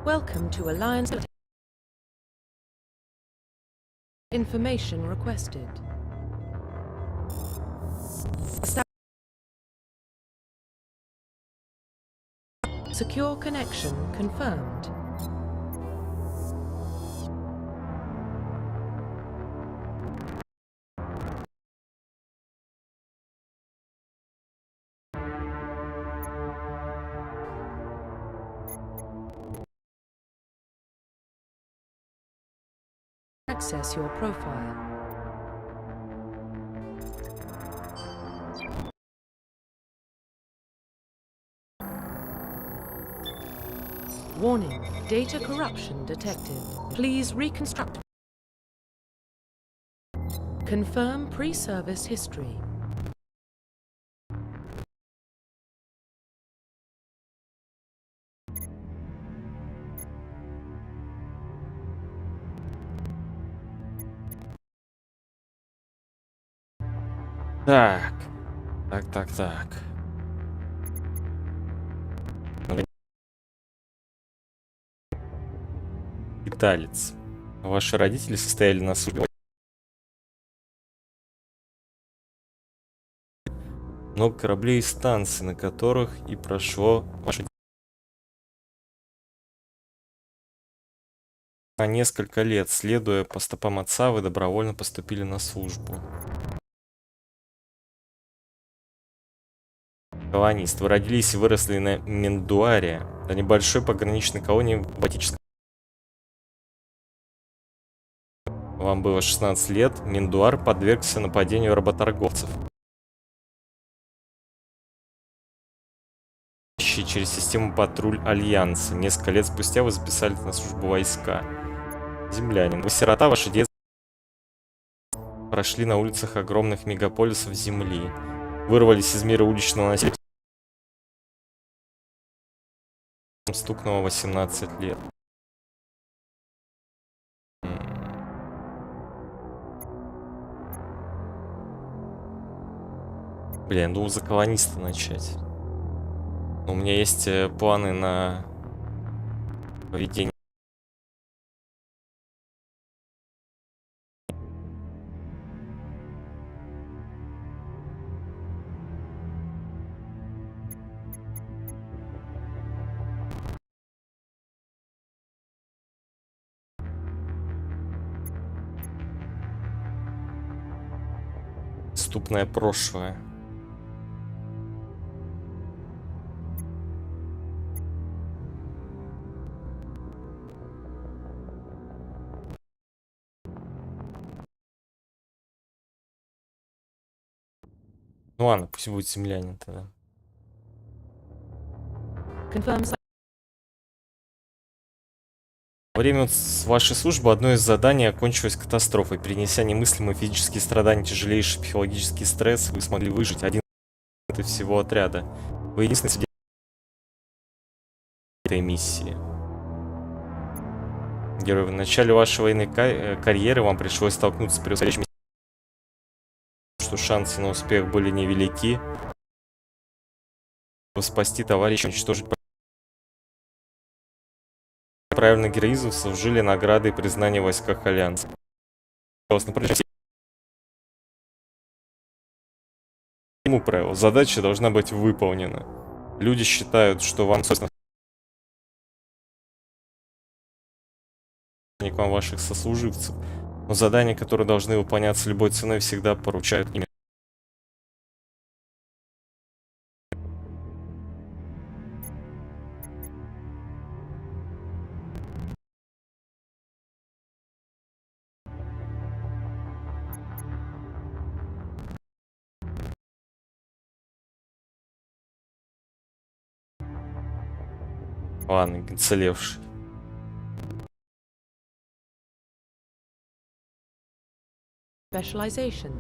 Welcome to Alliance. Information requested. Secure connection confirmed. Access your profile. Warning, data corruption detected. Please reconstruct. Confirm pre-service history. Так. Италец. Ваши родители состояли на службе. Много кораблей и станций, на которых и прошло ваше... На несколько лет, следуя по стопам отца, вы добровольно поступили на службу. Колонист. Вы родились и выросли на Мендуаре, на небольшой пограничной колонии в Балтическом. Вам было 16 лет, Мендуар подвергся нападению работорговцев. Через систему патруль Альянса. Несколько лет спустя вы записались на службу войска. Землянин. Вы сирота, ваши детства прошли на улицах огромных мегаполисов Земли. Вырвались из мира уличного насилия. Стукнуло 18 лет. Блин, думал за колониста начать. У меня есть планы на поведение. Преступное прошлое. Ну ладно, пусть будет землянин тогда. Во время с вашей службы одно из заданий окончилось катастрофой. Перенеся немыслимые физические страдания, тяжелейший психологический стресс, вы смогли выжить один из всего отряда. Вы единственный свидетель этой миссии. Герой, в начале вашей военной карьеры вам пришлось столкнуться с превосходящими, что шансы на успех были невелики. Спасти товарища, уничтожить. Правильно героизм служили награды и признания в войсках Альянса. Правило. Задача должна быть выполнена. Люди считают, что вам, собственно, к вам ваших сослуживцев, но задания, которые должны выполняться любой ценой, всегда поручают им. Ладно, уцелевший. Specialization.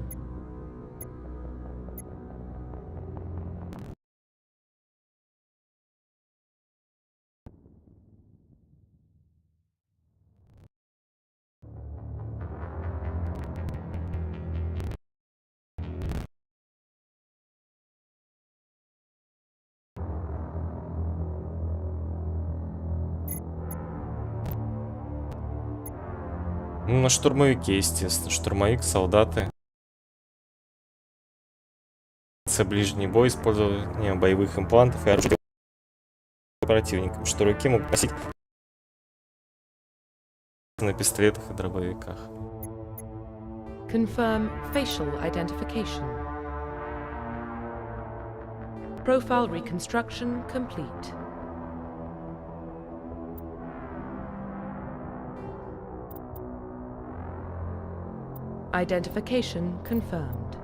Ну, на штурмовике, естественно. Штурмовик, солдаты. Ближний бой, использование боевых имплантов и оружия противникам. Штурмовики могут носить на пистолетах и дробовиках. Confirm facial identification. Profile reconstruction complete. Identification confirmed.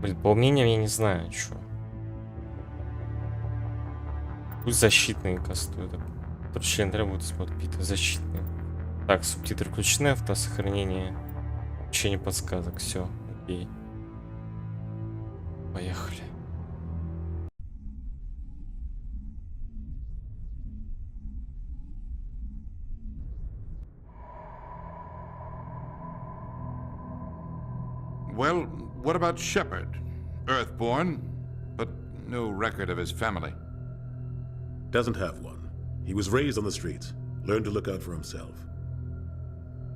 Блин, по мнениям я не знаю, что. Пусть защитные кастуют. Член требует подпиты защитные. Так, субтитры включены, автосохранение. Учение подсказок. Все, окей. Поехали. Well, what about Shepard? Earthborn, but no record of his family. Doesn't have one. He was raised on the streets. Learned to look out for himself.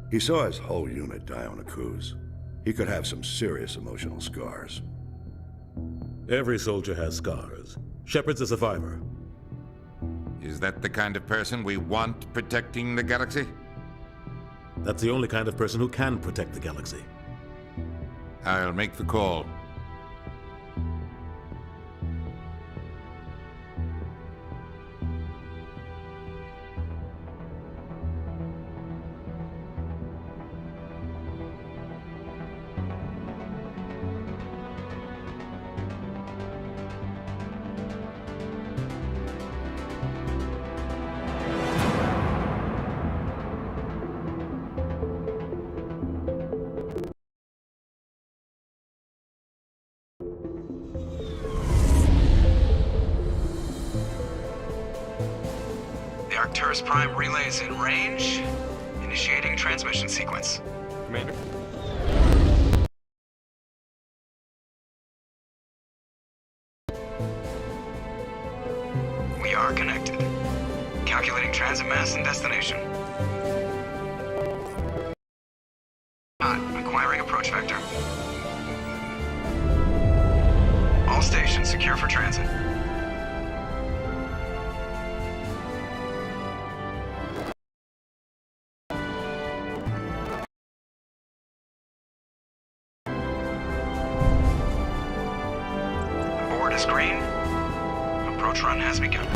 He saw his whole unit die on a cruise. He could have some serious emotional scars. Every soldier has scars. Shepard's a survivor. Is that the kind of person we want protecting the galaxy? That's the only kind of person who can protect the galaxy. I'll make the call. Arcturus Prime relay is in range. Initiating transmission sequence. Commander. We are connected. Calculating transit mass and destination. Acquiring approach vector. All stations secure for transit. Board is green. Approach run has begun.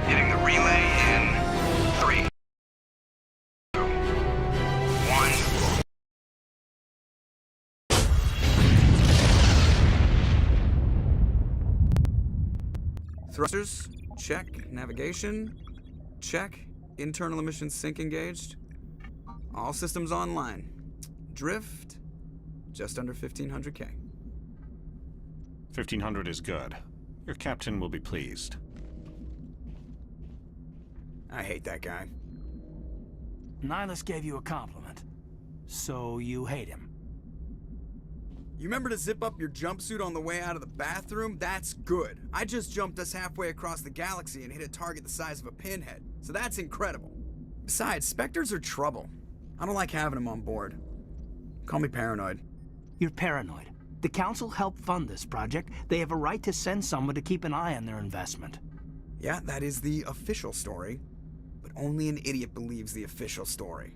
Hitting the relay in 3, 2, 1. Thrusters, check. Navigation, check. Internal emissions sync engaged. All systems online. Drift, just under 1500K. 1500 is good. Your captain will be pleased. I hate that guy. Nihilus gave you a compliment. So you hate him. You remember to zip up your jumpsuit on the way out of the bathroom? That's good. I just jumped us halfway across the galaxy and hit a target the size of a pinhead. So that's incredible. Besides, Spectres are trouble. I don't like having them on board. Call me paranoid. You're paranoid. The Council helped fund this project. They have a right to send someone to keep an eye on their investment. Yeah, that is the official story. But only an idiot believes the official story.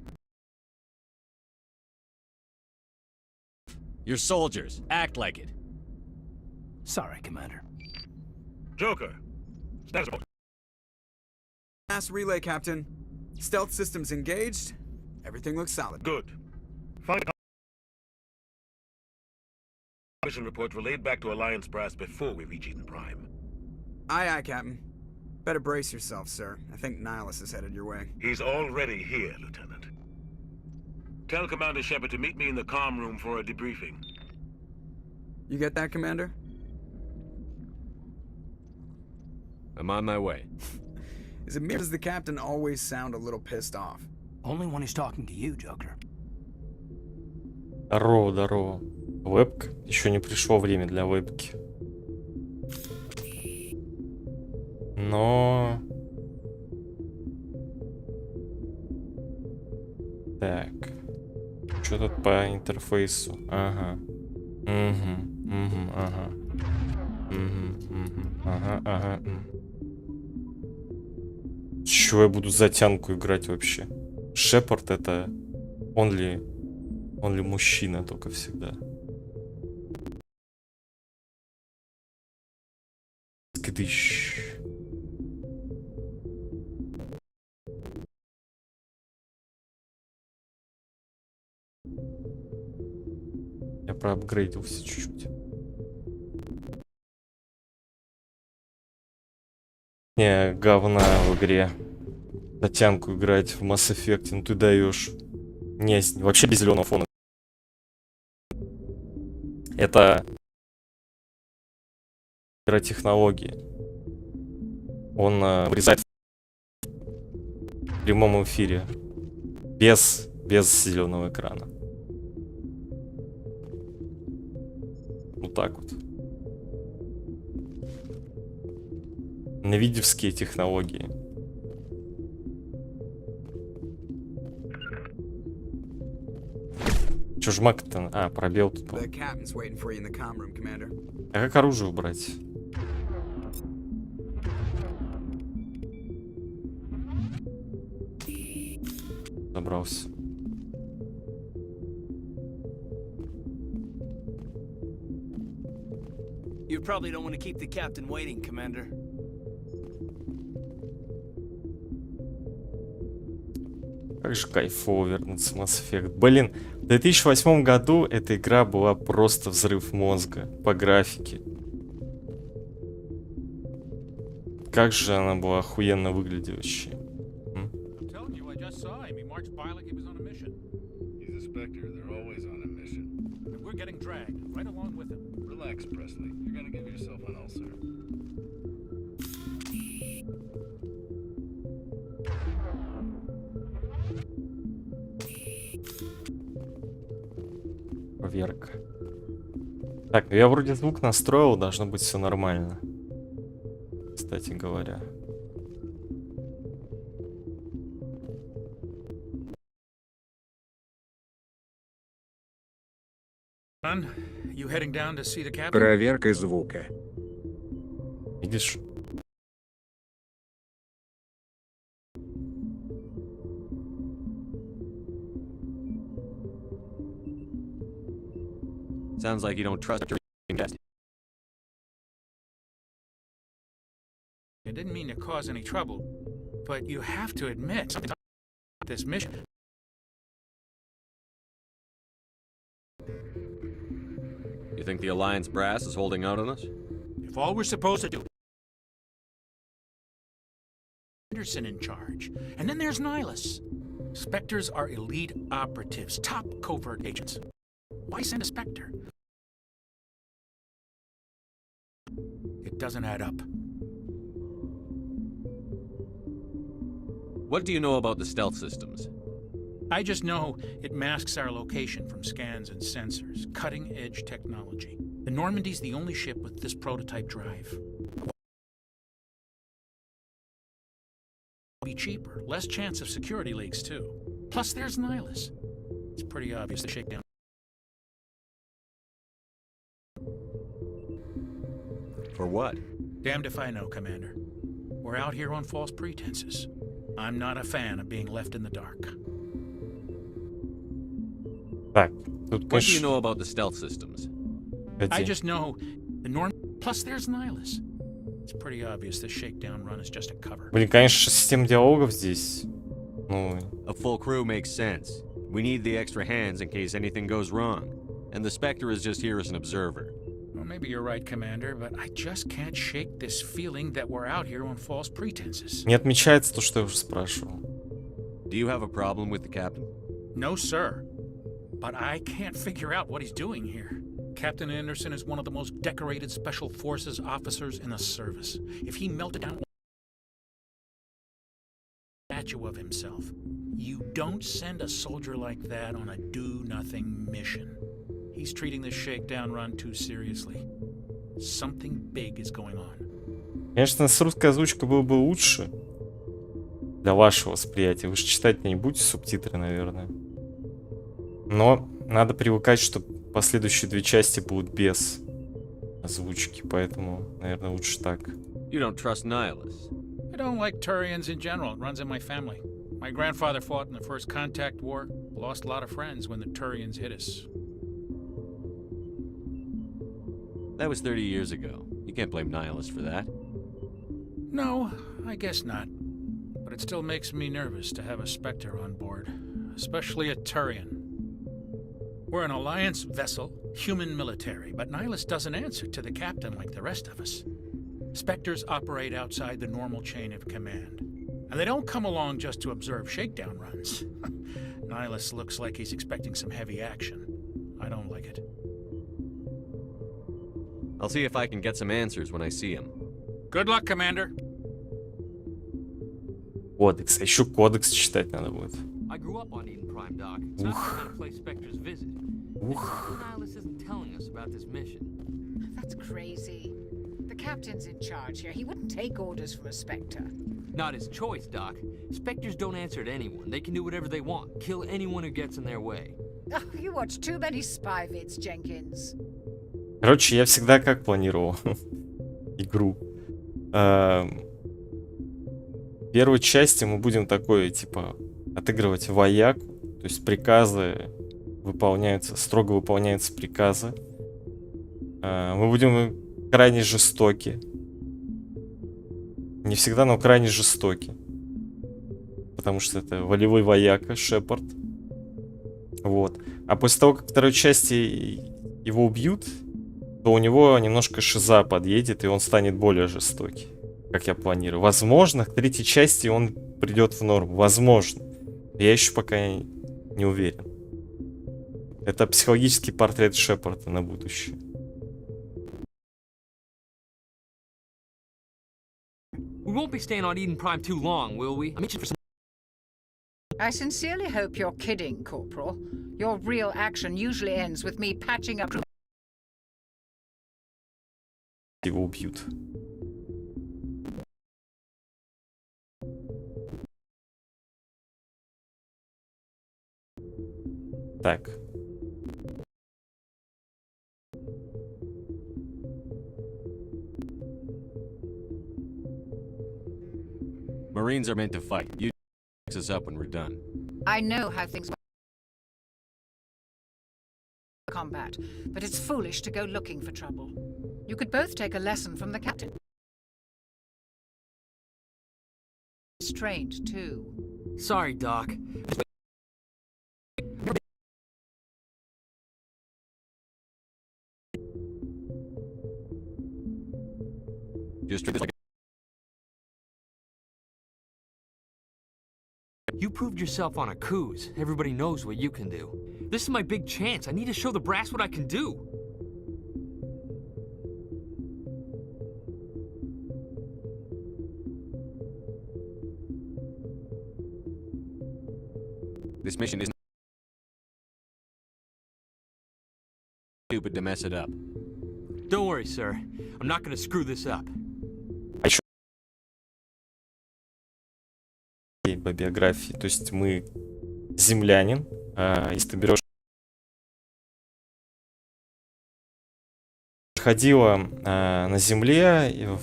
You're soldiers. Act like it. Sorry, Commander. Joker, status report. Last relay, Captain. Stealth systems engaged. Everything looks solid. Good. Find mission report relayed back to Alliance Brass before we reach Eden Prime. Aye, aye, Captain. Better brace yourself, sir. I think Nihilus is headed your way. He's already here, Lieutenant. Tell Commander Shepard to meet me in the comm room for a debriefing. You get that, Commander? I'm on my way. Is it me or does the captain always sound a little pissed off? Only when he's talking to you, Joker. Здорово, здорово. Вебка? Еще не пришло время для вебки. Но... Так. Что тут по интерфейсу? Ага. Ага. Ага. С чего я буду затянку играть вообще? Шепард это only мужчина только всегда. Скидыщ. Я проапгрейдился чуть-чуть. Не, говна в игре. Затянку играть в Mass Effect, ну ты даешь. Не, вообще без зеленого фона. Это технологии. Он вырезает в прямом эфире. Без зеленого экрана. Вот так вот. Навидевские технологии. Чё жмак-то? А, пробел тут. The captain's waiting for you in the comm room, Commander. А как оружие убрать? Забрался. You probably don't want to keep the captain waiting, Commander. Как же кайфово вернуться в Mass Effect. Блин, в 2008 году эта игра была просто взрыв мозга по графике. Как же она была охуенно выглядящая. Проверка. Так, ну я вроде звук настроил, должно быть все нормально. Кстати говоря. Проверка звука. Видишь? Sounds like you don't trust your test. I didn't mean to cause any trouble, but you have to admit something about this mission. You think the Alliance brass is holding out on us? If all we're supposed to do... Anderson in charge. And then there's Nihilus. Spectres are elite operatives, top covert agents. Why send a Spectre? It doesn't add up. What do you know about the stealth systems? I just know it masks our location from scans and sensors. Cutting-edge technology. The Normandy's the only ship with this prototype drive. Be cheaper, less chance of security leaks too. Plus there's Nihilus. It's pretty obvious the shakedown. For what? Damned if I know, Commander. We're out here on false pretenses. I'm not a fan of being left in the dark. Так, What do you know about the stealth systems? I just know the Norm. Plus, there's Nihilus. It's pretty obvious this shakedown run is just a cover. Блин, конечно, система диалогов здесь. Ну. A full crew makes sense. We need the extra hands in case anything goes wrong. And the Spectre is just here as an observer. Well, maybe you're right, Commander, but I just can't shake this feeling that we're out here on false pretenses. Не отмечается то, что я уже спрашивал. Do you have a problem with the captain? No, sir. But I can't figure out what he's doing here. Captain Anderson is one of the most decorated Special Forces officers in the service. If he melted down a statue of himself, you don't send a soldier like that on a do-nothing mission. He's treating this shakedown run too seriously. Something big is going on. Конечно, с русской озвучкой было бы лучше. Для вашего восприятия. Вы же читать не будете субтитры, наверное. Но надо привыкать, что последующие две части будут без озвучки. Поэтому, наверное, лучше так. You don't trust Nihilus. I don't like Turians in general. It runs in my family. My grandfather fought in the First Contact War. Lost a lot of friends when the Turians hit us. That was 30 years ago. You can't blame Nihilus for that. No, I guess not. But it still makes me nervous to have a Spectre on board. Especially a Turian. We're an Alliance vessel, human military, but Nihilus doesn't answer to the captain like the rest of us. Spectres operate outside the normal chain of command. And they don't come along just to observe shakedown runs. Nihilus looks like he's expecting some heavy action. I don't like it. I'll see if I can get some answers when I see him. Good luck, Commander. Кодекс. А еще кодекс читать надо будет. I grew up on Eden Prime, Doc. It's not the kind of place Spectres visit. Nihilus isn't telling us about this mission. That's crazy. The captain's in charge here. He wouldn't take orders from a Spectre. Not his choice, Doc. Spectres don't answer to anyone. They can do whatever they want. Kill anyone who gets in their way. Oh, you watch too many spy vids, Jenkins. Короче, я всегда как планировал игру. В первой части мы будем такое, типа, отыгрывать вояку. То есть приказы выполняются, строго выполняются приказы. Мы будем крайне жестоки. Не всегда, но крайне жестоки. Потому что это волевой вояка, Шепард. Вот. А после того, как в второй части его убьют, то у него немножко шиза подъедет, и он станет более жестокий, как я планирую. Возможно, к третьей части он придет в норму. Возможно. Я еще пока не уверен. Это психологический портрет Шепарда на будущее. We won't be staying on Eden Prime too long, will we? I'm itching for some... I sincerely hope you're kidding, Corporal. Your real action usually ends with me patching up... Его убьют. Так. Marines are meant to fight. You us up when we're done. I know how things combat, but it's foolish to go looking for trouble. You could both take a lesson from the captain. Restrained, too. Sorry, Doc. Just treat this like You proved yourself on a cruise. Everybody knows what you can do. This is my big chance. I need to show the brass what I can do. this mission isn't stupid to mess it up. Don't worry, sir. I'm not gonna screw this up. По биографии, то есть мы землянин, если ты берешь, ходила на земле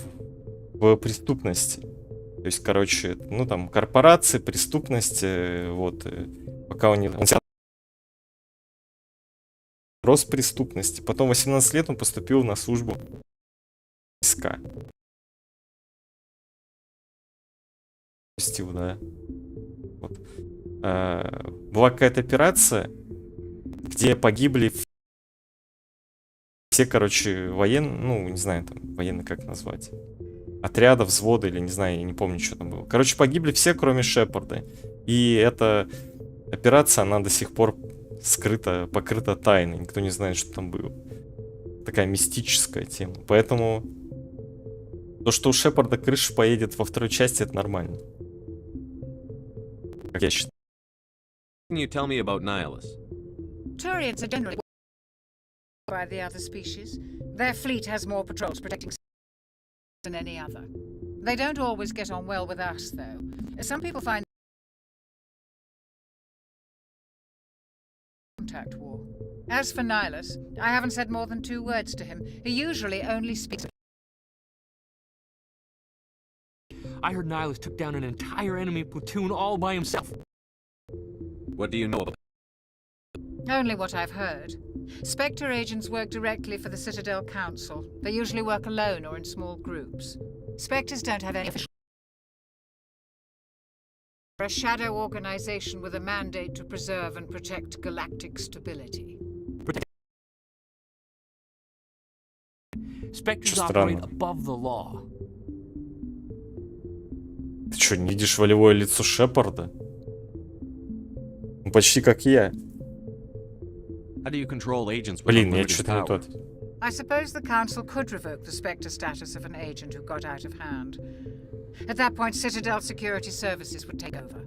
в преступности, то есть, короче, ну там корпорации, преступность, вот, пока он рос преступности, потом 18 лет он поступил на службу СК. Да. Вот. Была какая-то операция, где погибли все, короче, военные, ну, не знаю, там, военные как назвать, отряда, взвода, или не знаю, я не помню, что там было. Короче, погибли все, кроме Шепарда. И эта операция, она до сих пор скрыта, покрыта тайной. Никто не знает, что там было. такая мистическая тема. Поэтому то, что у Шепарда крыша поедет во второй части, это нормально. Как я считаю. Can you tell me about Nihilus? Turians are generally by the other species. Their fleet has more patrols protecting than any other. They don't always get on well with us, though. Some people find contact war. As for Nihilus, I haven't said more than 2 words to him. He usually only speaks. I heard Nihilus took down an entire enemy platoon all by himself. What do you know about Only what I've heard. Spectre agents work directly for the Citadel Council. They usually work alone or in small groups. Spectres don't have any official. They're a shadow organization with a mandate to preserve and protect galactic stability. Spectres operate above the law. Ты что, не видишь волевое лицо Шепарда? Ну, почти как я. How do you control agents with Блин, я unlimited что-то не power? тот. I suppose the Council could revoke the Spectre status of an agent who got out of hand. At that point, Citadel Security Services would take over.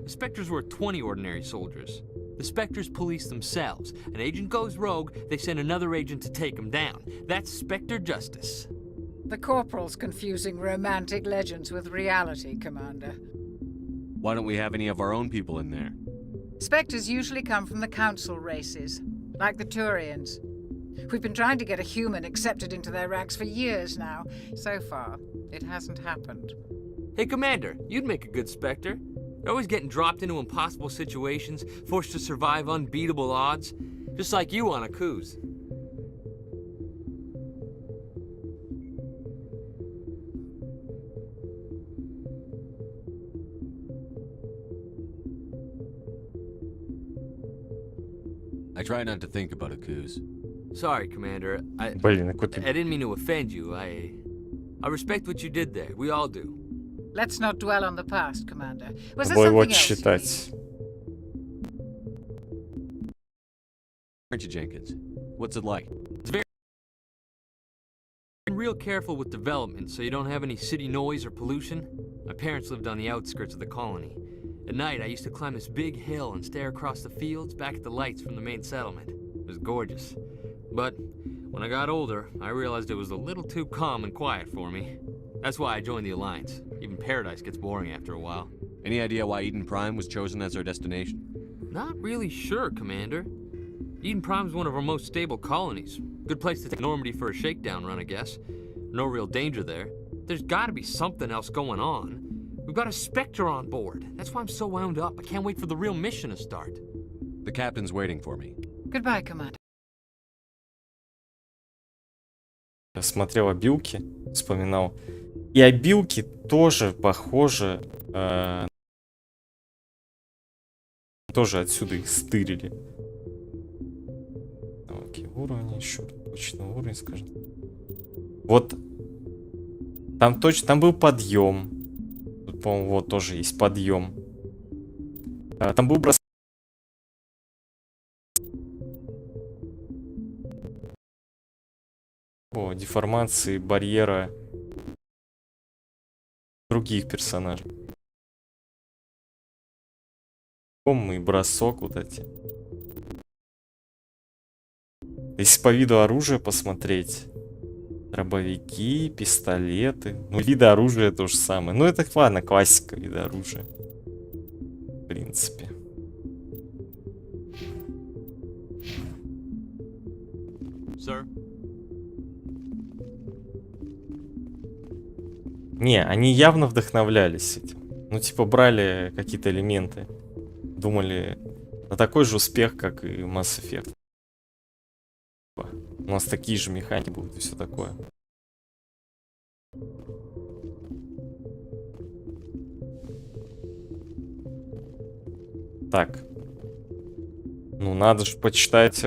The Spectres were 20 ordinary soldiers. The Spectres police themselves. An agent goes rogue, they send another agent to take him down. That's Spectre justice. The Corporal's confusing romantic legends with reality, Commander. Why don't we have any of our own people in there? Spectres usually come from the Council races, like the Turians. We've been trying to get a human accepted into their ranks for years now. So far, it hasn't happened. Hey, Commander, you'd make a good Spectre. You're always getting dropped into impossible situations, forced to survive unbeatable odds, just like you on a cruise. I try not to think about Akuz. Sorry, Commander. I didn't mean to offend you. I respect what you did there. We all do. Let's not dwell on the past, Commander. Was there Тобой something вот else? считать. Aren't you, Jenkins? What's it like? It's very real careful with development so you don't have any city noise or pollution. My parents lived on the outskirts of the colony. At night, I used to climb this big hill and stare across the fields back at the lights from the main settlement. It was gorgeous. But when I got older, I realized it was a little too calm and quiet for me. That's why I joined the Alliance. Even Paradise gets boring after a while. Any idea why Eden Prime was chosen as our destination? Not really sure, Commander. Eden Prime's one of our most stable colonies. Good place to take Normandy for a shakedown run, I guess. No real danger there. There's gotta be something else going on. We've got a Spectre on board. That's why I'm so wound up. I can't wait for the real mission to start. The captain's waiting for me. Goodbye, Commander. Я смотрел обилки, вспоминал. И обилки тоже похожи. Тоже отсюда их стырили. Окей, уровни еще. Точно уровень, скажем. Вот. Там точно. Там был подъем. Тут, по-моему, вот тоже есть подъем. Там был бросок. О, деформации барьера других персонажей. И бросок вот эти. Если по виду оружия посмотреть. Дробовики, пистолеты. Ну, виды оружия то же самое. Ну, это, ладно, классика вида оружия. В принципе. Sir? Не, они явно вдохновлялись этим. Ну, типа, брали какие-то элементы. Думали на такой же успех, как и Mass Effect. У нас такие же механики будут и все такое. Так. Ну, надо же почитать...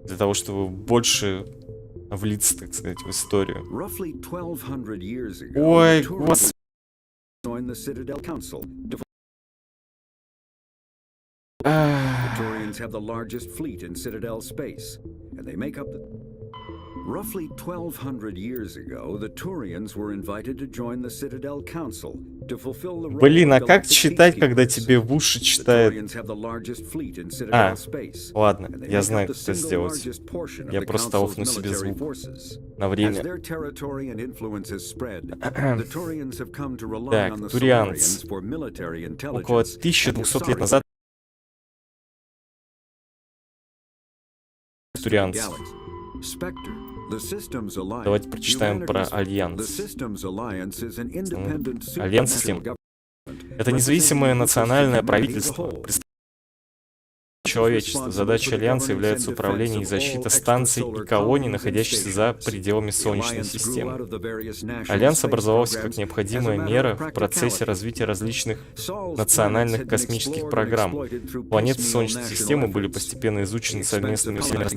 Для того, чтобы больше влиться, так сказать, в историю. Ой, господи. The Turians have the largest fleet in Citadel space, and they make up the... Roughly 1,200 years ago, the Turians were invited to join the Citadel Council to fulfill the role. Блин, а как читать, когда тебе в уши читают? Ладно, я знаю, как это сделать. Я просто офну себе звук на время. Так, турианцы. Около 1200 лет назад турианцы. Давайте прочитаем про Альянс. Альянс систем. Это независимое национальное правительство, человечества. Задача Альянса является управление и защита станций и колоний, находящихся за пределами Солнечной системы. Альянс образовался как необходимая мера в процессе развития различных национальных космических программ. Планеты Солнечной системы были постепенно изучены совместными усилиями.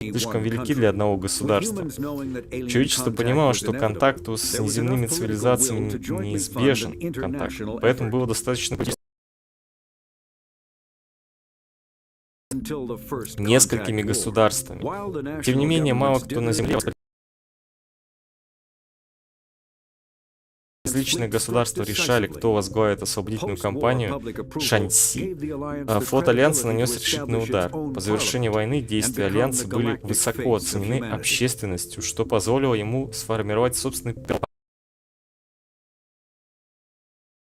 Слишком велики для одного государства. Человечество понимало, что контакту с неземными цивилизациями неизбежен контакт, поэтому было достаточно несколькими государствами. Тем не менее, мало кто на Земле различные государства решали, кто возглавит освободительную кампанию Шанси. Флот Альянса нанес решительный удар. По завершении войны действия Альянса были высоко оценены общественностью, что позволило ему сформировать собственный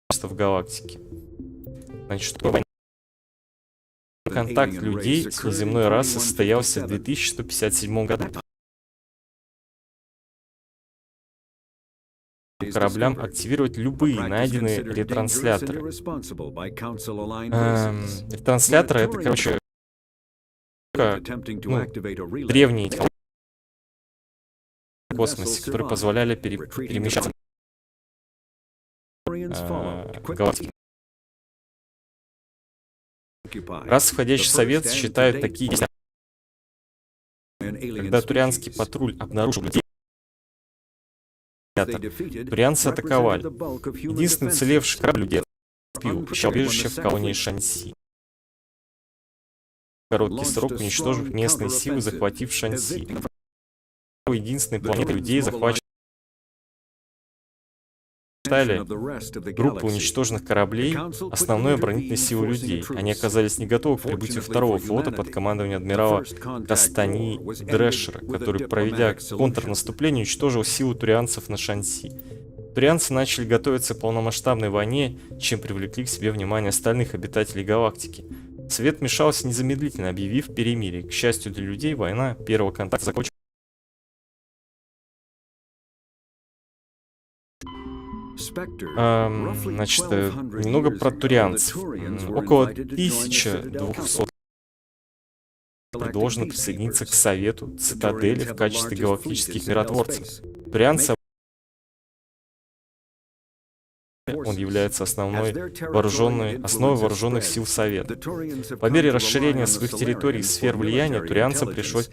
в галактике. Значит, контакт людей с неземной расой состоялся в 2157 году. Кораблям активировать любые найденные ретрансляторы. Ретрансляторы — это, короче, древние в космосе, которые позволяли перемещаться галактики. Раз входящий в совет считают такие действия. Когда турианский патруль обнаружил людей, турианцы атаковали. Единственный целевший корабль людей ищал убежище в колонии Шанси. Короткий срок уничтожив местные силы, захватив Шанси. Единственной планетой людей захвачена группы уничтоженных кораблей, основной оборонительной силы людей. Они оказались не готовы к прибытию второго флота под командованием адмирала Кастани Дрешера, который, проведя контрнаступление, уничтожил силу турианцев на Шанси. Турианцы начали готовиться к полномасштабной войне, чем привлекли к себе внимание остальных обитателей галактики. Совет вмешался незамедлительно, объявив перемирие. К счастью для людей, война первого контакта закончилась. Значит, немного про турианцев. Около 1200 предложено присоединиться к Совету Цитадели в качестве галактических миротворцев. Турианцы, он является основной основой вооруженных сил Совета. По мере расширения своих территорий и сфер влияния, турианцам пришлось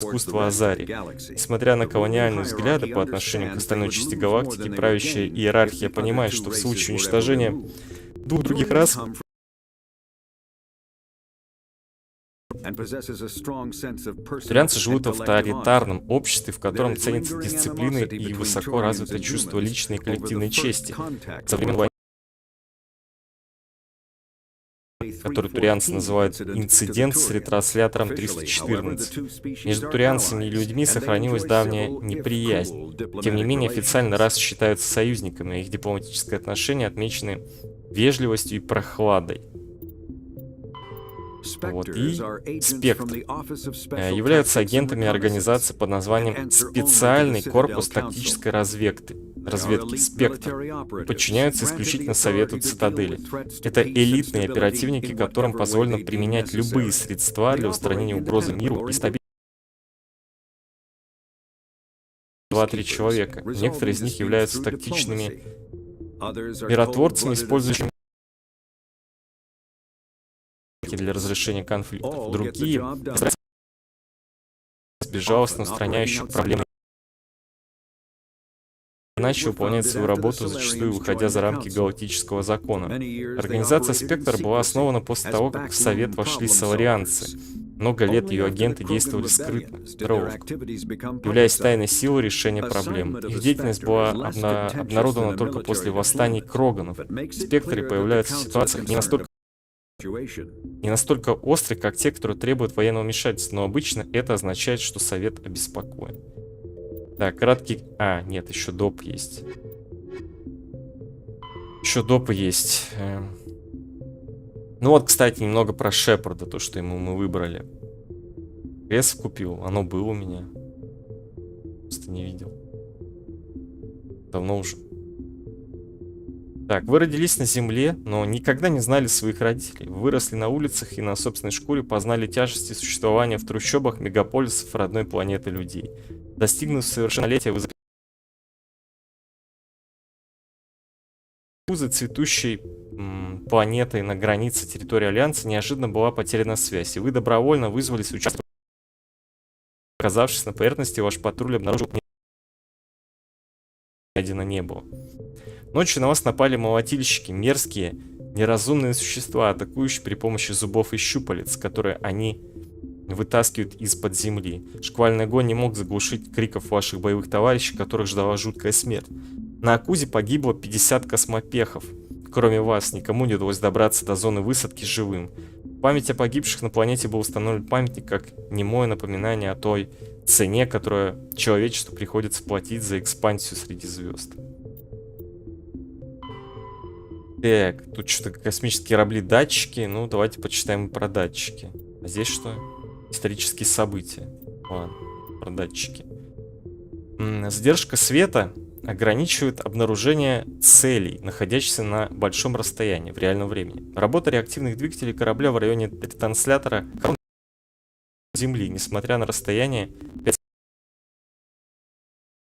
искусство Азари. Несмотря на колониальные взгляды по отношению к остальной части галактики, правящая иерархия понимает, что в случае уничтожения двух других рас турианцы живут в авторитарном обществе, в котором ценится дисциплина и высоко развито чувство личной и коллективной чести. Со времен войны, который турианцы называют инцидент с ретранслятором 314. Между турианцами и людьми сохранилась давняя неприязнь. Тем не менее, официально расы считаются союзниками, а их дипломатические отношения отмечены вежливостью и прохладой. Вот. И Спектр являются агентами организации под названием Специальный корпус тактической разведки Спектр, и подчиняются исключительно Совету Цитадели. Это элитные оперативники, которым позволено применять любые средства для устранения угрозы миру и стабильности. 2-3 человека. Некоторые из них являются тактичными миротворцами, использующими для разрешения конфликтов. Другие безжалостно устраняющие проблемы иначе выполнять свою работу, зачастую выходя за рамки галактического закона. Организация «Спектр» была основана после того, как в Совет вошли соларианцы. Много лет ее агенты действовали скрытно, являясь тайной силой решения проблем. Их деятельность была обнародована только после восстаний Кроганов. В «Спектре» появляются в ситуациях не настолько острых, как те, которые требуют военного вмешательства, но обычно это означает, что Совет обеспокоен. Так, краткий... нет, еще доп есть. Еще допы есть. Ну вот, кстати, немного про Шепарда, то, что мы выбрали. Кресло купил, оно было у меня. Просто не видел. Давно уже. Так, вы родились на Земле, но никогда не знали своих родителей. Вы выросли на улицах и на собственной шкуре познали тяжести существования в трущобах мегаполисов родной планеты людей. Достигнув совершеннолетия, вы цветущей планетой на границе территории Альянса неожиданно была потеряна связь, и вы добровольно вызвались участвовать. Оказавшись на поверхности, ваш патруль обнаружил найдено не было. Ночью на вас напали молотильщики, мерзкие, неразумные существа, атакующие при помощи зубов и щупалец, которые они вытаскивают из-под земли. Шквальный огонь не мог заглушить криков ваших боевых товарищей, которых ждала жуткая смерть. На Акузе погибло 50 космопехов. Кроме вас, никому не удалось добраться до зоны высадки живым. В память о погибших на планете был установлен памятник как немое напоминание о той цене, которую человечеству приходится платить за экспансию среди звезд. Так, тут что-то космические корабли, датчики. Ну, давайте почитаем про датчики. А здесь что? Исторические события. Ладно, про датчики. Задержка света ограничивает обнаружение целей, находящихся на большом расстоянии в реальном времени. Работа реактивных двигателей корабля в районе ретранслятора Земли, несмотря на расстояние 5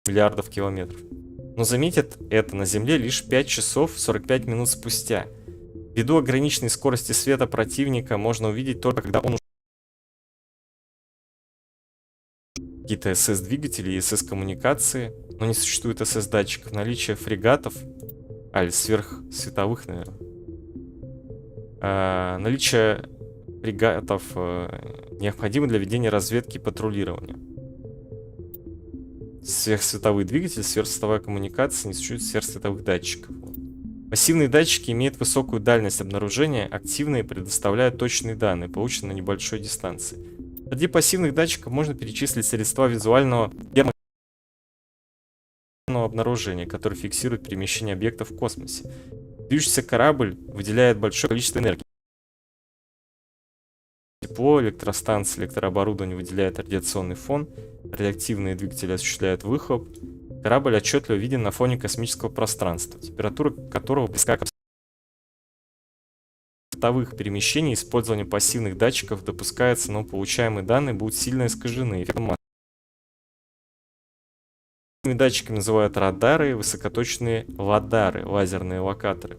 миллиардов километров. Но заметит это на Земле лишь 5 часов 45 минут спустя. Ввиду ограниченной скорости света противника можно увидеть только когда он какие-то СС-двигатели и СС-коммуникации, но не существует СС-датчиков. Наличие фрегатов, или сверхсветовых, наверное. Наличие фрегатов необходимо для ведения разведки и патрулирования. Сверхсветовые двигатели, сверхсветовая коммуникация, не существует сверхсветовых датчиков. Пассивные датчики имеют высокую дальность обнаружения, активные предоставляют точные данные, полученные на небольшой дистанции. Среди пассивных датчиков можно перечислить средства визуального обнаружения, которые фиксируют перемещение объектов в космосе. Движущийся корабль выделяет большое количество энергии. Тепло, электростанции, электрооборудование выделяет радиационный фон, радиоактивные двигатели осуществляют выхлоп. Корабль отчетливо виден на фоне космического пространства, температура которого близка к бортовых перемещений. Использование пассивных датчиков допускается, но получаемые данные будут сильно искажены эффектом массы. Датчиками называют радары, высокоточные ладары, лазерные локаторы,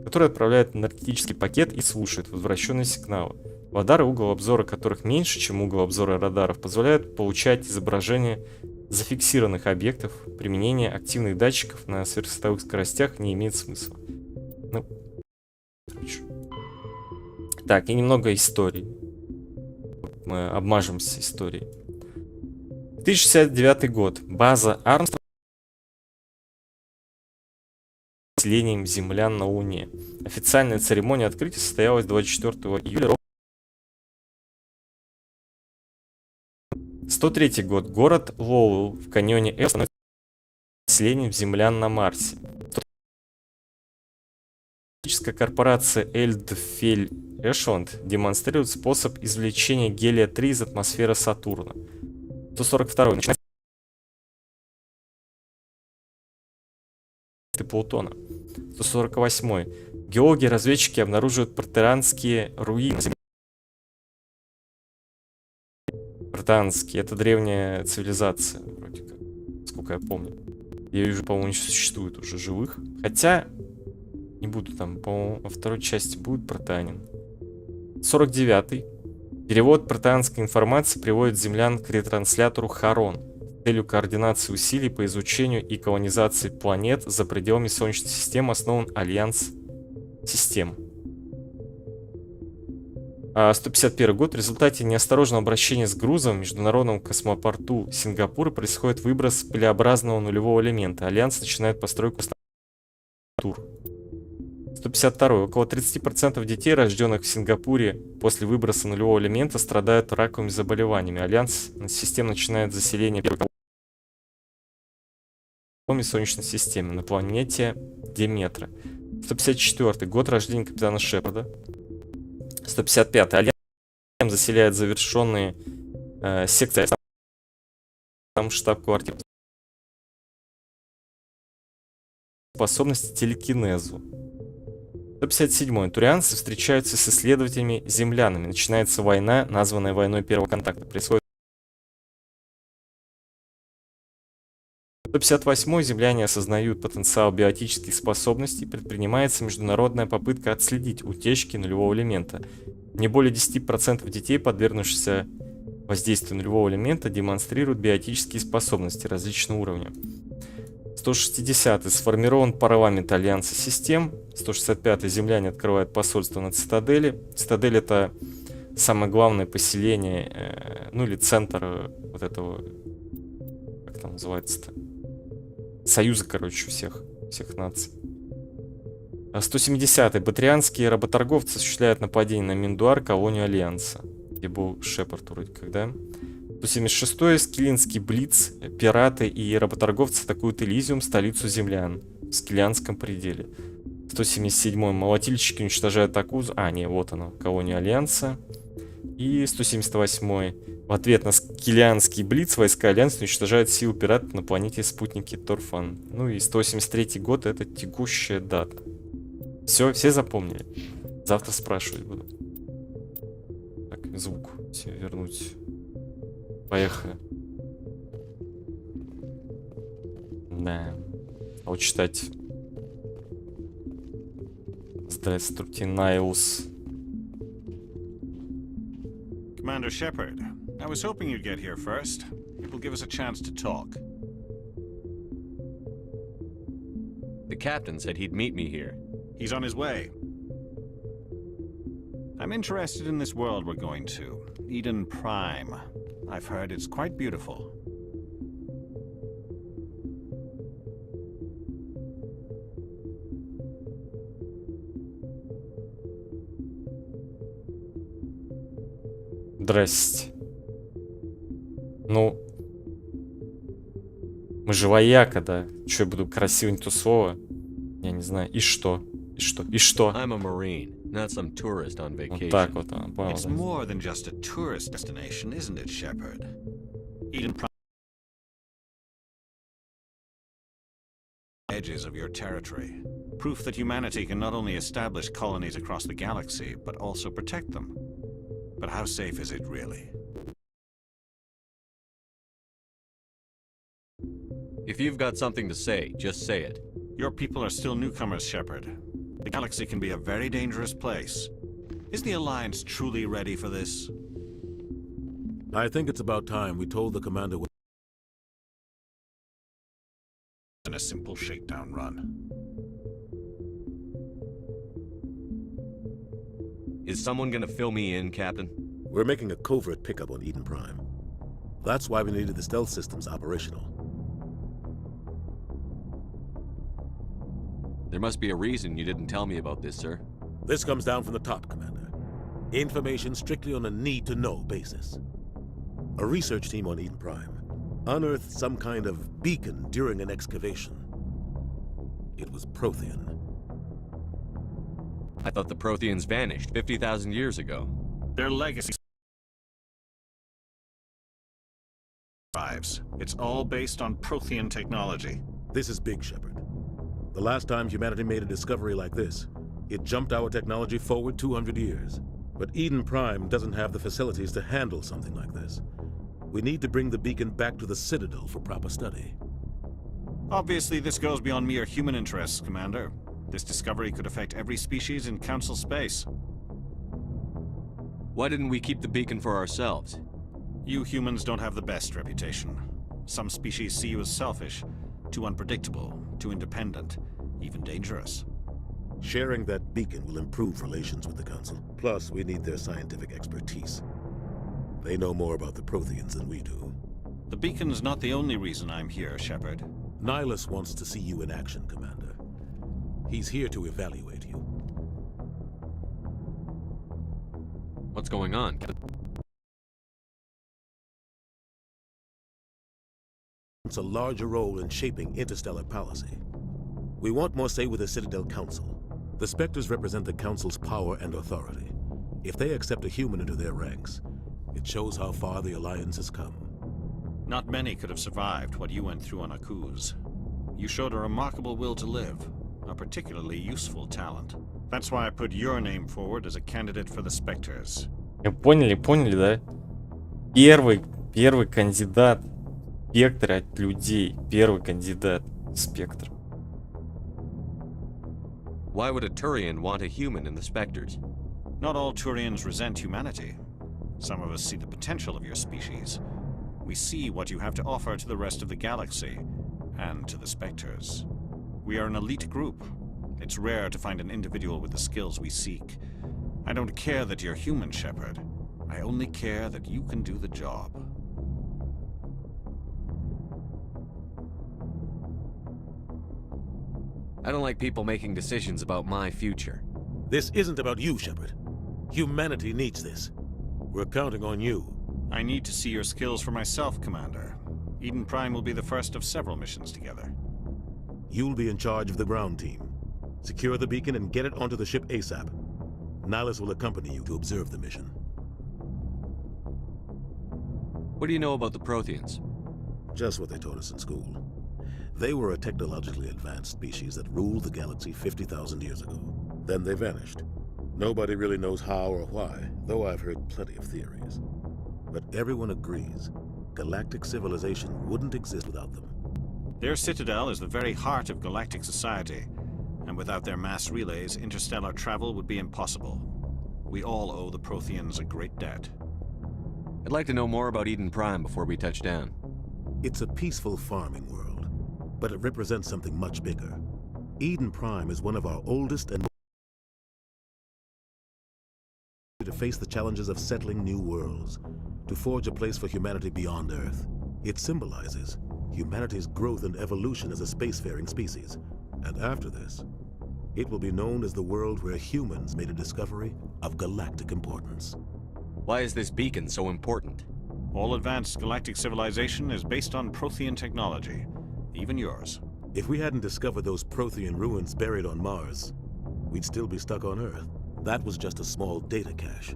которые отправляют энергетический пакет и слушают возвращенные сигналы. Ладары, угол обзора которых меньше, чем угол обзора радаров, позволяют получать изображение зафиксированных объектов. Применение активных датчиков на сверхсветовых скоростях не имеет смысла. Ну, короче. Так, и немного истории. Мы обмажемся историей. 2069 год. База Армстронг с населением землян на Луне. Официальная церемония открытия состоялась 24 июля. 103 год. Город Лоуэлл в каньоне Элс становится населением землян на Марсе. Корпорация Эльдфель Эшеланд демонстрирует способ извлечения гелия-3 из атмосферы Сатурна. 142 начинается Плутона. 148 геологи-разведчики обнаруживают протеранские руины. Протеанские — это древняя цивилизация, вроде как, сколько я помню. Я вижу, по-моему, не существует уже живых. Хотя не буду там, по-моему, во второй части будет протеанин. 49-й. Перевод протеанской информации приводит землян к ретранслятору Харон. целью координации усилий по изучению и колонизации планет за пределами Солнечной системы основан Альянс систем. 151 год. В результате неосторожного обращения с грузом в международном космопорту Сингапура происходит выброс пылеобразного нулевого элемента. Альянс начинает постройку тур. 152. Около 30% детей, рожденных в Сингапуре после выброса нулевого элемента, страдают раковыми заболеваниями. Альянс систем начинает заселение первой колонии Солнечной системы на планете Деметра. 154. Год рождения капитана Шепарда. 155. Альянс заселяет завершенные секции штаб-квартиры. Способности телекинезу. 157. Турианцы встречаются с исследователями-землянами. Начинается война, названная войной первого контакта. Происходит 158. Земляне осознают потенциал биотических способностей. Предпринимается международная попытка отследить утечки нулевого элемента. Не более 10% детей, подвергнувшихся воздействию нулевого элемента, демонстрируют биотические способности различного уровня. 160. Сформирован парламент Альянса систем. 165. Земляне открывают посольство на Цитадели. Цитадель — это самое главное поселение, ну или центр вот этого, как там называется-то, союза, короче, всех наций. 170. Батарианские работорговцы осуществляют нападение на Миндуар, колонию Альянса, где был Шепард вроде как, да? 176. Скиллинский блиц. Пираты и работорговцы атакуют Элизиум, столицу землян, в Скиллианском пределе. 177. Молотильщики уничтожают Акузу. Вот оно, колонию Альянса. И 178. В ответ на Скиллианский блиц войска Альянса уничтожают силу пиратов на планете спутники Торфан. Ну и 183 год — это текущая дата. Все запомнили. Завтра спрашивать буду. Так, звук все вернуть. Поехали. Да. А вот читать. Здравствуйте, Найлс. Commander Shepard, I was hoping you'd get here first. It will give us a chance to talk. The captain said he'd meet me here. He's on his way. I'm interested in this world we're going to, Eden Prime. I've heard it's quite beautiful. Здрасте. Ну, мы же вояка, да? Че, я буду красиво не то слово? Я не знаю. И что? И что? И что? I'm a marine, not some tourist on vacation. Вот так вот, понял. It's more than just a tourist destination, isn't it, Shepard? Eden Prime. Edges of your territory. Proof that humanity can not only establish colonies across the galaxy, but also protect them. But how safe is it really? If you've got something to say, just say it. Your people are still newcomers, Shepard. The galaxy can be a very dangerous place. Is the Alliance truly ready for this? I think it's about time we told the commander in a simple shakedown run. Is someone gonna fill me in, Captain? We're making a covert pickup on Eden Prime. That's why we needed the stealth systems operational. There must be a reason you didn't tell me about this, sir. This comes down from the top, Commander. Information strictly on a need-to-know basis. A research team on Eden Prime unearthed some kind of beacon during an excavation. It was Prothean. I thought the Protheans vanished 50,000 years ago. Their legacy survives. It's all based on Prothean technology. This is big, Shepard. The last time humanity made a discovery like this, it jumped our technology forward 200 years. But Eden Prime doesn't have the facilities to handle something like this. We need to bring the beacon back to the Citadel for proper study. Obviously, this goes beyond mere human interests, Commander. This discovery could affect every species in Council space. Why didn't we keep the beacon for ourselves? You humans don't have the best reputation. Some species see you as selfish, too unpredictable, too independent, even dangerous. Sharing that beacon will improve relations with the Council. Plus, we need their scientific expertise. They know more about the Protheans than we do. The beacon's not the only reason I'm here, Shepard. Nihilus wants to see you in action, Commander. He's here to evaluate you. What's going on? A larger role in shaping interstellar policy. We want more say with the Citadel Council. The Spectres represent the Council's power and authority. If they accept a human into their ranks, it shows how far the Alliance has come. Not many could have survived what you went through on Akuz. You showed a remarkable will to live, a particularly useful talent. That's why I put your name forward as a candidate for the Spectres. Поняли, да? Первый кандидат спектра от людей. Первый кандидат спектр. Why would a Turian want a human in the Spectres? Not all Turians resent humanity. Some of us see the potential of your species. We see what you have to offer to the rest of the galaxy, and to the Spectres. We are an elite group. It's rare to find an individual with the skills we seek. I don't care that you're human, Shepard. I only care that you can do the job. I don't like people making decisions about my future. This isn't about you, Shepard. Humanity needs this. We're counting on you. I need to see your skills for myself, Commander. Eden Prime will be the first of several missions together. You'll be in charge of the ground team. Secure the beacon and get it onto the ship ASAP. Nihilus will accompany you to observe the mission. What do you know about the Protheans? Just what they taught us in school. They were a technologically advanced species that ruled the galaxy 50,000 years ago. Then they vanished. Nobody really knows how or why, though I've heard plenty of theories. But everyone agrees, galactic civilization wouldn't exist without them. Their citadel is the very heart of galactic society, and without their mass relays, interstellar travel would be impossible. We all owe the Protheans a great debt. I'd like to know more about Eden Prime before we touch down. It's a peaceful farming world, but it represents something much bigger. Eden Prime is one of our oldest and to face the challenges of settling new worlds, to forge a place for humanity beyond Earth. It symbolizes humanity's growth and evolution as a spacefaring species. And after this, it will be known as the world where humans made a discovery of galactic importance. Why is this beacon so important? All advanced galactic civilization is based on Prothean technology, even yours. If we hadn't discovered those Prothean ruins buried on Mars, we'd still be stuck on Earth. That was just a small data cache.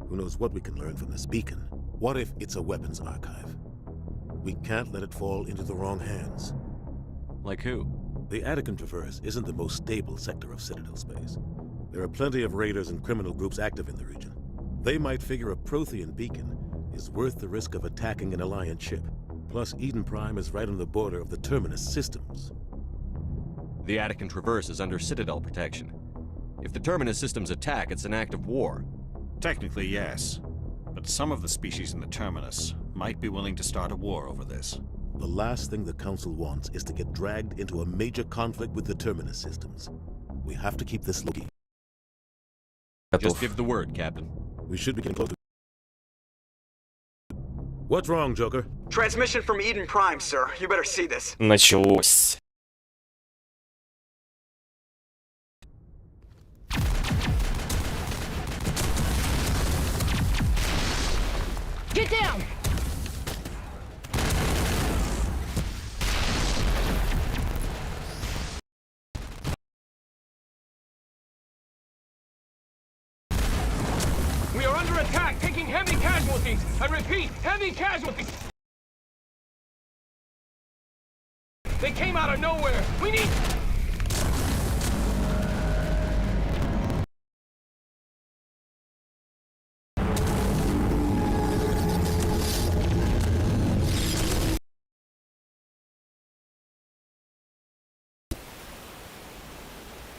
Who knows what we can learn from this beacon? What if it's a weapons archive? We can't let it fall into the wrong hands. Like who? The Attican Traverse isn't the most stable sector of Citadel space. There are plenty of raiders and criminal groups active in the region. They might figure a Prothean beacon is worth the risk of attacking an Alliance ship. Plus, Eden Prime is right on the border of the Terminus systems. The Attican Traverse is under Citadel protection. If the Terminus systems attack, it's an act of war. Technically, yes. But some of the species in the Terminus might be willing to start a war over this. The last thing the Council wants is to get dragged into a major conflict with the Terminus systems. We have to keep this low-key. Just give the word, Captain. We should be getting close to... What's wrong, Joker? Transmission from Eden Prime, sir. You better see this. Началось. Get down! We are under attack, taking heavy casualties. I repeat, heavy casualties. They came out of nowhere. We need...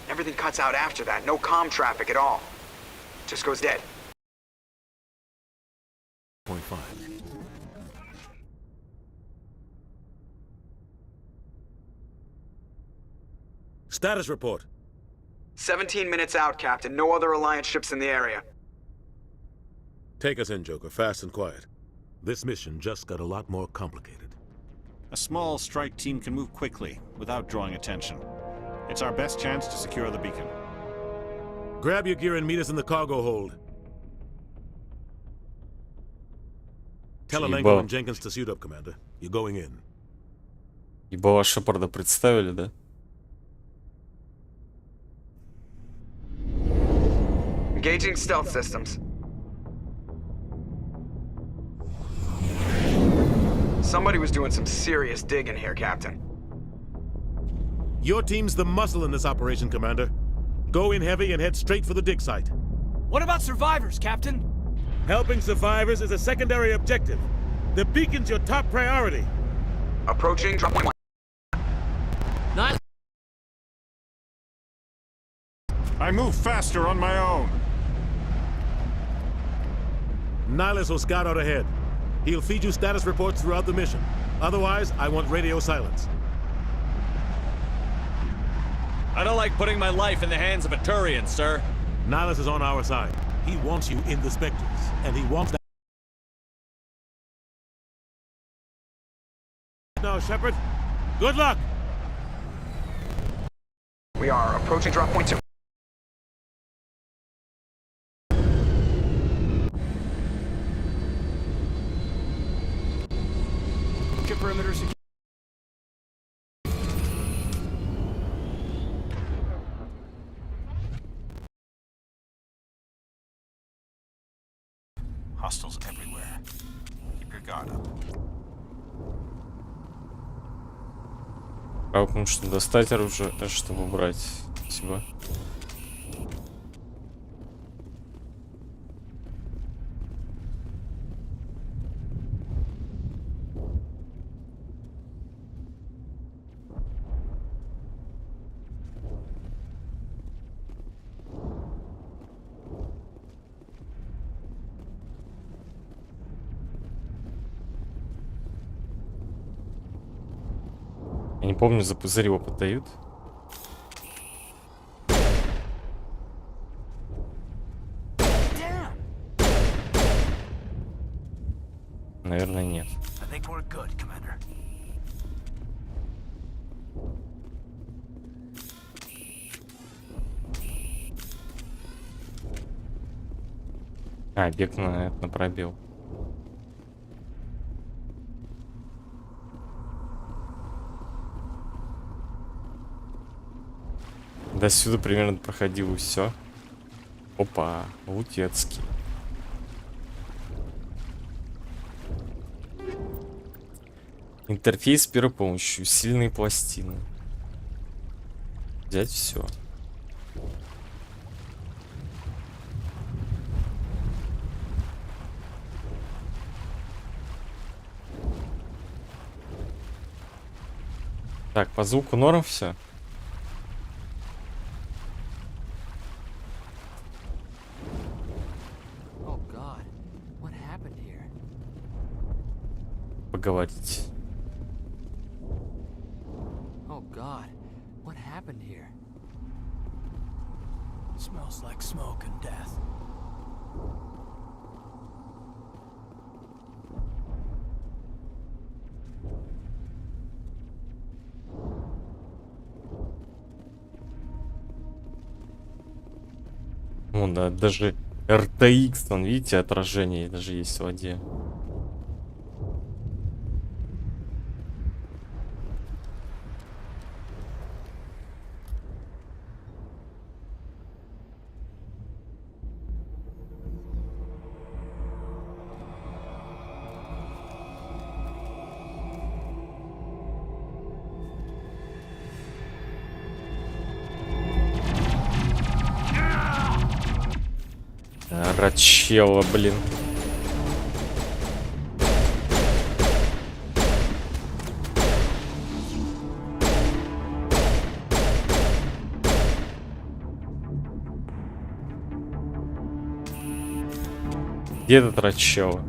Everything cuts out after that. No comm traffic at all. Just goes dead. 0.5. Status report. 17 minutes out, Captain. No other Alliance ships in the area. Take us in, Joker, fast and quiet. This mission just got a lot more complicated. A small strike team can move quickly, without drawing attention. It's our best chance to secure the beacon. Grab your gear and meet us in the cargo hold. Tell Alenko and Jenkins to suit up, Commander. You're going in. Ебала Шепарда представили, да? Engaging stealth systems. Somebody was doing some serious digging here, Captain. Your team's the muscle in this operation, Commander. Go in heavy and head straight for the dig site. What about survivors, Captain? Helping survivors is a secondary objective. The beacon's your top priority. Approaching drop point. I move faster on my own. Nihilus will scout out ahead. He'll feed you status reports throughout the mission. Otherwise, I want radio silence. I don't like putting my life in the hands of a Turian, sir. Nihilus is on our side. He wants you in the Spectres, and he wants that. Now, Shepard, good luck! We are approaching drop point 2. Perimeter secure. Hostiles everywhere. Keep your guard up. А потому что достать оружие, чтобы брать. Спасибо. Я не помню, за пузырь его поддают. Наверное, нет. А, бег на пробел. До сюда примерно проходил и все. Опа, Лутецкий. Интерфейс с первой помощью. Сильные пластины. Взять все. Так, по звуку норм все. Поговорить. Oh God, what happened here? Smells like smoke and death. Вон, да, даже RTX, там, видите, отражение даже есть в воде. Рачела, блин. Где этот Рачела?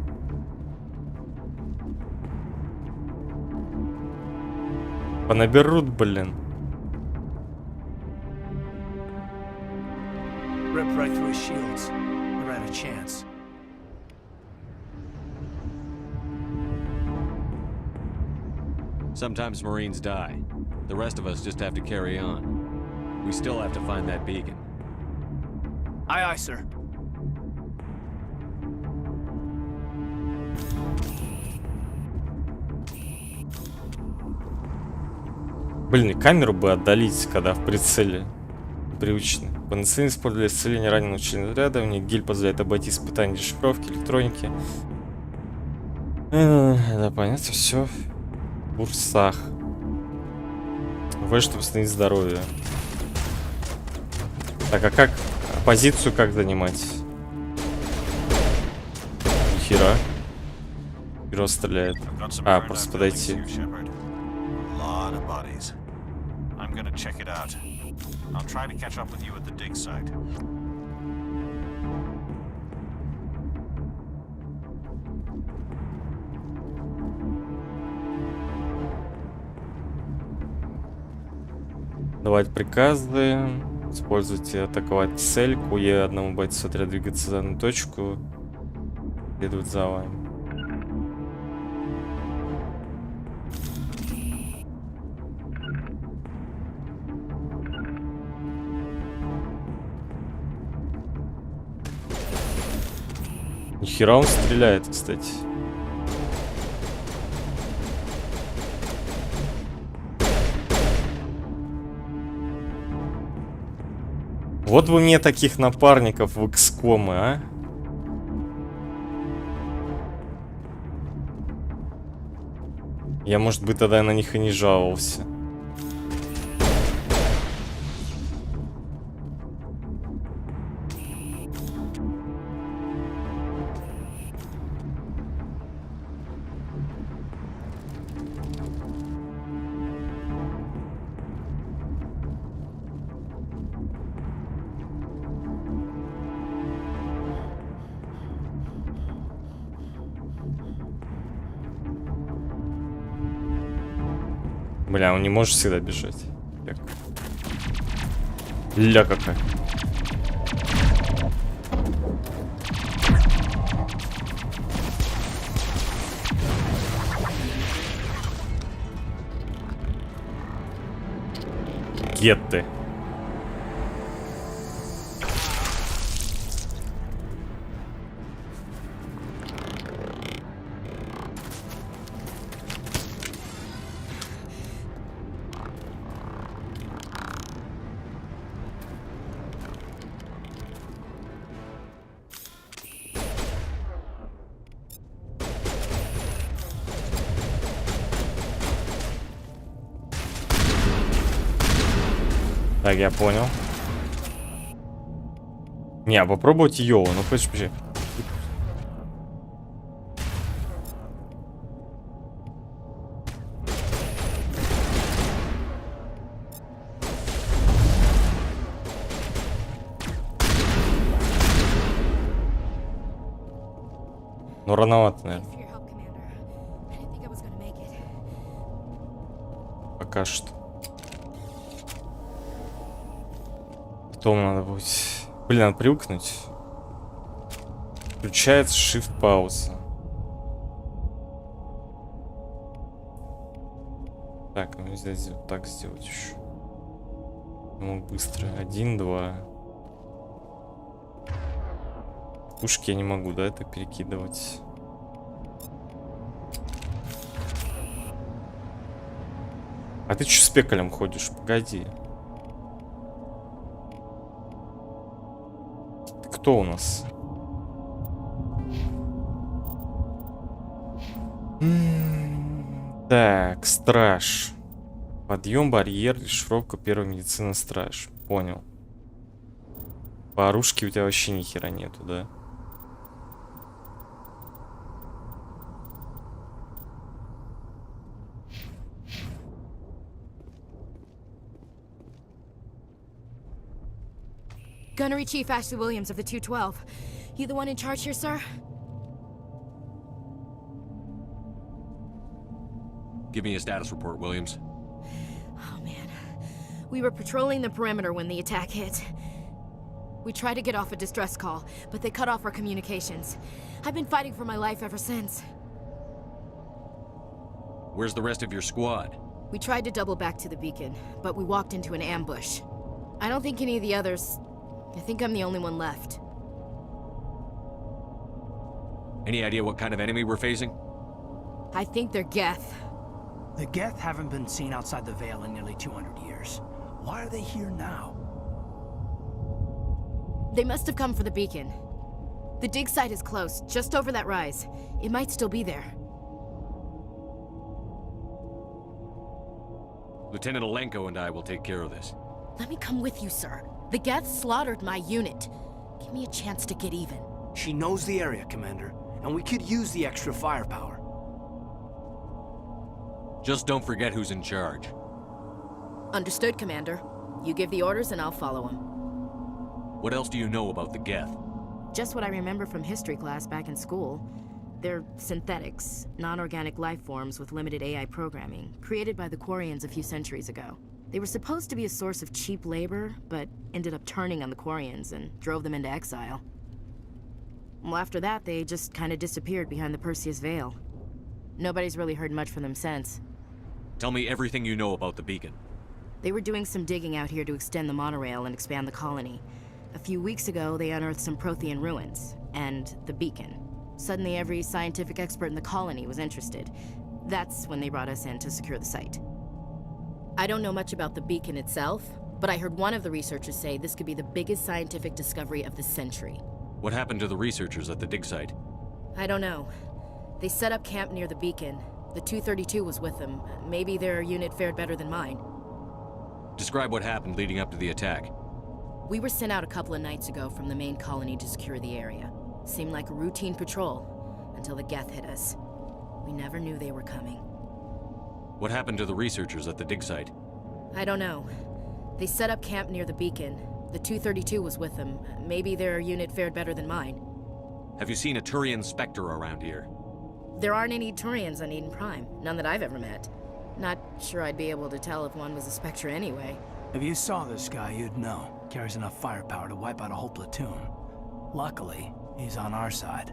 Понаберут, блин. Sometimes Marines die. The rest of us just have to carry on. We still have to find that beacon. Aye, aye, sir. Блин, камеру бы отдалить, когда в прицеле. Привычно. Бонусное использовали исцеление раненого члена отряда. У них гиль позволяет обойти испытания дешифровки, электроники. Да, понятно, все. В курсах. В, чтобы восстановить здоровье. Так, а как позицию как занимать? Нихера. Герой стреляет. А, просто подойти. Давать приказы. Используйте атаковать цель. Куе одному бойцу отряда двигаться за одну точку. Следовать за вами. Нихера он стреляет, кстати. Вот бы мне таких напарников в XCOM, а? Я, может быть, тогда на них и не жаловался. Бля, он не может всегда бежать. Ля какая. Гетты. Так, я понял. Не, попробовать ее, ну хочешь вообще. Ну рановато, наверное. Пока что. Потом надо будет... Блин, надо привыкнуть. Включается shift пауза. Так, ну здесь вот так сделать еще. Ну, быстро. 1, 2. Пушки я не могу, да, это перекидывать. А ты че с пекалем ходишь? Погоди. Кто у нас? Так, страж. Подъем, барьер, дешифровка, первая медицина, страж. Понял. По оружке у тебя вообще ни хера нету, да? Gunnery Chief Ashley Williams of the 212. You the one in charge here, sir? Give me a status report, Williams. Oh, man. We were patrolling the perimeter when the attack hit. We tried to get off a distress call, but they cut off our communications. I've been fighting for my life ever since. Where's the rest of your squad? We tried to double back to the beacon, but we walked into an ambush. I don't think any of the others... I think I'm the only one left. Any idea what kind of enemy we're facing? I think they're Geth. The Geth haven't been seen outside the Veil in nearly 200 years. Why are they here now? They must have come for the beacon. The dig site is close, just over that rise. It might still be there. Lieutenant Alenko and I will take care of this. Let me come with you, sir. The Geth slaughtered my unit. Give me a chance to get even. She knows the area, Commander, and we could use the extra firepower. Just don't forget who's in charge. Understood, Commander. You give the orders and I'll follow them. What else do you know about the Geth? Just what I remember from history class back in school. They're synthetics, non-organic life forms with limited AI programming, created by the Quarians a few centuries ago. They were supposed to be a source of cheap labor, but ended up turning on the Quarians and drove them into exile. Well, after that, they just kind of disappeared behind the Perseus Veil. Nobody's really heard much from them since. Tell me everything you know about the beacon. They were doing some digging out here to extend the monorail and expand the colony. A few weeks ago, they unearthed some Prothean ruins, and the beacon. Suddenly, every scientific expert in the colony was interested. That's when they brought us in to secure the site. I don't know much about the beacon itself, but I heard one of the researchers say this could be the biggest scientific discovery of the century. What happened to the researchers at the dig site? I don't know. They set up camp near the beacon. The 232 was with them. Maybe their unit fared better than mine. Describe what happened leading up to the attack. We were sent out a couple of nights ago from the main colony to secure the area. Seemed like a routine patrol, until the Geth hit us. We never knew they were coming. What happened to the researchers at the dig site? I don't know. They set up camp near the beacon. The 232 was with them. Maybe their unit fared better than mine. Have you seen a Turian Spectre around here? There aren't any Turians on Eden Prime. None that I've ever met. Not sure I'd be able to tell if one was a Spectre anyway. If you saw this guy, you'd know. Carries enough firepower to wipe out a whole platoon. Luckily, he's on our side.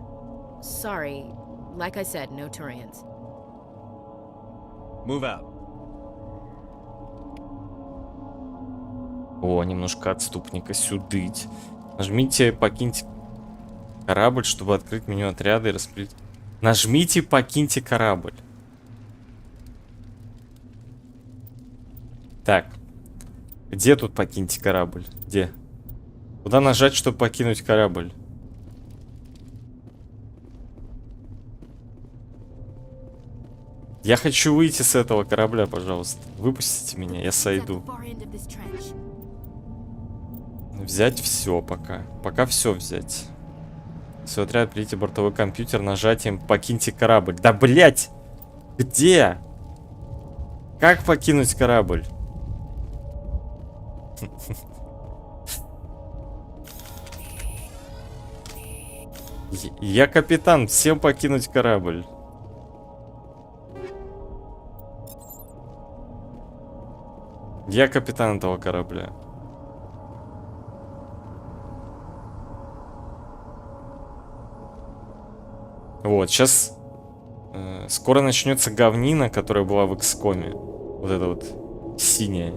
Sorry. Like I said, no Turians. Move out. О, немножко отступника сюдыть. Нажмите «Покиньте корабль», чтобы открыть меню отряда и распределить. Нажмите «Покиньте корабль». Так. Где тут «Покиньте корабль»? Где? Куда нажать, чтобы покинуть корабль? Я хочу выйти с этого корабля, пожалуйста. Выпустите меня, я сойду. Взять все пока. Пока все взять. Свой отряд, придите бортовой компьютер нажатием «Покиньте корабль». Да, блять! Где? Как покинуть корабль? Я капитан, всем покинуть корабль. Я капитан этого корабля. Вот, сейчас скоро начнется говнина, которая была в XCOM. Вот это вот синяя.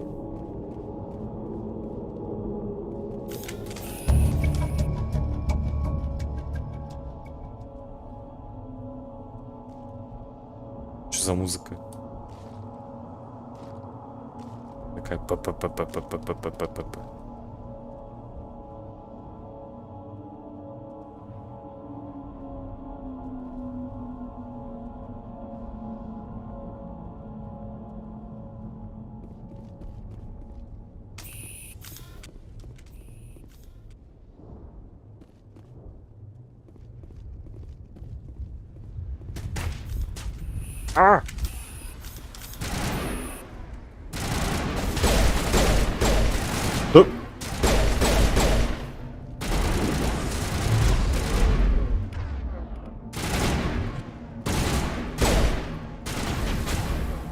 Что за музыка? Такая па-па-па-па-па-па-па-па-па. А! Да.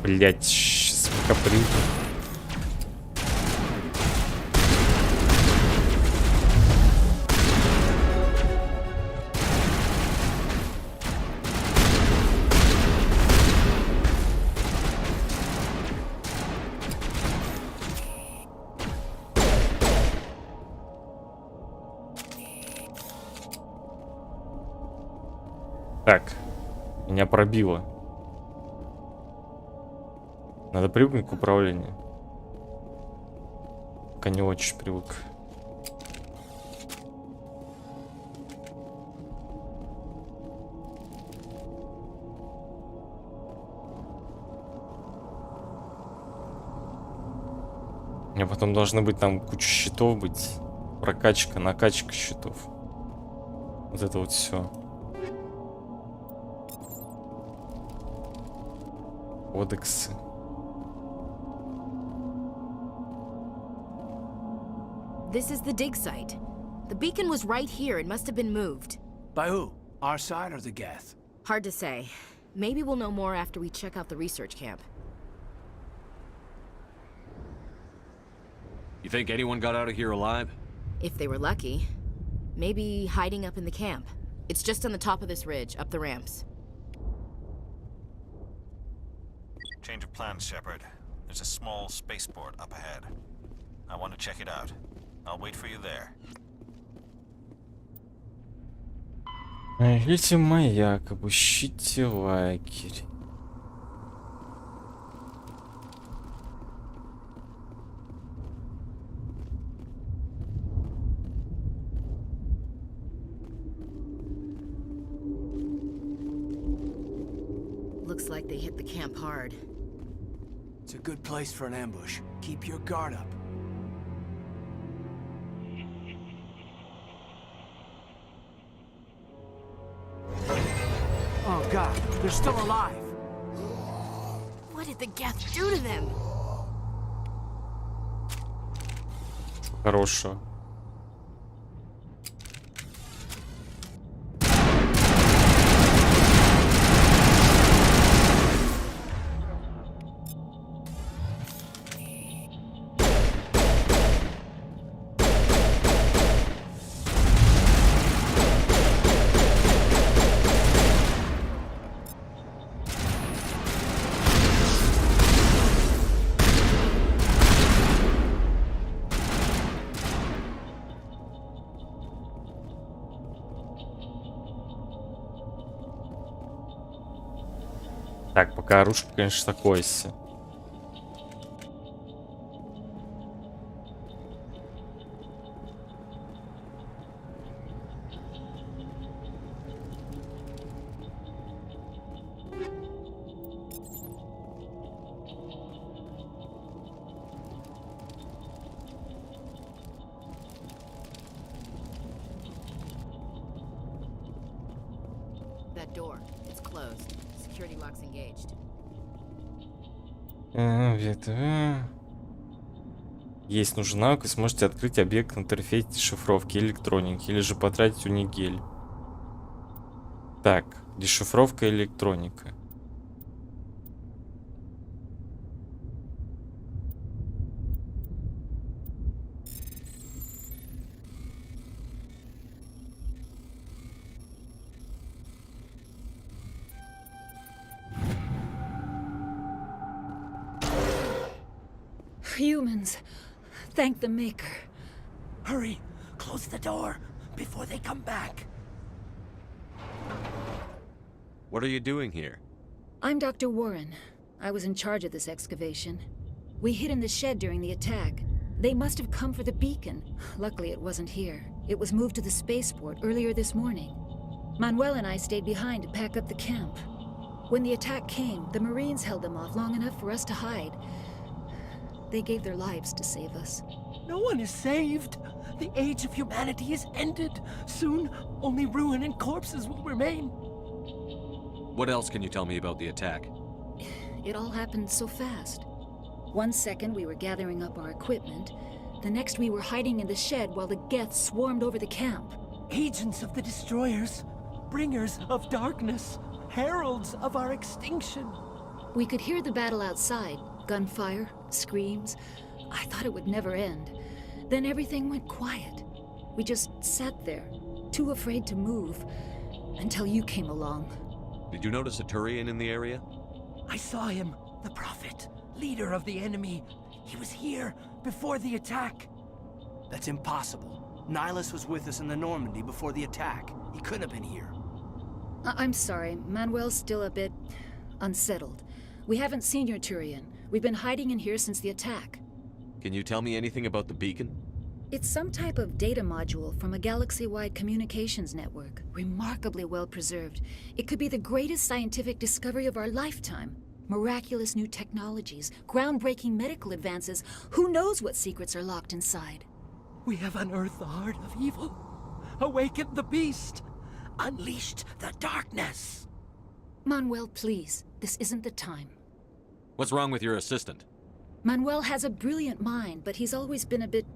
Блять, сейчас пока приду. Так, меня пробило. Надо привыкнуть к управлению. Пока не очень привык. У меня потом должны быть там куча счетов быть. Прокачка, накачка счетов. Вот это вот все. Кодексы. This is the dig site. The beacon was right here. It must have been moved. By who? Our side or the Geth? Hard to say. Maybe we'll know more after we check out the research camp. You think anyone got out of here alive? If they were lucky. Maybe hiding up in the camp. It's just on the top of this ridge, up the ramps. Change of plans, Shepard. There's a small spaceport up ahead. I want to check it out. I'll wait for you there. Видите маяк, обыщите лагерь. Looks like they hit the camp hard. It's a good place for an ambush. Keep your guard up. Oh God, they're still alive. What did the Geth do to them? Хорошо. Так, пока оружие, конечно, такое себе. That door, it's closed. Security locks engaged. Есть нужен навык, и сможете открыть объект в интерфейсе дешифровки электроники, или же потратить унигель. Так, дешифровка электроника. Humans. Thank the Maker. Hurry! Close the door before they come back. What are you doing here? I'm Dr. Warren. I was in charge of this excavation. We hid in the shed during the attack. They must have come for the beacon. Luckily, it wasn't here. It was moved to the spaceport earlier this morning. Manuel and I stayed behind to pack up the camp. When the attack came, the Marines held them off long enough for us to hide. They gave their lives to save us. No one is saved. The age of humanity is ended. Soon, only ruin and corpses will remain. What else can you tell me about the attack? It all happened so fast. 1 second we were gathering up our equipment. The next we were hiding in the shed while the Geth swarmed over the camp. Agents of the destroyers. Bringers of darkness. Heralds of our extinction. We could hear the battle outside. Gunfire, screams. I thought it would never end. Then everything went quiet. We just sat there, too afraid to move, until you came along. Did you notice a Turian in the area? I saw him, the Prophet, leader of the enemy. He was here before the attack. That's impossible. Nihilus was with us in the Normandy before the attack. He couldn't have been here. I'm sorry. Manuel's still a bit unsettled. We haven't seen your Turian. We've been hiding in here since the attack. Can you tell me anything about the beacon? It's some type of data module from a galaxy-wide communications network. Remarkably well preserved. It could be the greatest scientific discovery of our lifetime. Miraculous new technologies, groundbreaking medical advances. Who knows what secrets are locked inside? We have unearthed the heart of evil, awakened the beast, unleashed the darkness. Manuel, please. This isn't the time. What's wrong with your assistant? Manuel has a brilliant mind, but he's always been a bit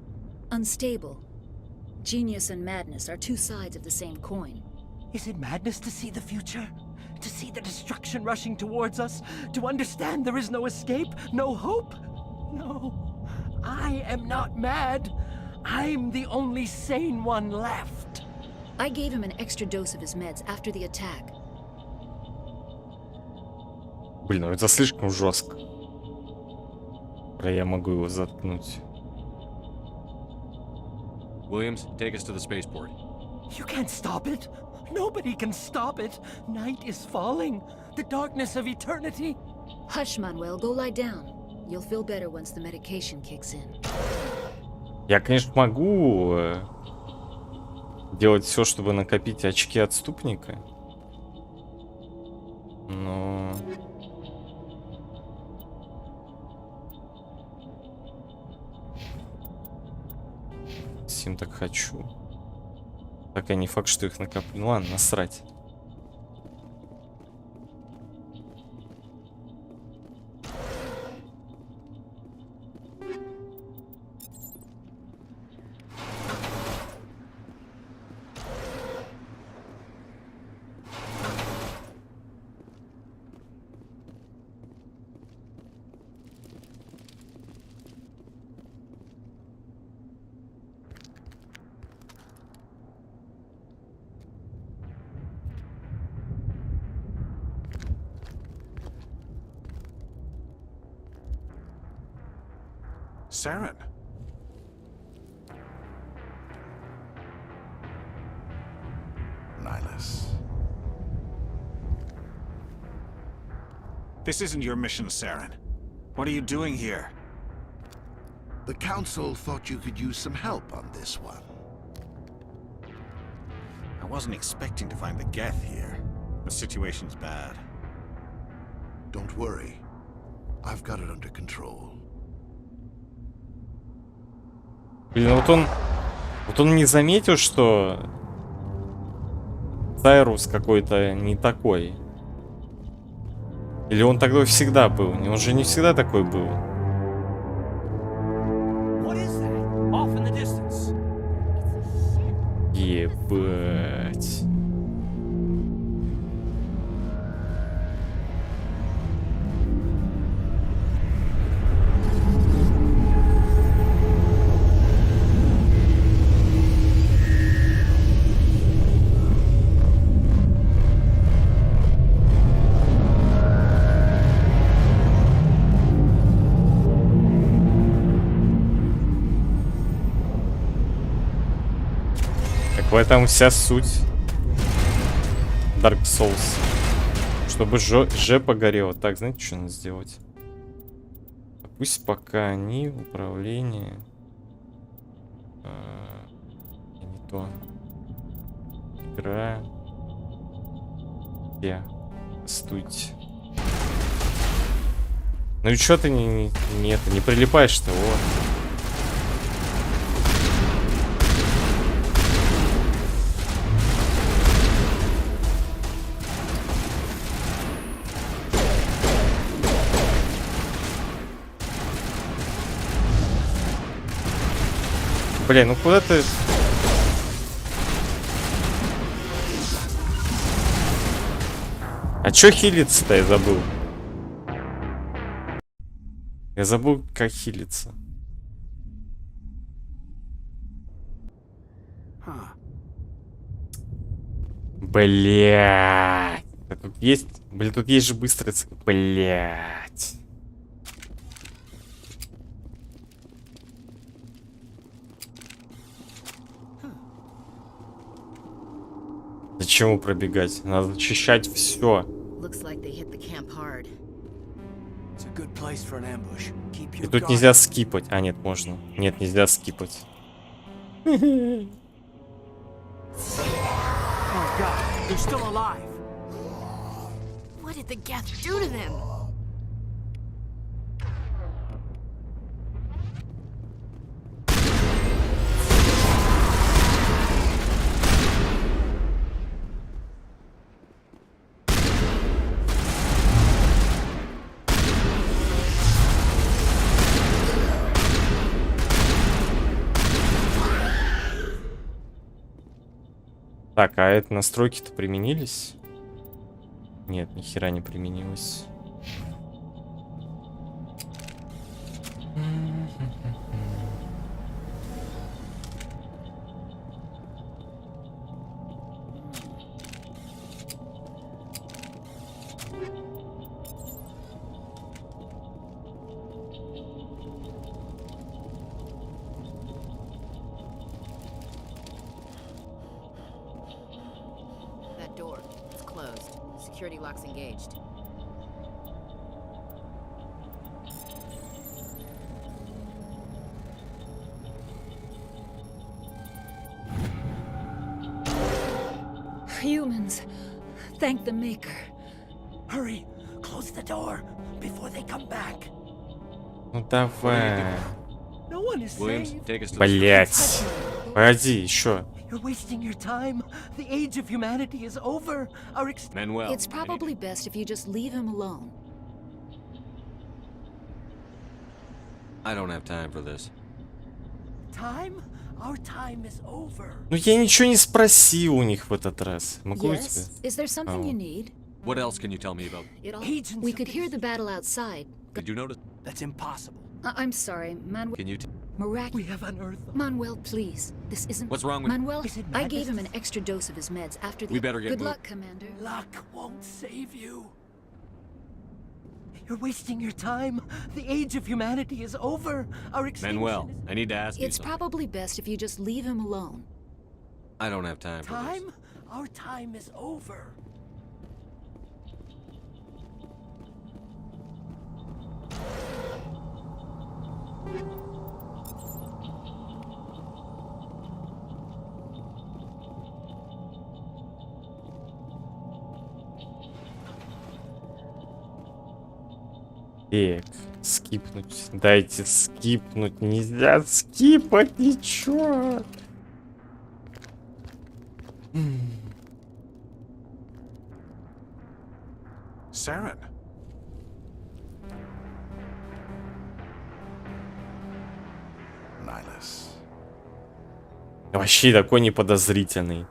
unstable. Genius and madness are two sides of the same coin. Is it madness to see the future? To see the destruction rushing towards us? To understand there is no escape, no hope? No, I am not mad. I'm the only sane one left. I gave him an extra dose of his meds after the attack. Блин, ну это слишком жестко. Я могу его заткнуть. Williams, take us to the spaceport. You can't stop it. Nobody can stop it. Night is falling. The darkness of eternity. Hush, Manuel. Go lie down. You'll feel better once the medication kicks in. Я, конечно, могу делать все, чтобы накопить очки отступника. Но... Сим так хочу. Так, я не факт, что их накоплю. Ну ладно, насрать. Saren. Nihilus. This isn't your mission, Saren. What are you doing here? The Council thought you could use some help on this one. I wasn't expecting to find the Geth here. The situation's bad. Don't worry. I've got it under control. Блин, вот он не заметил, что Сайрус какой-то не такой. Или он тогда всегда был? Он же не всегда такой был. Ебать. В этом вся суть Dark Souls. Чтобы же погорело. Так, знаете, что надо сделать? Пусть пока они управление. Не то. Игра. Стойте. Ну и что ты не прилипаешь-то, вот. Блин, ну куда ты... А чё хилиться-то, я забыл. Я забыл, как хилиться. Блядь. Тут есть... Блин, тут есть же быстрый... Блядь. чему пробегать. Надо зачищать все. И тут нельзя скипать. А, нет, можно. Нет, нельзя скипать. Так, а это настройки-то применились? Нет, ни хера не применилось. Security locks engaged. Humans, thank the Maker. Hurry, close the door before they come back. Ну давай. No one is safe. Блять. Погоди, еще. You're wasting your time. The age of humanity is over. Manuel. It's probably best if you just leave him alone. I don't have time for this. Time? Our time is over. Ну я ничего не спросил у них в этот раз. Могу я тебе? Is there something you need? What else can you tell me about? We could hear the battle outside. Did you notice? That's impossible. I'm sorry, Manuel. Can you? We have unearthed them. Manuel, please. This isn't. What's wrong with Manuel? I gave him an extra dose of his meds after the. We better get Good moving. luck, Commander. Luck won't save you. You're wasting your time. The age of humanity is over. Our extinction Manuel, I need to ask you It's something. probably best if you just leave him alone. I don't have time for this. Time? Our time is over. Так, скипнуть. Дайте скипнуть. Нельзя скипать ничего. Saren. Nihilus. Вообще такой неподозрительный.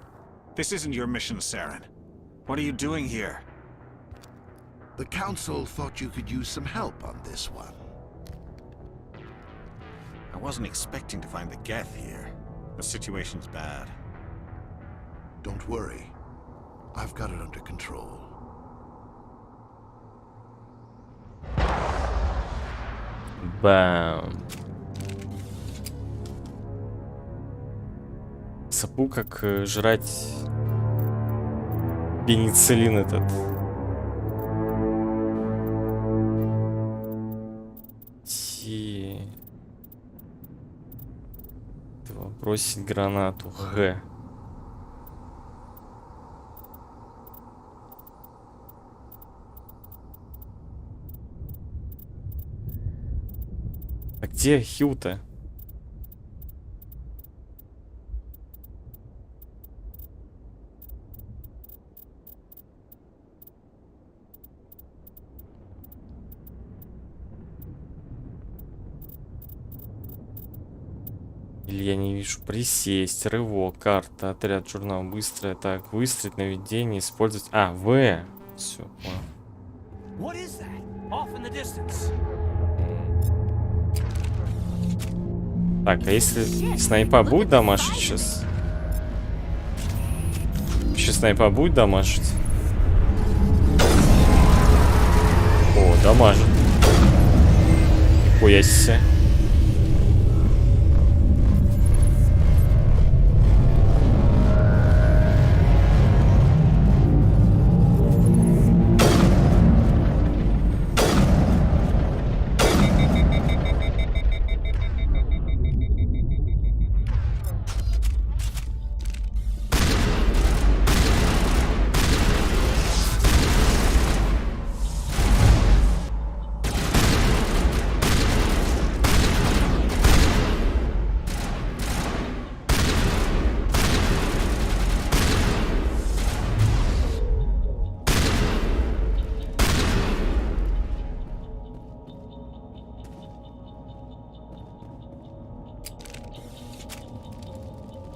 This isn't your mission, Saren. What are you doing here? The Council thought you could use some help on this one. I wasn't expecting to find the Geth here. The situation's bad. Don't worry. I've got it under control. Бам. Сапу как жрать пенициллин этот. Бросить гранату. Г. А где Хью-то? Или я не вижу. Присесть, рывок, карта, отряд, журнал, быстрое. Так, выстрелить, наведение, использовать. А, В. Все, понял. Так, а если снайпа будет дамажить сейчас? Сейчас снайпа будет дамажить? О, дамажит. Нихуя себе.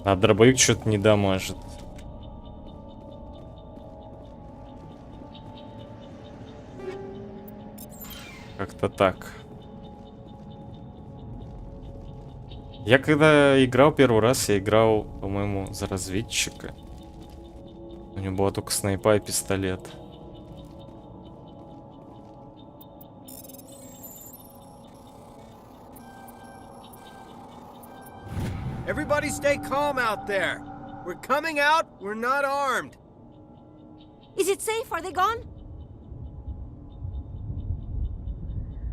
А дробовик что-то не дамажит. Как-то так. Я когда играл первый раз, я играл, по-моему, за разведчика. У него была только снайпа и пистолет. Everybody stay calm out there. We're coming out, we're not armed. Is it safe? Are they gone?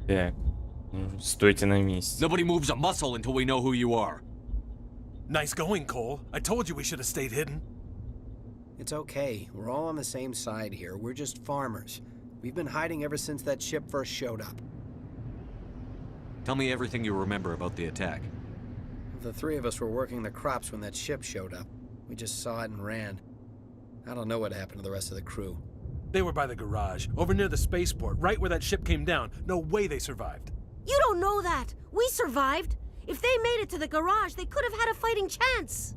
Так, стойте на месте. Nobody moves a muscle until we know who you are. Nice going, Cole. I told you we should have stayed hidden. It's okay. We're all on the same side here. We're just farmers. We've been hiding ever since that ship first showed up. Tell me everything you remember about the attack. The three of us were working the crops when that ship showed up. We just saw it and ran. I don't know what happened to the rest of the crew. They were by the garage, over near the spaceport, right where that ship came down. No way they survived. You don't know that. We survived. If they made it to the garage, they could have had a fighting chance.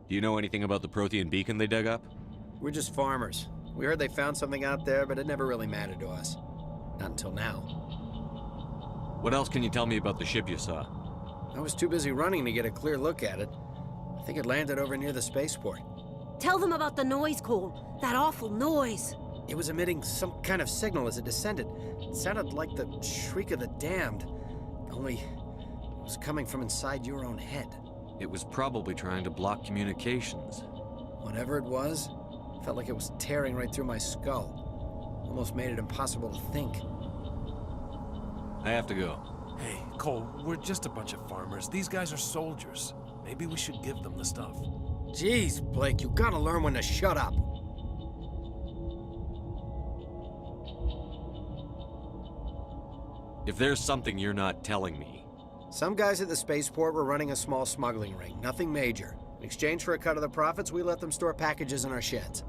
Do you know anything about the Prothean beacon they dug up? We're just farmers. We heard they found something out there, but it never really mattered to us. Not until now. What else can you tell me about the ship you saw? I was too busy running to get a clear look at it. I think it landed over near the spaceport. Tell them about the noise, Cole. That awful noise. It was emitting some kind of signal as it descended. It sounded like the shriek of the damned. Only it was coming from inside your own head. It was probably trying to block communications. Whatever it was, felt like it was tearing right through my skull. Almost made it impossible to think. I have to go. Hey, Cole, we're just a bunch of farmers. These guys are soldiers. Maybe we should give them the stuff. Jeez, Blake, you gotta learn when to shut up. If there's something you're not telling me... Some guys at the spaceport were running a small smuggling ring, nothing major. In exchange for a cut of the profits, we let them store packages in our sheds.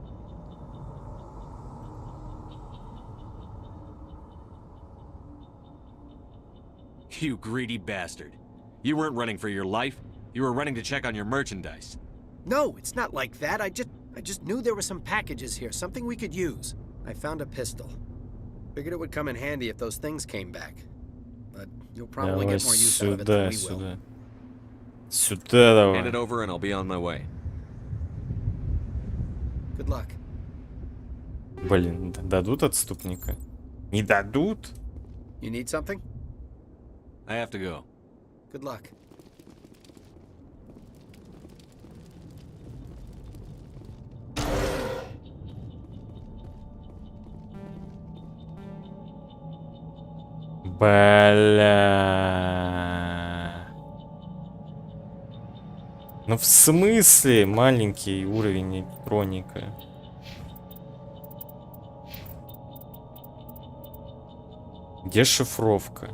You greedy bastard. You weren't running for your life. You were running to check on your merchandise. No, it's not like that. I just knew there were some packages here, something we could use. I found a pistol. Figured it would come in handy if those things came back. But you'll probably get more use out of it than we will. Сюда давай. Hand it over and I'll be on my way. Good luck. Блин, дадут отступника? Не дадут? You need something? I have to go. Good luck. Бля. Ну в смысле маленький уровень электроника? Где шифровка?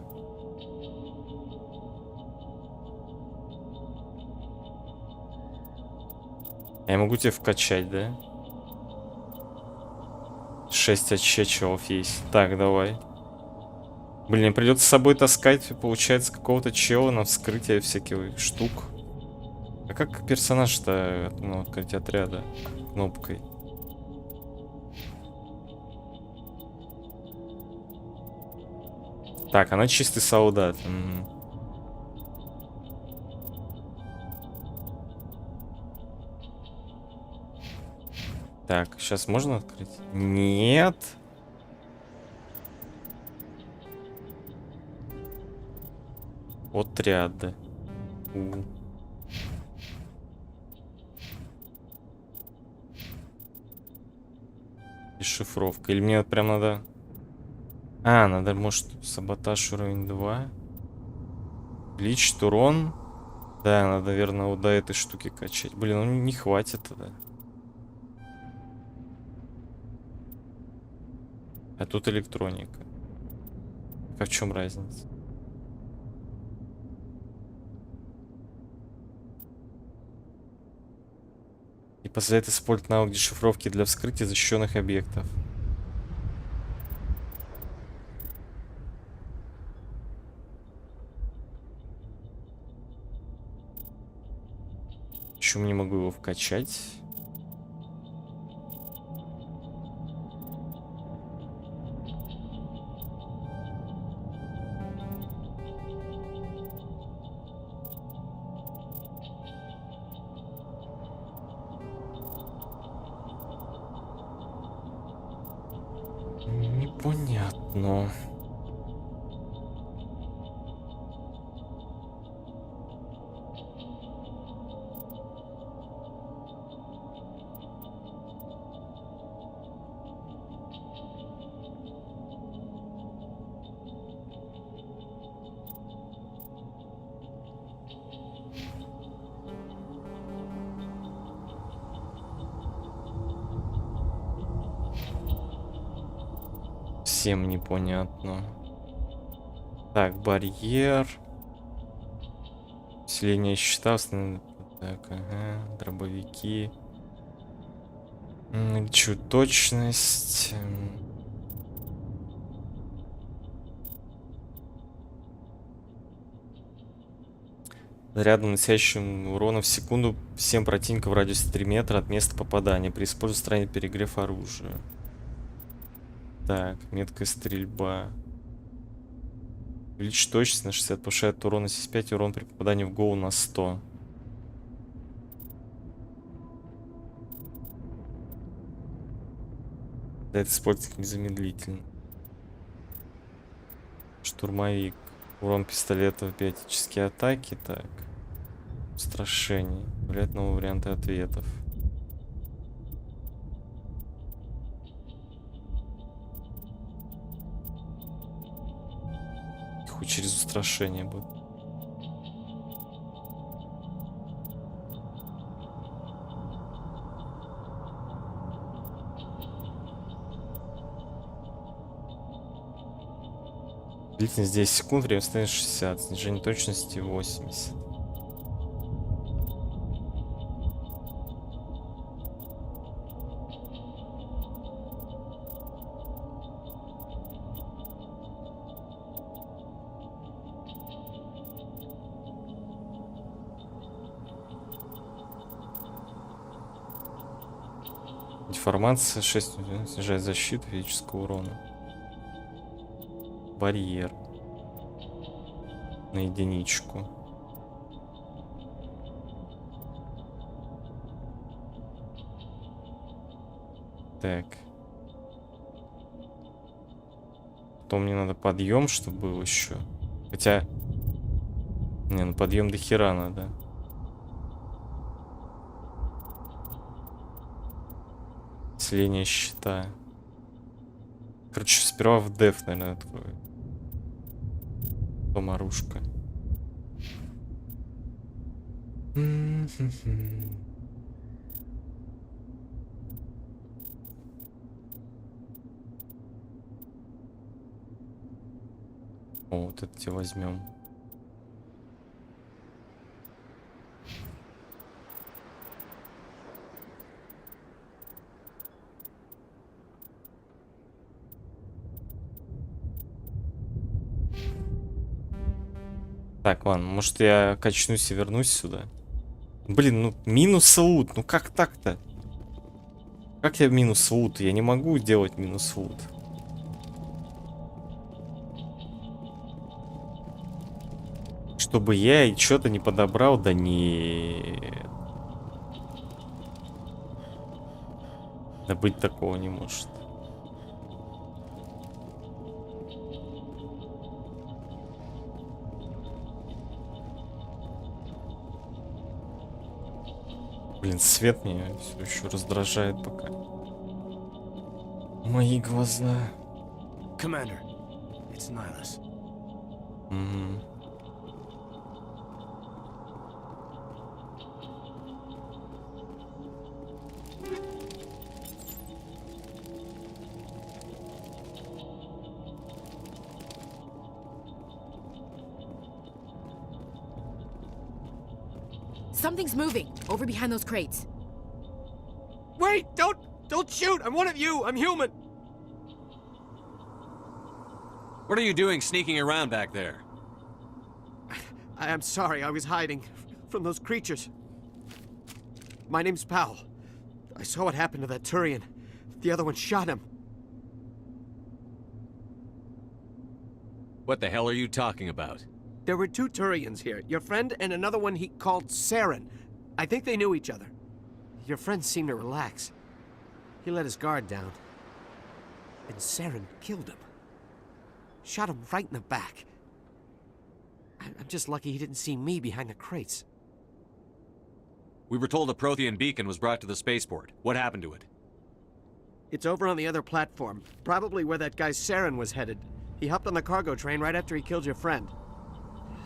Я могу тебе вкачать, да? 6 отчечевов есть. Так, давай. Блин, мне придется с собой таскать, получается, какого-то чела на вскрытие всяких штук. А как персонаж-то, ну, открыть отряда кнопкой? Так, она чистый солдат. Так, сейчас можно открыть? Нет. Отряды. И шифровка. Или мне прям надо... А, надо, может, саботаж уровень 2. Увеличить урон. Да, надо, наверное, вот до этой штуки качать. Блин, ну не хватит тогда. А тут электроника. А в чем разница? И позволяет использовать навык дешифровки для вскрытия защищенных объектов. Почему не могу его вкачать? Непонятно. Всем непонятно. Так, барьер. Усиление щита. Так, ага. Дробовики. Чуть точность. Зарядом, наносящим урона в секунду всем противникам в радиусе 3 метра от места попадания. При использовании устранит перегрев оружия. Так, меткая стрельба. Увеличить точность на 60, повышает урон на 75, и урон при попадании в голову на 100. Да, это используется незамедлительно. Штурмовик. Урон пистолета в биотические атаки. Так. Устрашение. Влияет новые варианты ответов. Хоть через устрашение будет. Длительность 10 секунд, время становится 60, снижение точности 80. Деформация 6 снижает защиту физического урона. Барьер на единичку. Так. Потом мне надо подъем, чтобы был еще. Хотя... Не, ну подъем до хера надо. Усиление щита. Короче, сперва в деф, наверное, открою. Потом оружка. О, вот это тебе возьмем. Так, ладно, может я качнусь и вернусь сюда. Блин, ну минус лут, ну как так-то? Как я минус лут? Я не могу делать минус лут. Чтобы я что-то не подобрал, да нет. Да быть такого не может. Блин, свет меня все еще раздражает пока. Мои глаза. Commander, it's Nihilus. Something's moving over behind those crates. Wait! Don't shoot! I'm one of you! I'm human! What are you doing sneaking around back there? I am sorry, I was hiding from those creatures. My name's Powell. I saw what happened to that Turian. The other one shot him. What the hell are you talking about? There were 2 Turians here. Your friend and another one he called Saren. I think they knew each other. Your friend seemed to relax. He let his guard down. And Saren killed him. Shot him right in the back. I'm just lucky he didn't see me behind the crates. We were told a Prothean beacon was brought to the spaceport. What happened to it? It's over on the other platform. Probably where that guy Saren was headed. He hopped on the cargo train right after he killed your friend.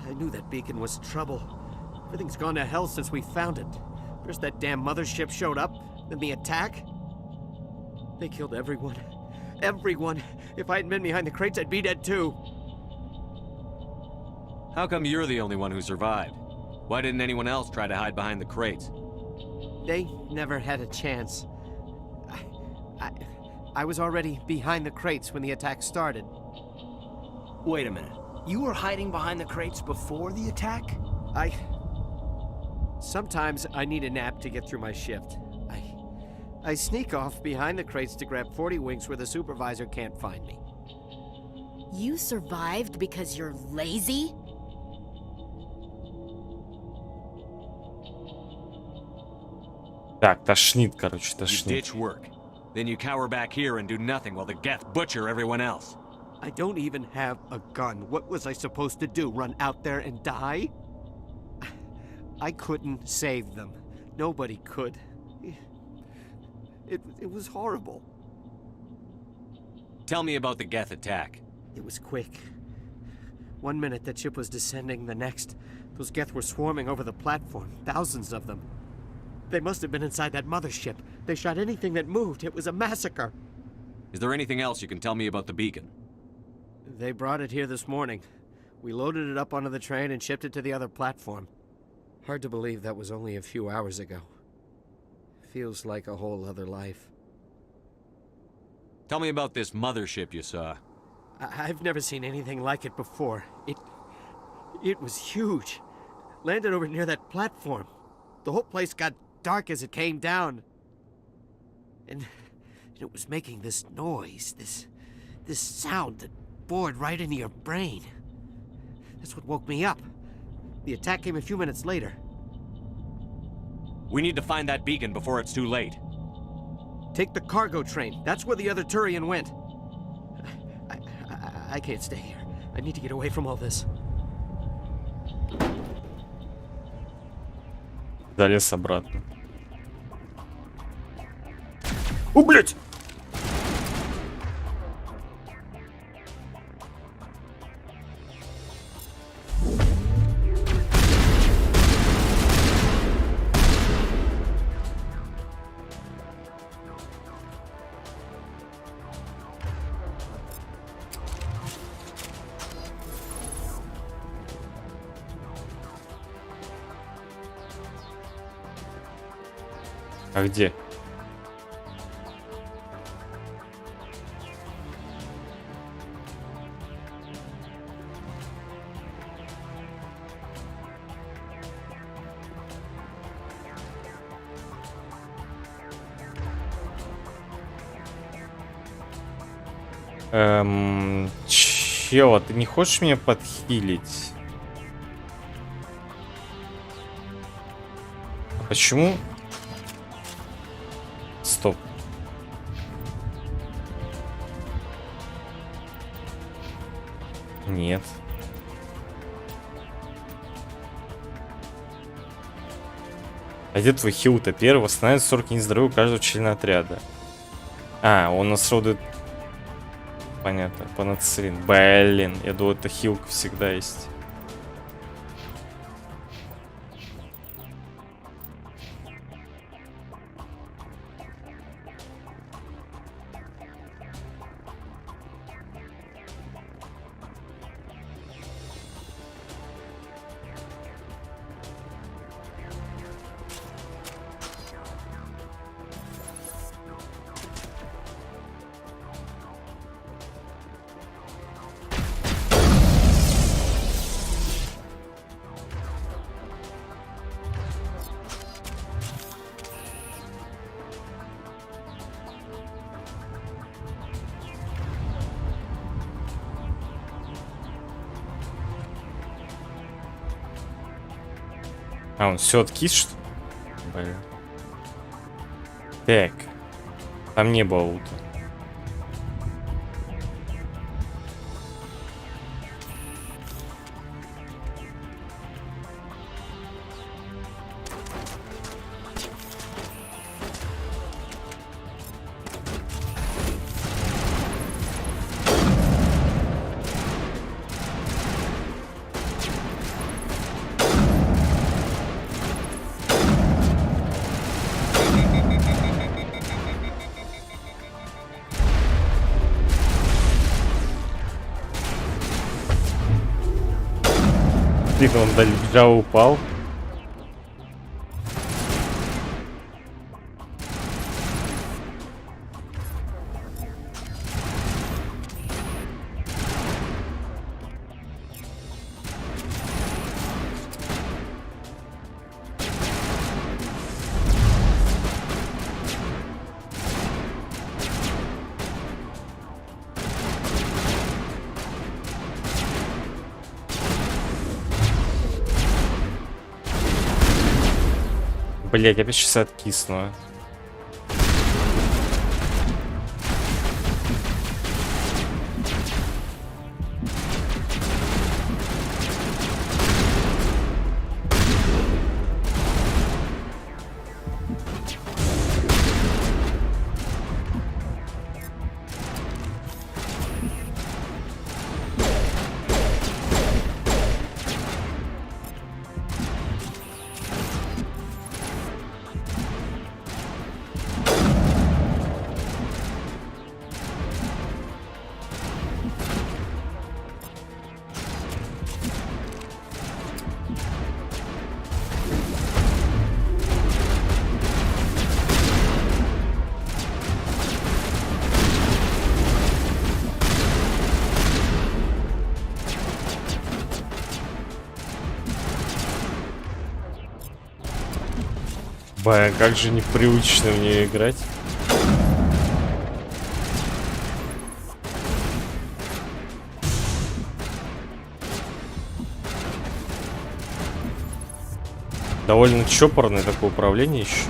I knew that beacon was trouble. Everything's gone to hell since we found it. First that damn mothership showed up, then the attack. They killed everyone. Everyone. If I hadn't been behind the crates, I'd be dead too. How come you're the only one who survived? Why didn't anyone else try to hide behind the crates? They never had a chance. I was already behind the crates when the attack started. Wait a minute. You were hiding behind the crates before the attack? Sometimes I need a nap to get through my shift. I sneak off behind the crates to grab 40 winks where the supervisor can't find me. You survived because you're lazy? Так, тошнит, короче, You тошнит. ditch work. Then you cower back here and do nothing while the Geth butcher everyone else. I don't even have a gun. What was I supposed to do? Run out there and die? I couldn't save them. Nobody could. It was horrible. Tell me about the Geth attack. It was quick. 1 minute that ship was descending, the next, those Geth were swarming over the platform. Thousands of them. They must have been inside that mothership. They shot anything that moved. It was a massacre. Is there anything else you can tell me about the beacon? They brought it here this morning. We loaded it up onto the train and shipped it to the other platform. Hard to believe that was only a few hours ago. Feels like a whole other life. Tell me about this mothership you saw. I've never seen anything like it before. It was huge. Landed over near that platform. The whole place got dark as it came down. And it was making this noise, this sound that bored right into your brain. That's what woke me up. The attack came a few minutes later. We need to find that beacon before it's too late. Take the cargo train. That's where the other Turian went. I can't stay here. I need to get away from all this. Залез обратно. О, блядь! А где? Чё, ты не хочешь меня подхилить? А почему? Стоп. Нет. А где твой хил-то? Первый восстанавливает 40 единиц здоровья у каждого члена отряда. А, он нас родует... Понятно, панацилин. Блин, я думал, это хилка всегда есть. А, он все откис, что ли? Блин. Так. Там не было лута. Он долежал, упал. Блять, опять сейчас откисну. Бля, как же непривычно в нее играть. Довольно чопорное такое управление еще.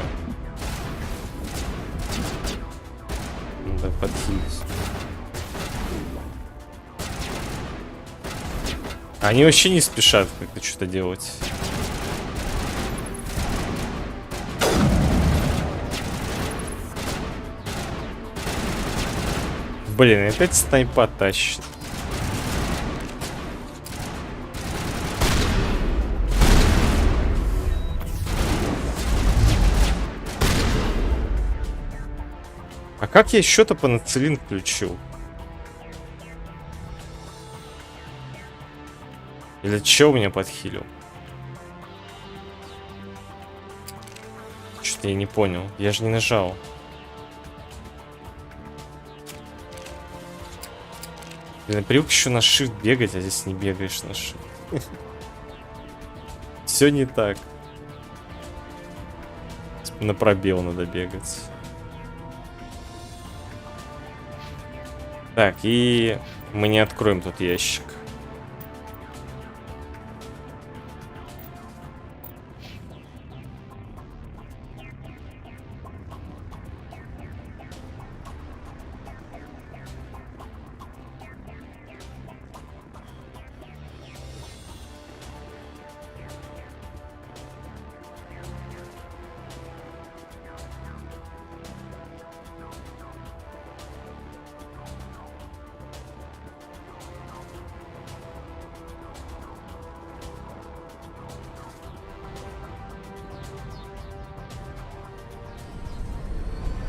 Да, подхились. Они вообще не спешат как-то что-то делать. Блин, опять снайпа тащит. А как я счета по нацелин включил? Или чел меня подхилил? Что-то я не понял. Я же не нажал. Блин, привык еще на shift бегать, а здесь не бегаешь на shift. Все не так. На пробел надо бегать. Так, и мы не откроем тот ящик.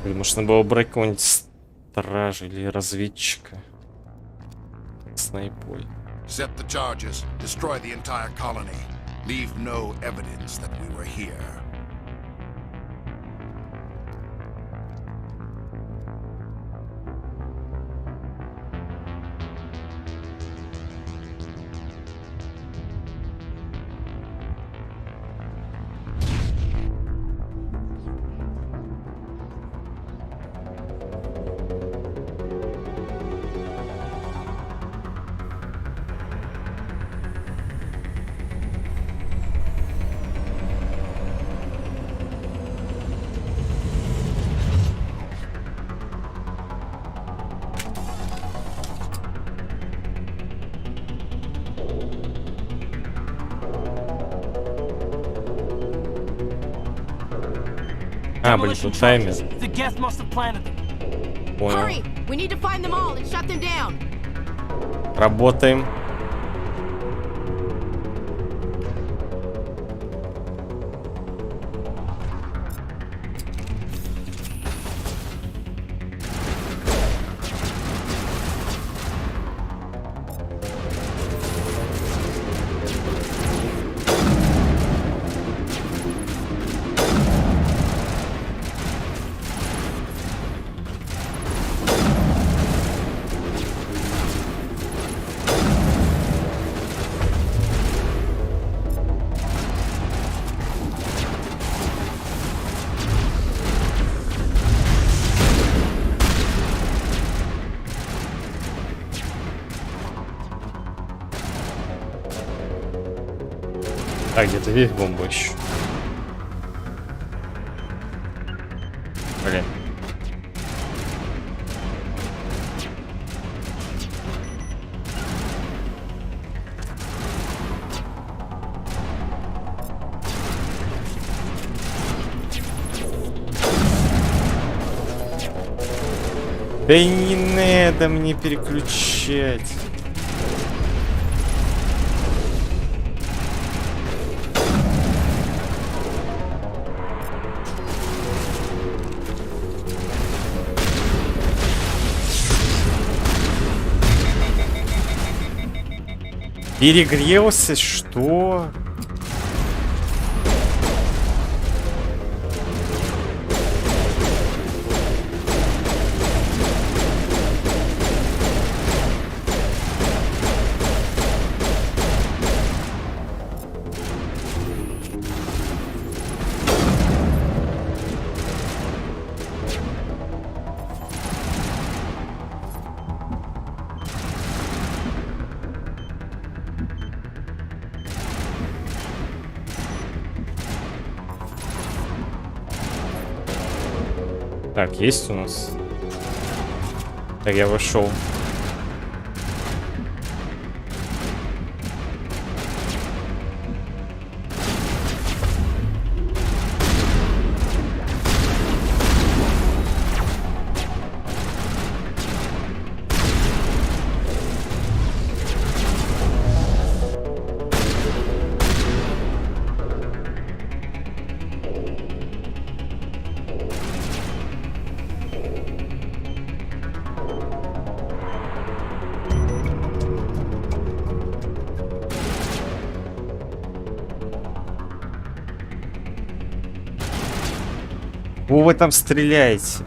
Может, надо было брать какого-нибудь стража или разведчика. Снайпой. Set the charges. Destroy the entire colony. Leave no evidence that we were here. А, блин, тут таймер. The Geth must have planted them. Понял. Hurry! We need to find them all and shut them down. Работаем. Так, где-то весь бомбу еще. Блин. Да и не надо мне переключать. Перегрелся, что? Так, есть у нас? Так, я вошел. Во, вы там стреляете.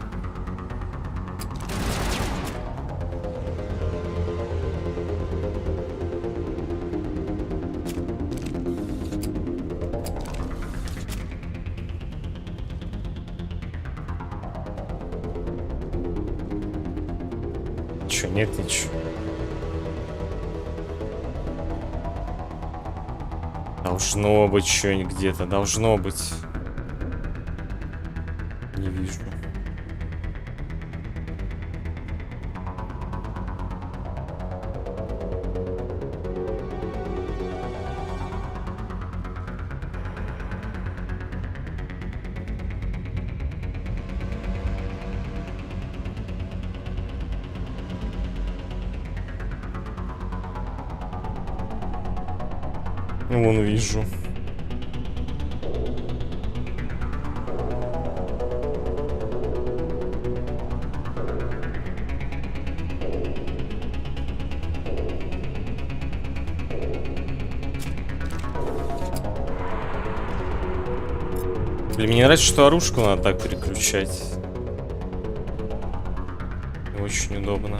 Чё, нет ничего. Должно быть что-нибудь где-то, должно быть. Не вижу. Вон вижу. Блин, мне нравится, что оружку надо так переключать. Очень удобно.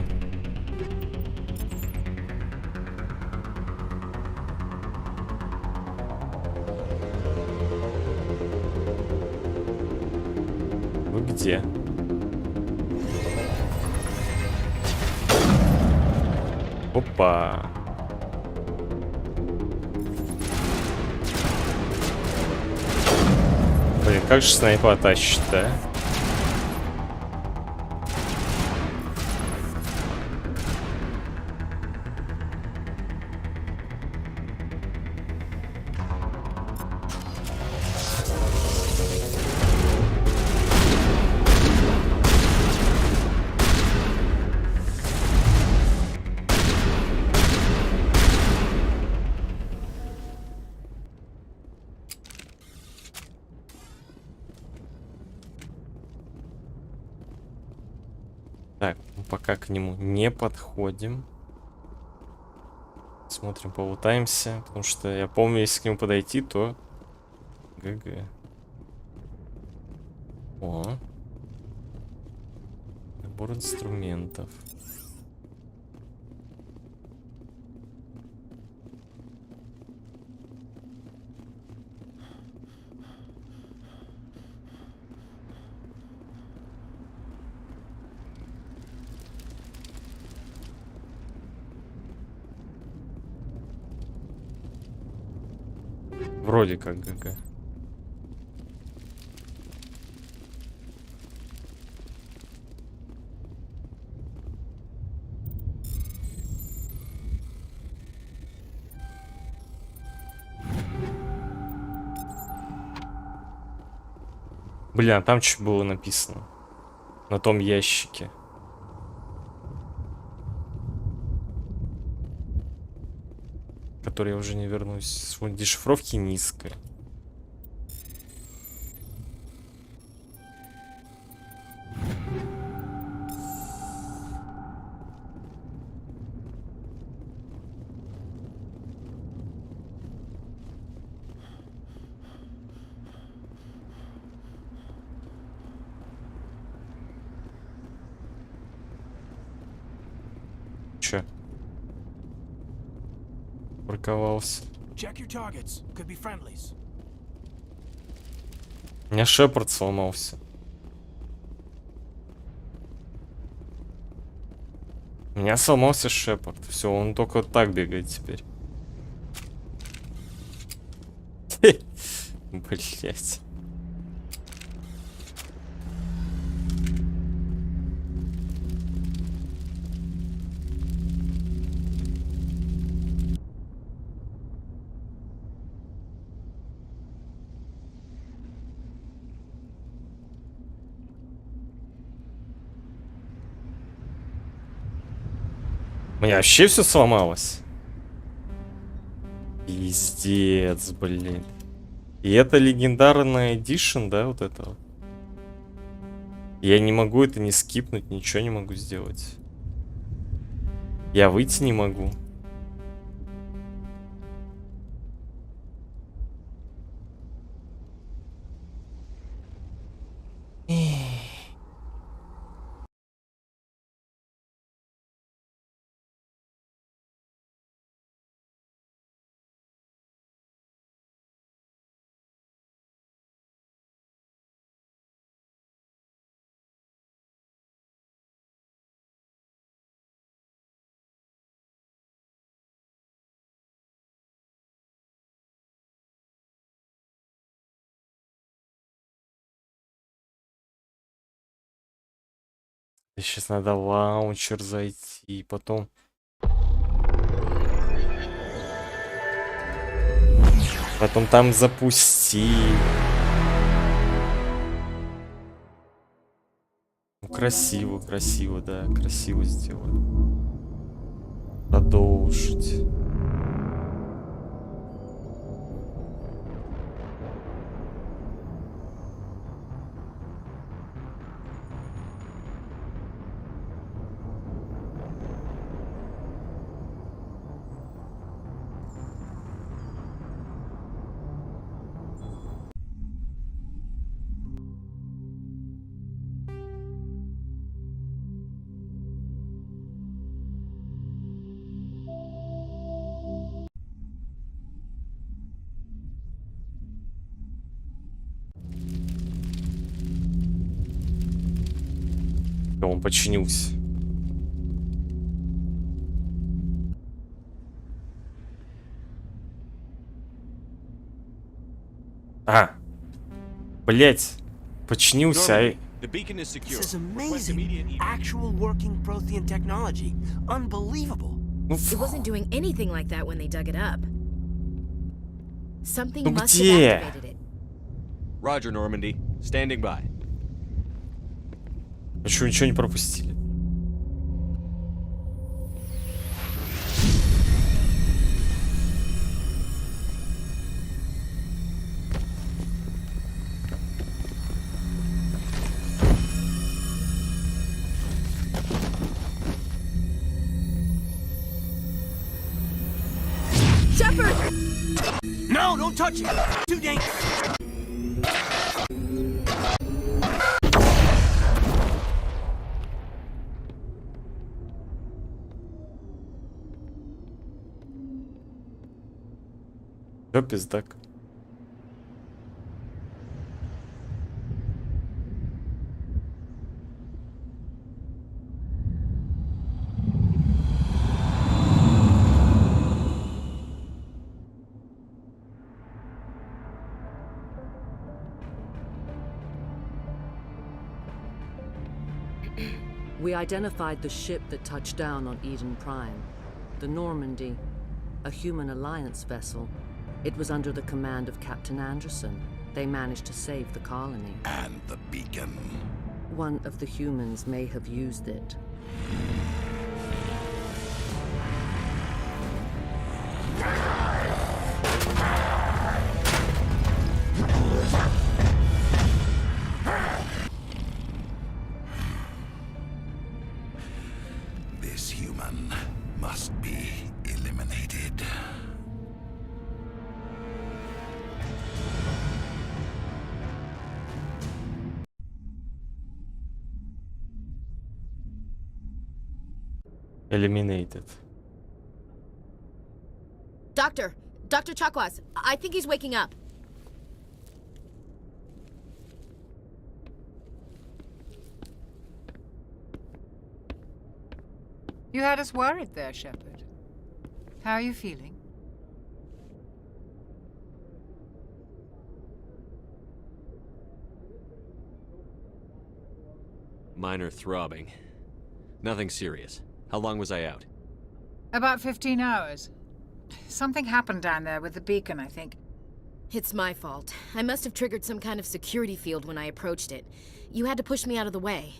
Вы где? Опа. Блин, как же снайпа тащит-то, а? пока к нему не подходим. Смотрим, полутаемся, потому что я помню, если к нему подойти, то ГГ. О. Набор инструментов. Вроде как ГГ. Бля, а там что было написано? На том ящике. Который я уже не вернусь. Дешифровки низкая. Че? Парковался. У меня Шепард сломался. У меня сломался Шепард. Все, он только вот так бегает теперь. Блять. У меня вообще все сломалось. Пиздец, блин. И это легендарная эдишн, да, вот это вот. Я не могу это не скипнуть, ничего не могу сделать. Я выйти не могу. Сейчас надо в лаунчер зайти, потом... Потом там запусти. Ну, красиво, красиво, да, красиво сделали. Продолжить. Он починился. А, блять, починился. This is amazing. Actual working Prothean technology. Unbelievable. It wasn't doing anything like that when they dug it up. Something Ну must have где? activated it. Roger, Normandy. Standing by. Почему ничего не пропустили? don't touch it! Too dangerous! Чё, пиздак? We identified the ship that touched down on Eden Prime. The Normandy, a human alliance vessel. It was under the command of Captain Anderson. They managed to save the colony. And the beacon. One of the humans may have used it. This human must be eliminated. Eliminated. Doctor! Dr. Chakwas, I think he's waking up. You had us worried there, Shepard. How are you feeling? Minor throbbing. Nothing serious. How long was I out? About 15 hours. Something happened down there with the beacon, I think. It's my fault. I must have triggered some kind of security field when I approached it. You had to push me out of the way.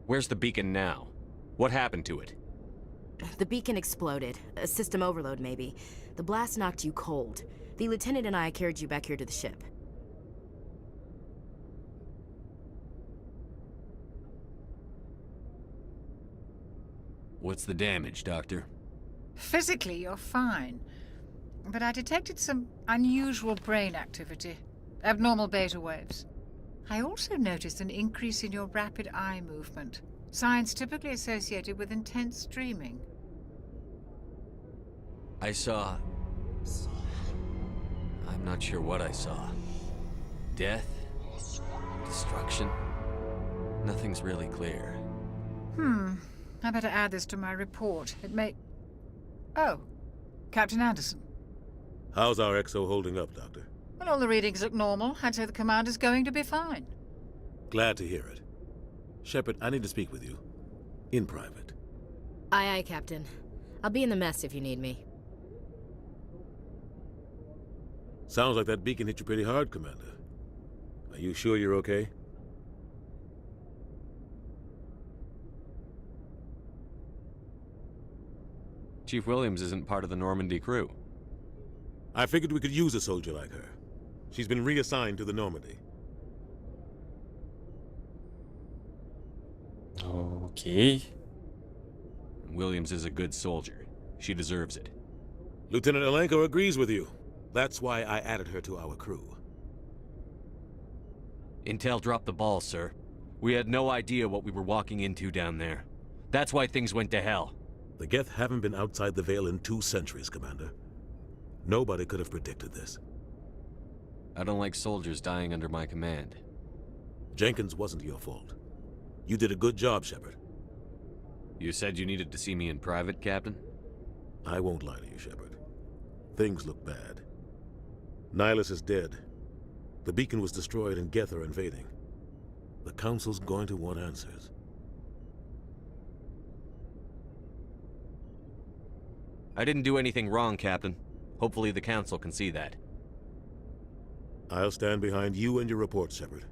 Where's the beacon now? What happened to it? The beacon exploded. A system overload, maybe. The blast knocked you cold. The lieutenant and I carried you back here to the ship. What's the damage, Doctor? Physically, you're fine. But I detected some unusual brain activity. Abnormal beta waves. I also noticed an increase in your rapid eye movement. Signs typically associated with intense dreaming. I saw... I'm not sure what I saw. Death? Destruction? Nothing's really clear. I better add this to my report. It may... Oh, Captain Anderson. How's our XO holding up, Doctor? Well, all the readings look normal. I'd say the commander's going to be fine. Glad to hear it. Shepard, I need to speak with you. In private. Aye, aye, Captain. I'll be in the mess if you need me. Sounds like that beacon hit you pretty hard, Commander. Are you sure you're okay? Chief Williams isn't part of the Normandy crew. I figured we could use a soldier like her. She's been reassigned to the Normandy. Okay. Williams is a good soldier. She deserves it. Lieutenant Alenko agrees with you. That's why I added her to our crew. Intel dropped the ball, sir. We had no idea what we were walking into down there. That's why things went to hell. The Geth haven't been outside the Veil in 2 centuries, Commander. Nobody could have predicted this. I don't like soldiers dying under my command. Jenkins wasn't your fault. You did a good job, Shepard. You said you needed to see me in private, Captain? I won't lie to you, Shepard. Things look bad. Nihilus is dead. The beacon was destroyed and Geth are invading. The Council's going to want answers. I didn't do anything wrong, Captain. Hopefully the Council can see that. I'll stand behind you and your report, Shepard.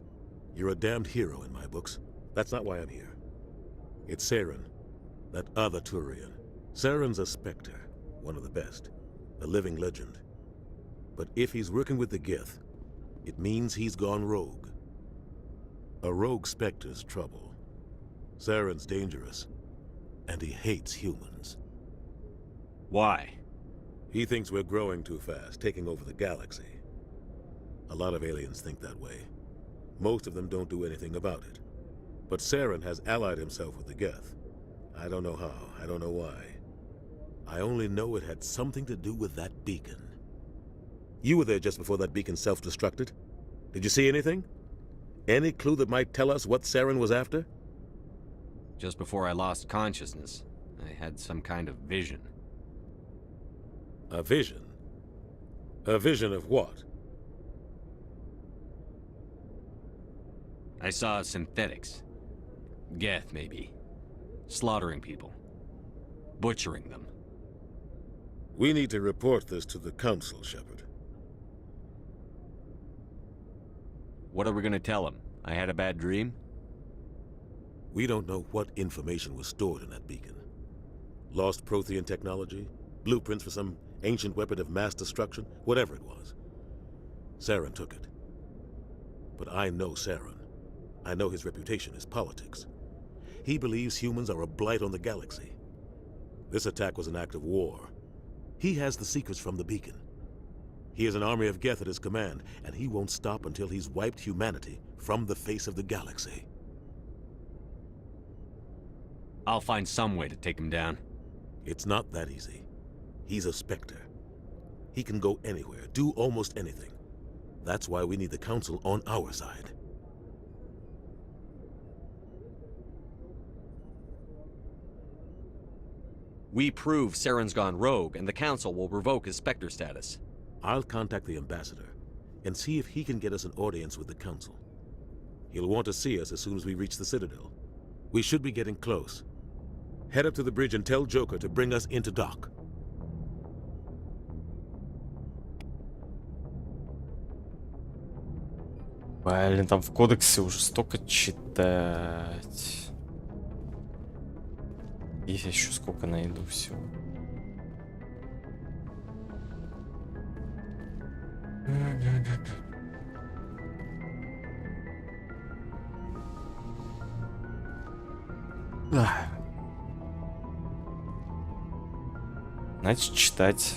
You're a damned hero in my books. That's not why I'm here. It's Saren, that other Turian. Saren's a Spectre, one of the best, a living legend. But if he's working with the Geth, it means he's gone rogue. A rogue Spectre's trouble. Saren's dangerous, and he hates humans. Why? He thinks we're growing too fast, taking over the galaxy. A lot of aliens think that way. Most of them don't do anything about it. But Saren has allied himself with the Geth. I don't know how, I don't know why. I only know it had something to do with that beacon. You were there just before that beacon self-destructed. Did you see anything? Any clue that might tell us what Saren was after? Just before I lost consciousness, I had some kind of vision. A vision? A vision of what? I saw synthetics. Geth, maybe. Slaughtering people. Butchering them. We need to report this to the Council, Shepard. What are we gonna tell him? I had a bad dream? We don't know what information was stored in that beacon. Lost Prothean technology? Blueprints for some ancient weapon of mass destruction? Whatever it was. Saren took it. But I know Saren. I know his reputation is politics. He believes humans are a blight on the galaxy. This attack was an act of war. He has the secrets from the beacon. He has an army of Geth at his command, and he won't stop until he's wiped humanity from the face of the galaxy. I'll find some way to take him down. It's not that easy. He's a Spectre. He can go anywhere, do almost anything. That's why we need the Council on our side. We prove Saren's gone rogue, and the Council will revoke his Spectre status. I'll contact the Ambassador and see if he can get us an audience with the Council. He'll want to see us as soon as we reach the Citadel. We should be getting close. Head up to the bridge and tell Joker to bring us into dock. Блин, там в кодексе уже столько читать. И еще сколько найду всего. Значит, читать.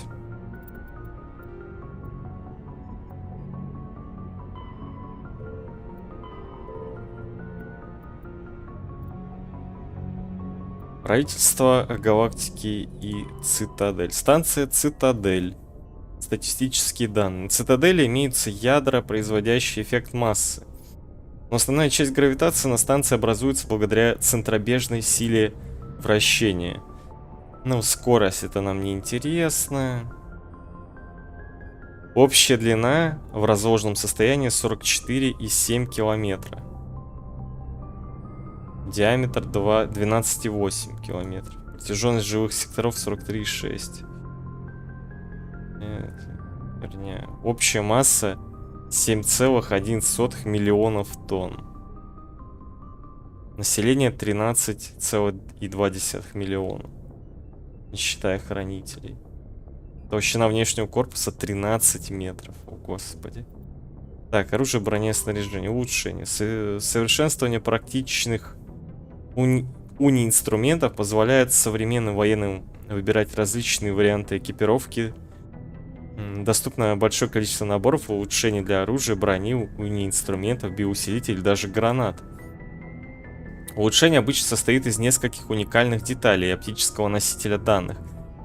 Правительство галактики и Цитадель. Станция Цитадель. Статистические данные. На Цитадели имеются ядра, производящие эффект массы. Но основная часть гравитации на станции образуется благодаря центробежной силе вращения. Ну, скорость это нам не интересно. Общая длина в разложенном состоянии 44,7 километра. Диаметр 12,8 километров. Протяженность живых секторов 43,6. Вернее, общая масса 7,1 миллионов тонн. Население 13,2 миллиона. Не считая хранителей. Толщина внешнего корпуса 13 метров. О, господи. Так, оружие, броня, снаряжение. Улучшение. Совершенствование практичных уни-инструментов позволяет современным военным выбирать различные варианты экипировки. Доступно большое количество наборов, улучшений для оружия, брони, уни-инструментов, биоусилителей, даже гранат. Улучшение обычно состоит из нескольких уникальных деталей оптического носителя данных.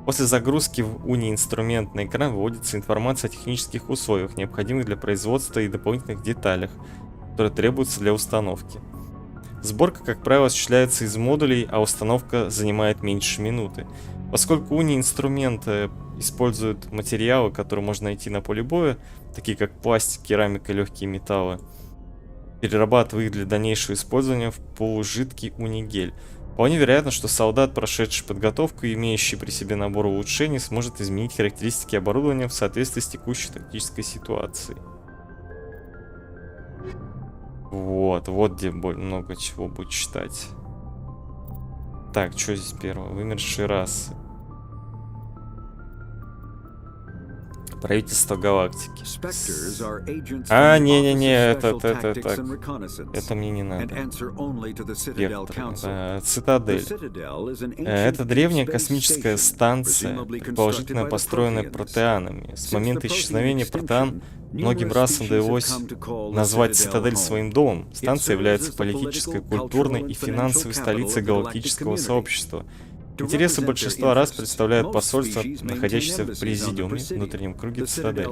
После загрузки в уни-инструмент на экран выводится информация о технических условиях, необходимых для производства, и дополнительных деталях, которые требуются для установки. Сборка, как правило, осуществляется из модулей, а установка занимает меньше минуты. Поскольку уни-инструменты используют материалы, которые можно найти на поле боя, такие как пластик, керамика и легкие металлы, перерабатывая их для дальнейшего использования в полужидкий унигель. Вполне вероятно, что солдат, прошедший подготовку и имеющий при себе набор улучшений, сможет изменить характеристики оборудования в соответствии с текущей тактической ситуацией. Вот где много чего будет читать. Так, что здесь первое? Вымершие расы. Правительство галактики. А, не-не-не, это мне не надо. Цитадель. Это древняя космическая станция, предположительно построенная протеанами. С момента исчезновения протеан многим расам удалось назвать цитадель своим домом. Станция является политической, культурной и финансовой столицей галактического сообщества. Интересы большинства рас представляют посольство, находящееся в президиуме, внутреннем круге цитадели.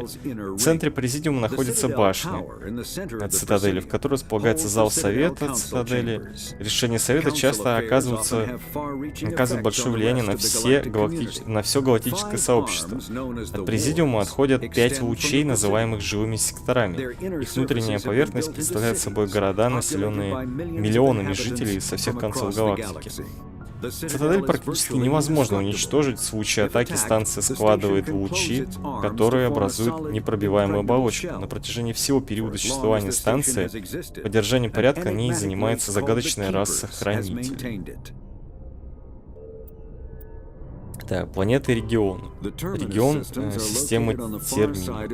В центре президиума находится башня над цитаделью, в которой располагается зал совета цитадели. Решения совета часто оказывают большое влияние на все галактическое сообщество. От президиума отходят 5 лучей, называемых живыми секторами. Их внутренняя поверхность представляет собой города, населенные миллионами жителей со всех концов галактики. Цитадель практически невозможно уничтожить. В случае атаки станция складывает лучи, которые образуют непробиваемую оболочку. На протяжении всего периода существования станции поддержанием порядка в ней занимается загадочная раса хранителей. Так, планеты и регионы. Регион системы термина.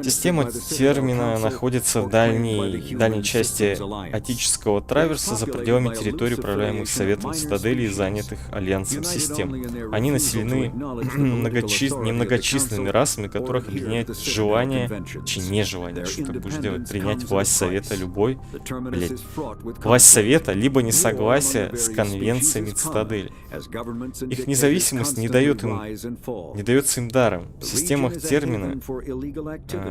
Система термина находится в дальней части Отического траверса за пределами территории, управляемых Советом Цитадели и занятых Альянсом систем. Они населены немногочисленными расами, которых объединяет нежелание, что ты будешь делать, принять власть Совета власть Совета, либо несогласие с конвенциями Цитадели. Их независимость не дается им даром. В системах термина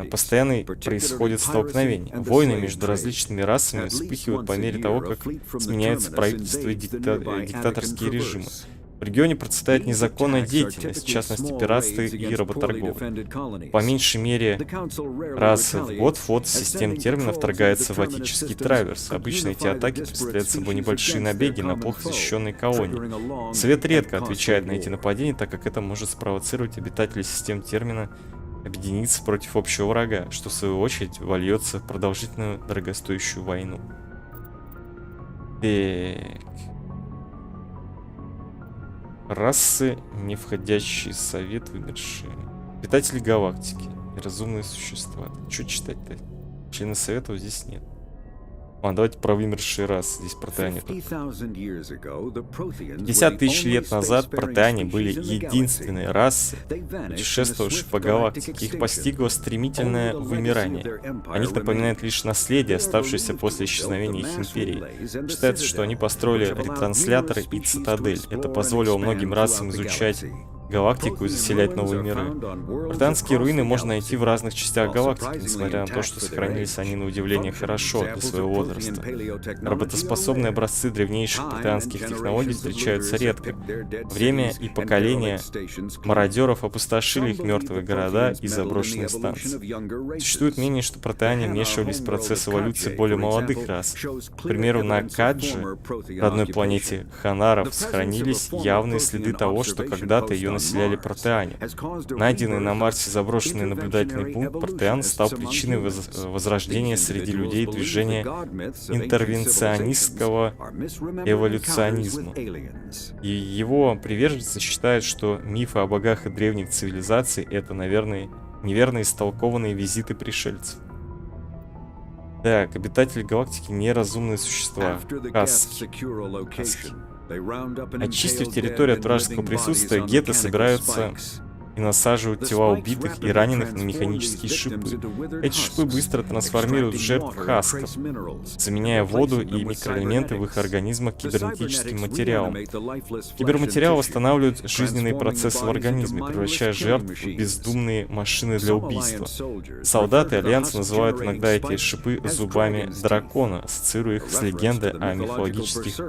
постоянно происходят столкновения. Войны между различными расами вспыхивают по мере того, как сменяются правительства и диктаторские режимы. В регионе процветает незаконная деятельность, в частности пиратство и работорговля. По меньшей мере раз в год флот систем термина вторгается в Отический траверс. Обычно эти атаки представляют собой небольшие набеги на плохо защищенные колонии. Совет редко отвечает на эти нападения, так как это может спровоцировать обитателей систем термина объединиться против общего врага, что в свою очередь вольется в продолжительную дорогостоящую войну. Расы, не входящие в совет, вымершие. Обитатели галактики. Разумные существа. Что читать-то? Члены совета здесь нет. Ладно, давайте про вымершие расы. Здесь протеане. 50 тысяч лет назад протеане были единственной расой, путешествовавшей по галактике. Их постигло стремительное вымирание. О них напоминает лишь наследие, оставшееся после исчезновения их империи. Считается, что они построили ретрансляторы и цитадель. Это позволило многим расам изучать галактику и заселять новые миры. Протеанские руины можно найти в разных частях галактики, несмотря на то, что сохранились они на удивление хорошо для своего возраста. Работоспособные образцы древнейших протеанских технологий встречаются редко. Время и поколения мародеров опустошили их мертвые города и заброшенные станции. Существует мнение, что протеане вмешивались в процесс эволюции более молодых рас. К примеру, на Кадже, родной планете Ханаров, сохранились явные следы того, что когда-то ее населяли протеане. Найденный на Марсе заброшенный наблюдательный пункт протеан стал причиной возрождения среди людей движения интервенционистского эволюционизма. И его приверженцы считают, что мифы о богах и древних цивилизаций — это, наверное, неверно истолкованные визиты пришельцев. Так, обитатели галактики — неразумные существа. Хаски. Очистив территорию от вражеского присутствия, гетто собираются и насаживают тела убитых и раненых на механические шипы. Эти шипы быстро трансформируют жертв хасков, заменяя воду и микроэлементы в их организмах кибернетическим материалом. Киберматериал восстанавливает жизненные процессы в организме, превращая жертв в бездумные машины для убийства. Солдаты Альянса называют иногда эти шипы зубами дракона, ассоциируя их с легендой о мифологических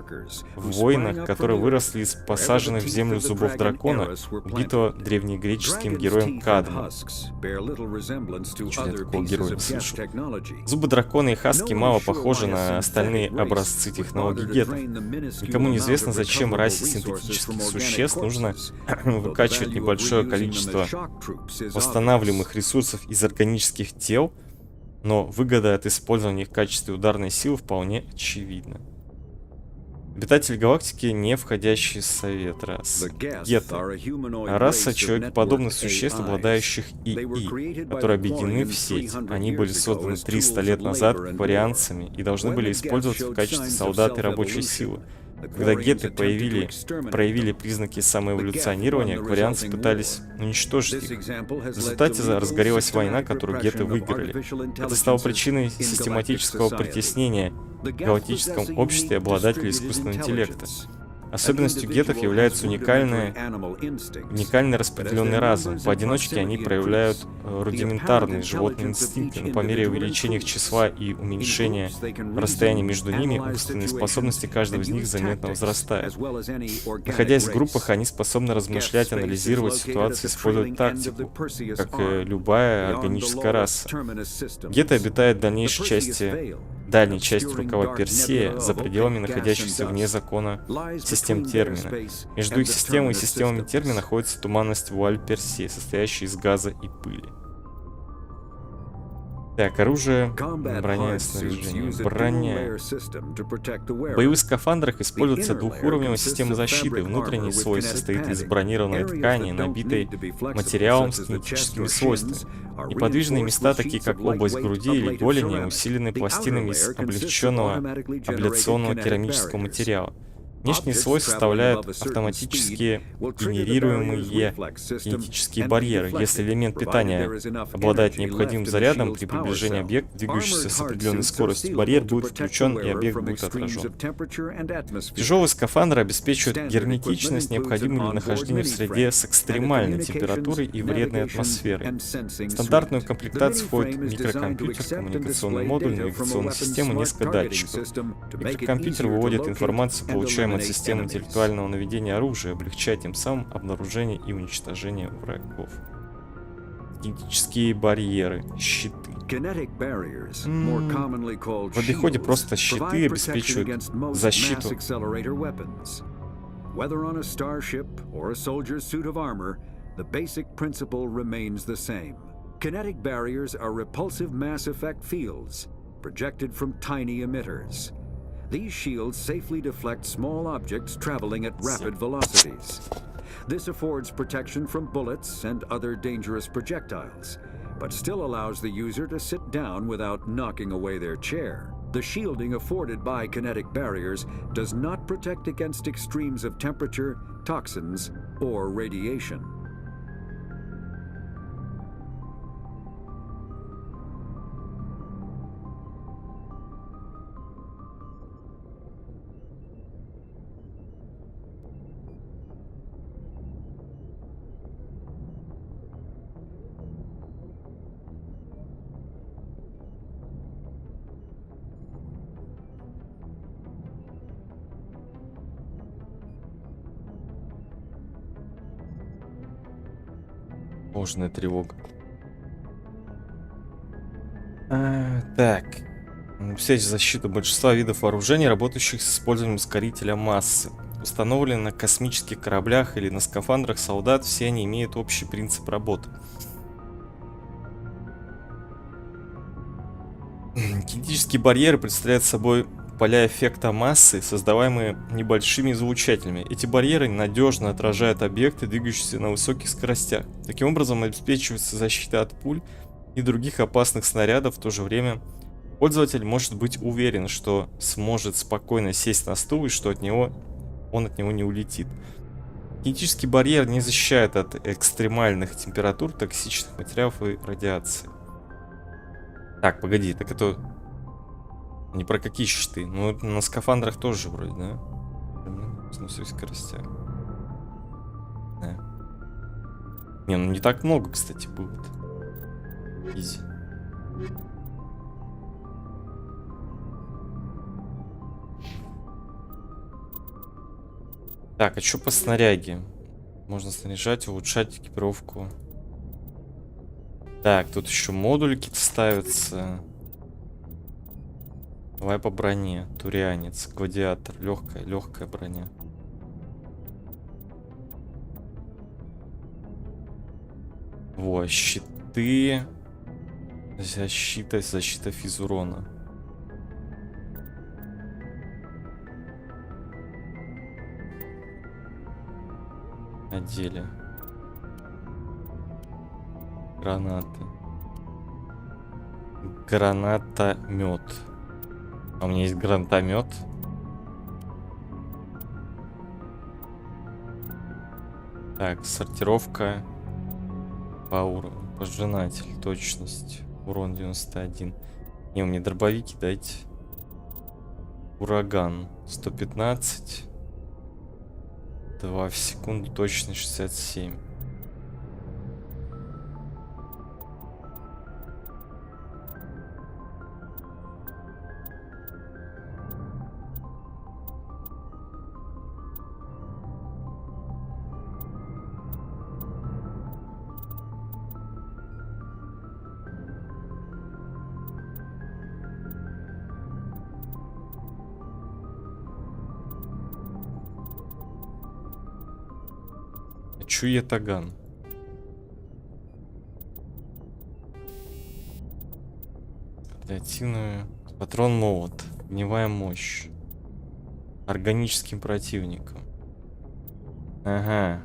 воинах, которые выросли из посаженных в землю зубов дракона, убитого древнегреческим героем Кадма. Что я такого героя не слышал? Зубы дракона и хаски мало похожи на остальные образцы технологий гетто. Никому не известно, зачем расе синтетических существ нужно выкачивать небольшое количество восстанавливаемых ресурсов из органических тел, но выгода от использования их в качестве ударной силы вполне очевидна. Обитатели галактики, не входящие в совет рас. Геты. Раса человекоподобных существ, обладающих ИИ, которые объединены в сеть. Они были созданы 300 лет назад варианцами и должны были использоваться в качестве солдат и рабочей силы. Когда геты проявили признаки самоэволюционирования, кварианцы пытались уничтожить их. В результате разгорелась война, которую геты выиграли. Это стало причиной систематического притеснения в галактическом обществе обладателей искусственного интеллекта. Особенностью гетов является уникальный распределенный разум. Поодиночке они проявляют рудиментарные животные инстинкты, но по мере увеличения их числа и уменьшения расстояния между ними, умственные способности каждого из них заметно возрастают. Находясь в группах, они способны размышлять, анализировать ситуацию, использовать тактику, как любая органическая раса. Геты обитают в дальней части рукава Персея, за пределами находящихся вне закона систем термина. Между их системой и системами термина находится туманность вуаль Персея, состоящая из газа и пыли. Так, оружие, броня и снаряжение. Броня. В боевых скафандрах используется двухуровневая система защиты. Внутренний слой состоит из бронированной ткани, набитой материалом с кинетическими свойствами. Неподвижные места, такие как область груди или голени, усилены пластинами из облегченного абляционного керамического материала. Внешний слой составляет автоматически генерируемые кинетические барьеры. Если элемент питания обладает необходимым зарядом, при приближении объекта, двигающегося с определенной скоростью, барьер будет включен и объект будет отражен. Тяжелые скафандры обеспечивают герметичность, необходимую для нахождения в среде с экстремальной температурой и вредной атмосферой. В стандартную комплектацию входит микрокомпьютер, коммуникационный модуль, навигационная система, несколько датчиков. Микрокомпьютер выводит информацию, получаемую от системы интеллектуального наведения оружия, облегчая тем самым обнаружение и уничтожение врагов. Кинетические барьеры, щиты. В обиходе просто щиты обеспечивают защиту. Kinetic barriers are repulsive mass effect fields projected from tiny emitters. These shields safely deflect small objects traveling at rapid velocities. This affords protection from bullets and other dangerous projectiles, but still allows the user to sit down without knocking away their chair. The shielding afforded by kinetic barriers does not protect against extremes of temperature, toxins, or radiation. Ложная тревога. Так. Обеспечить защиту большинства видов вооружений, работающих с использованием ускорителя массы. Установлены на космических кораблях или на скафандрах солдат, все они имеют общий принцип работы. Кинетические барьеры представляют собой поля эффекта массы, создаваемые небольшими излучателями. Эти барьеры надежно отражают объекты, двигающиеся на высоких скоростях. Таким образом обеспечивается защита от пуль и других опасных снарядов. В то же время пользователь может быть уверен, что сможет спокойно сесть на стул и что он от него не улетит. Кинетический барьер не защищает от экстремальных температур, токсичных материалов и радиации. Так, погоди, так это... Не про какие щиты? Ну, это на скафандрах тоже вроде, да? На всех скоростях. Да. Не, ну не так много, кстати, будет. Изи. Так, а что по снаряге? Можно снаряжать, улучшать экипировку. Так, тут еще модульки ставятся. Давай по броне. Турианец, гладиатор, легкая броня. Во, щиты. Защита физурона. Одели. Гранаты. Гранатомет. А у меня есть гранатомет. Так, сортировка по уровню. Пожинатель, точность. Урон 91. Не, у меня дробовики дайте. Ураган 115. 2 в секунду, точность 67. Хочу я таган. Радиоактивную. Патрон молот. Огневая мощь. Органическим противником. Ага.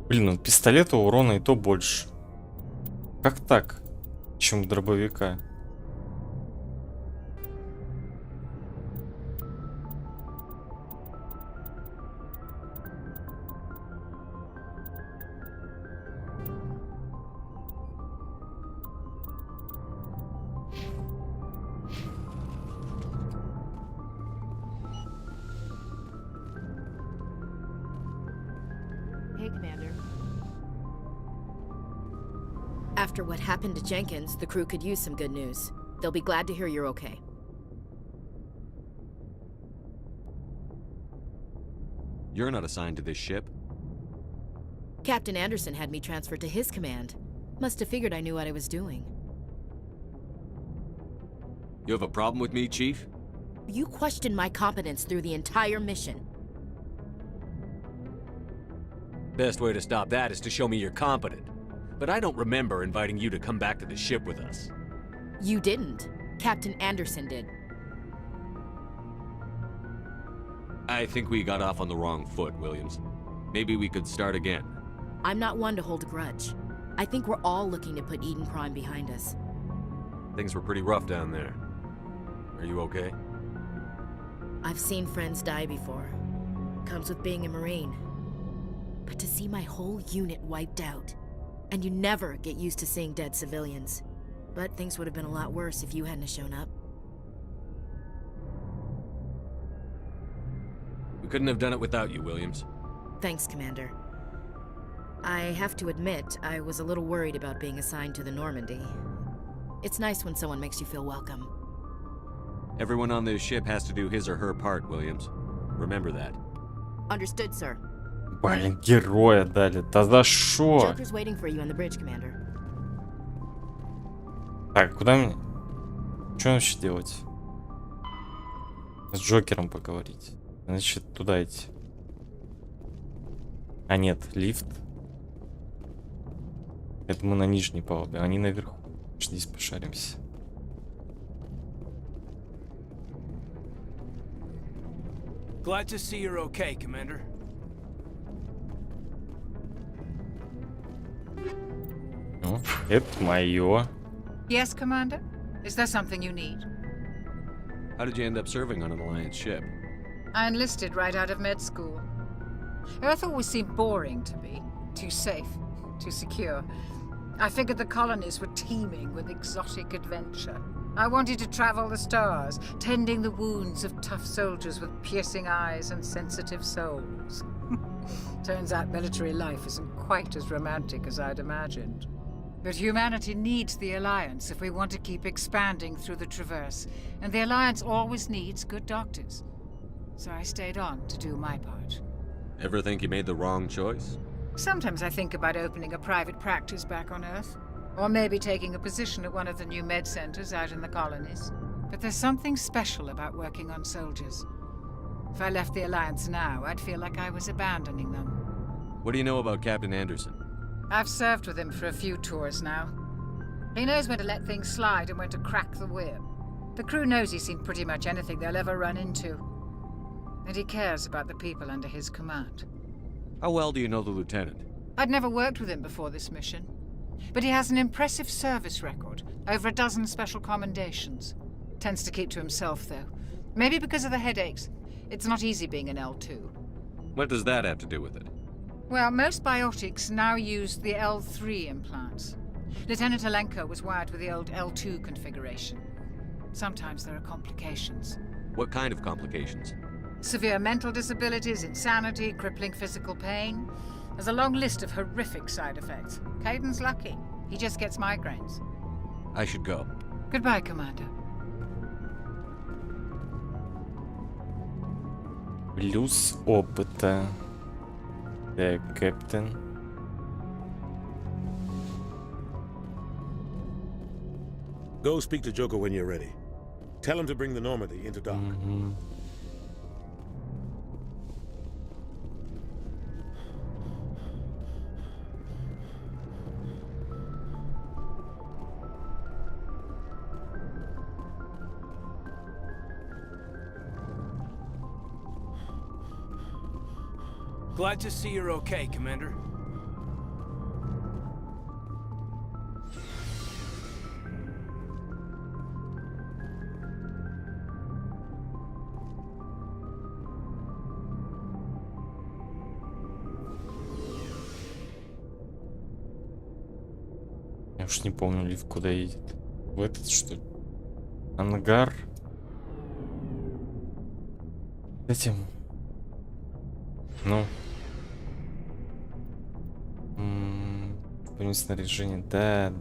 Блин, у пистолета урона и то больше. Как так? Чем у дробовика? Hey, Commander. After what happened to Jenkins, the crew could use some good news. They'll be glad to hear you're okay. You're not assigned to this ship. Captain Anderson had me transferred to his command. Must have figured I knew what I was doing. You have a problem with me, Chief? You questioned my competence through the entire mission. Best way to stop that is to show me you're competent. But I don't remember inviting you to come back to the ship with us. You didn't. Captain Anderson did. I think we got off on the wrong foot, Williams. Maybe we could start again. I'm not one to hold a grudge. I think we're all looking to put Eden Prime behind us. Things were pretty rough down there. Are you okay? I've seen friends die before. Comes with being a Marine. But to see my whole unit wiped out, and you never get used to seeing dead civilians. But things would have been a lot worse if you hadn't shown up. We couldn't have done it without you, Williams. Thanks, Commander. I have to admit, I was a little worried about being assigned to the Normandy. It's nice when someone makes you feel welcome. Everyone on this ship has to do his or her part, Williams. Remember that. Understood, sir. Блин, героя дали. Да за шо? Joker's waiting for you on the bridge, Commander. Так, куда мне? Что вообще делать? С Джокером поговорить. Значит, туда идти. А нет, лифт. Это мы на нижней палубе, они наверху. Здесь пошаримся. Glad to see you're okay, Commander. Ну, это мое. Yes, Commander? Is there something you need? How did you end up serving on an Alliance ship? I enlisted right out of med school. Earth always seemed boring to me. Too safe, too secure. I figured the colonies were teeming with exotic adventure. I wanted to travel the stars, tending the wounds of tough soldiers with piercing eyes and sensitive souls. Turns out military life isn't quite as romantic as I'd imagined. But humanity needs the Alliance if we want to keep expanding through the Traverse, and the Alliance always needs good doctors. So I stayed on to do my part. Ever think you made the wrong choice? Sometimes I think about opening a private practice back on Earth, or maybe taking a position at one of the new med centers out in the colonies. But there's something special about working on soldiers. If I left the Alliance now, I'd feel like I was abandoning them. What do you know about Captain Anderson? I've served with him for a few tours now. He knows when to let things slide and when to crack the whip. The crew knows he's seen pretty much anything they'll ever run into. And he cares about the people under his command. How well do you know the lieutenant? I'd never worked with him before this mission. But he has an impressive service record, over a dozen special commendations. Tends to keep to himself, though. Maybe because of the headaches. It's not easy being an L2. What does that have to do with it? Well, most biotics now use the L3 implants. Lieutenant Alenko was wired with the old L2 configuration. Sometimes there are complications. What kind of complications? Severe mental disabilities, insanity, crippling physical pain. There's a long list of horrific side effects. Caden's lucky. He just gets migraines. I should go. Goodbye, Commander. Плюс опыта. Так, капитан. Go speak to Joker when you're ready. Tell him to bring the Normandy into dock. Glad to see you're okay, Commander. Я уж не помню, лифт куда едет. В этот, что ли? Ангар. Этим. Ну. Помнить снаряжение. Да.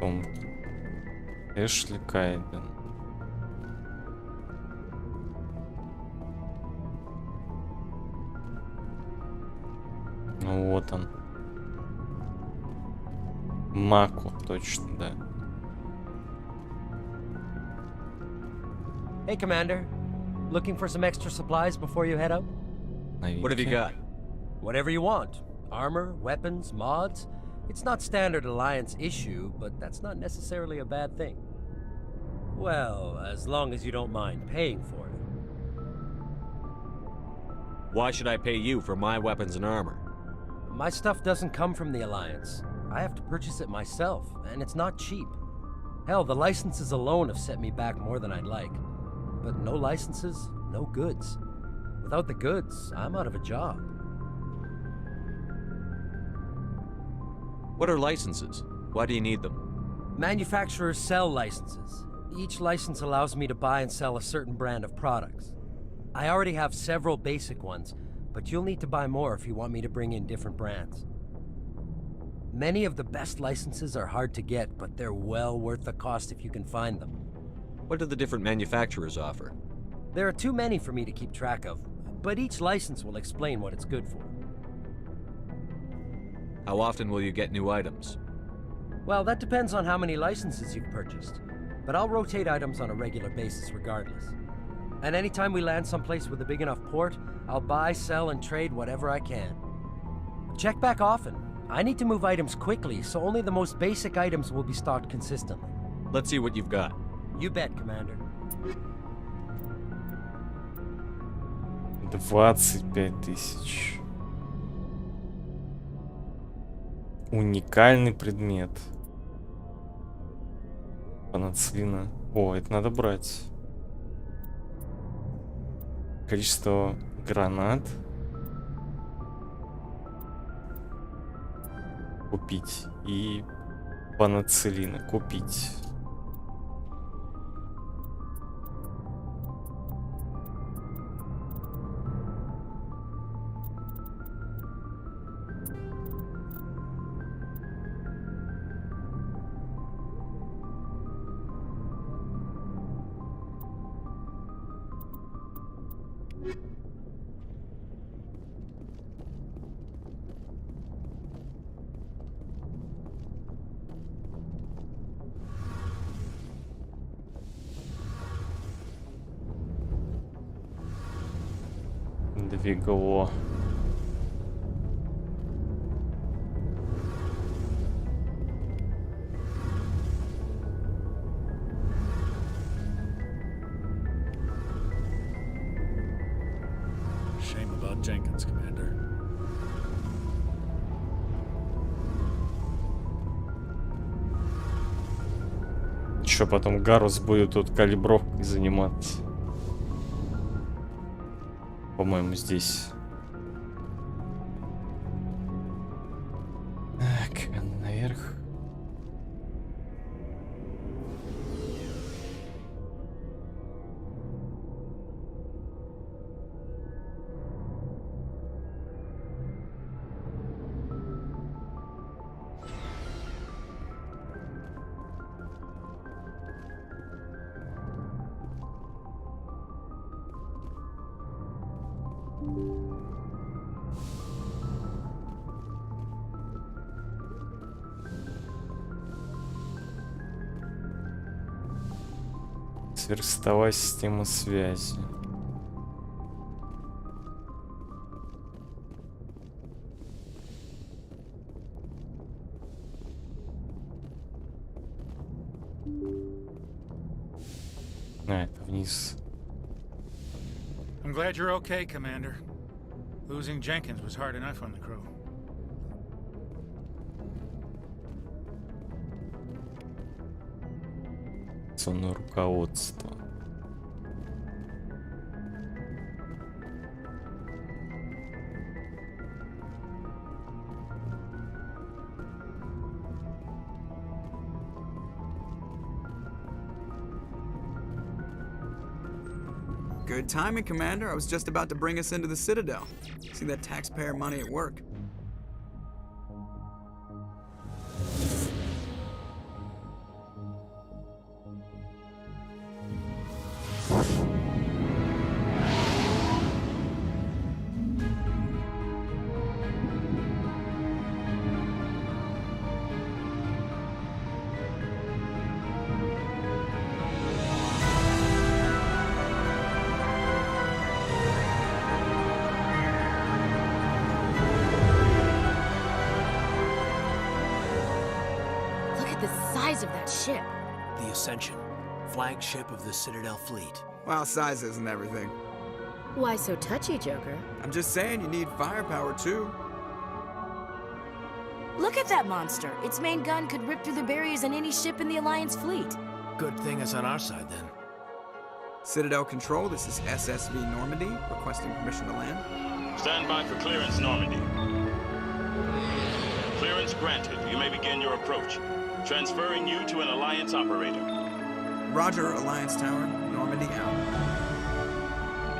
Том. Эшли Кайден. Ну вот он. Маку, точно, да. Hey, Commander. Looking for some extra supplies before you head out? What have you got? Whatever you want. Armor, weapons, mods. It's not standard Alliance issue, but that's not necessarily a bad thing. Well, as long as you don't mind paying for it. Why should I pay you for my weapons and armor? My stuff doesn't come from the Alliance. I have to purchase it myself, and it's not cheap. Hell, the licenses alone have set me back more than I'd like. But no licenses, no goods. Without the goods, I'm out of a job. What are licenses? Why do you need them? Manufacturers sell licenses. Each license allows me to buy and sell a certain brand of products. I already have several basic ones, but you'll need to buy more if you want me to bring in different brands. Many of the best licenses are hard to get, but they're well worth the cost if you can find them. What do the different manufacturers offer? There are too many for me to keep track of, but each license will explain what it's good for. How often will you get new items? Well, that depends on how many licenses you've purchased, but I'll rotate items on a regular basis regardless. And anytime we land someplace with a big enough port, I'll buy, sell, and trade whatever I can. Check back often. I need to move items quickly, so only the most basic items will be stocked consistently. Let's see what you've got. You bet, Commander. 25 тысяч. Уникальный предмет. Панацлина. О, это надо брать. Количество гранат. Купить. И панацелина купить. Двигло. Shame about Jenkins, Commander. Чё потом Гарус будет тут калибровкой заниматься? По-моему, здесь. Так, наверх. Сверхстовая система связи. А, это вниз. I'm glad you're okay, Commander. Losing Jenkins was hard enough on the crew. Ценное руководство. Good timing, Commander. I was just about to bring us into the Citadel. See that taxpayer money at work. Of that ship. The Ascension, flagship of the Citadel fleet. Well, size isn't everything. Why so touchy, Joker? I'm just saying you need firepower too. Look at that monster. Its main gun could rip through the barriers in any ship in the Alliance fleet. Good thing it's on our side then. Citadel Control, this is SSV Normandy, requesting permission to land. Stand by for clearance, Normandy. Clearance granted. You may begin your approach. Transferring you to an Alliance operator. Roger, Alliance Tower. Normandy out.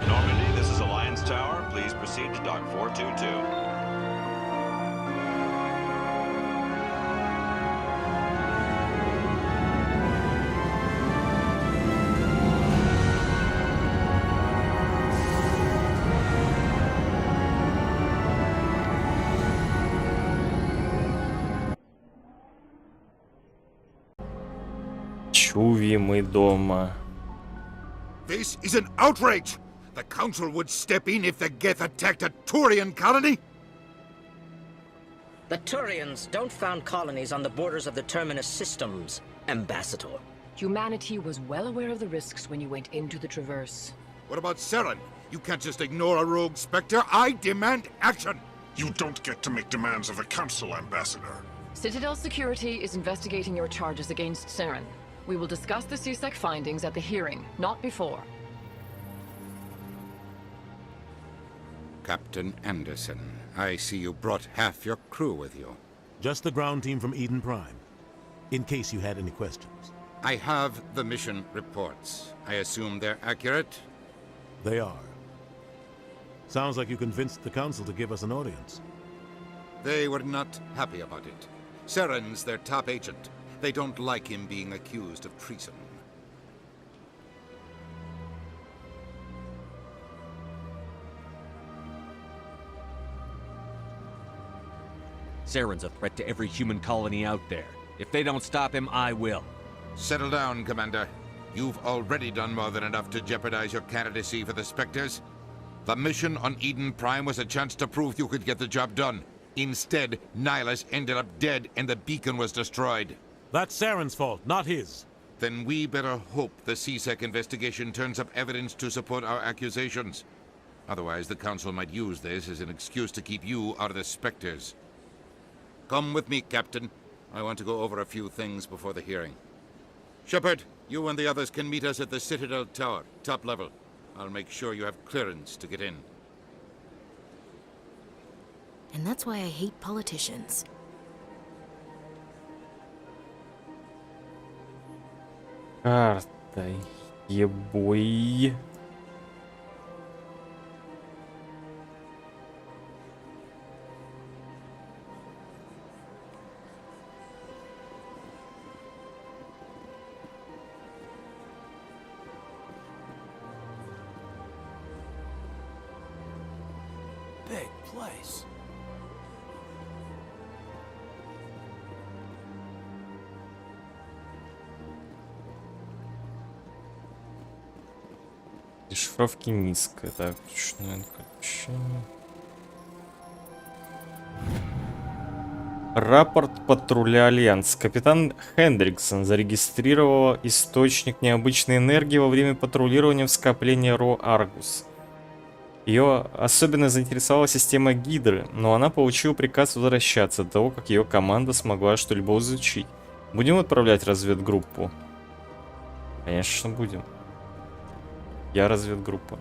Normandy, this is Alliance Tower. Please proceed to Dock 422. Чуви мы дома. This is an outrage! The Council would step in if the Geth attacked a Turian colony? The Turians don't found colonies on the borders of the Terminus systems, Ambassador. Humanity was well aware of the risks when you went into the Traverse. What about Seren? You can't just ignore a rogue Spectre. I demand action! You don't get to make demands of the Council, Ambassador. Citadel Security is investigating your charges against Seren. We will discuss the CSEC findings at the hearing, not before. Captain Anderson, I see you brought half your crew with you. Just the ground team from Eden Prime, in case you had any questions. I have the mission reports. I assume they're accurate? They are. Sounds like you convinced the Council to give us an audience. They were not happy about it. Seren's their top agent. They don't like him being accused of treason. Saren's a threat to every human colony out there. If they don't stop him, I will. Settle down, Commander. You've already done more than enough to jeopardize your candidacy for the Spectres. The mission on Eden Prime was a chance to prove you could get the job done. Instead, Nihilus ended up dead and the beacon was destroyed. That's Saren's fault, not his. Then we better hope the CSEC investigation turns up evidence to support our accusations. Otherwise, the Council might use this as an excuse to keep you out of the Spectres. Come with me, Captain. I want to go over a few things before the hearing. Shepard, you and the others can meet us at the Citadel Tower, top level. I'll make sure you have clearance to get in. And that's why I hate politicians. Карта, ебой. Big place. Дешифровки низкая. Так, ручное включение. Рапорт патруля Альянс. Капитан Хендриксон зарегистрировал источник необычной энергии во время патрулирования в скоплении Ро Аргус. Ее особенно заинтересовала система Гидры, но она получила приказ возвращаться до того, как ее команда смогла что-либо изучить. Будем отправлять разведгруппу? Конечно, будем. Я разведгруппа.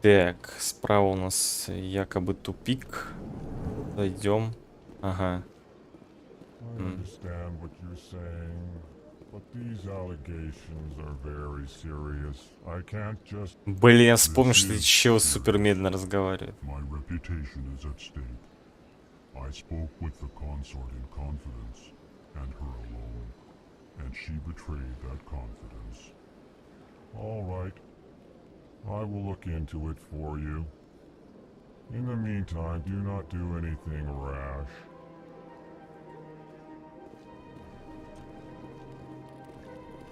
Так, справа у нас якобы тупик. Зайдем. Ага. Блин, я вспомнил, что эти челы супер медленно разговаривают. I spoke with the consort in confidence, and her alone, and she betrayed that confidence. All right, I will look into it for you. In the meantime, do not do anything rash.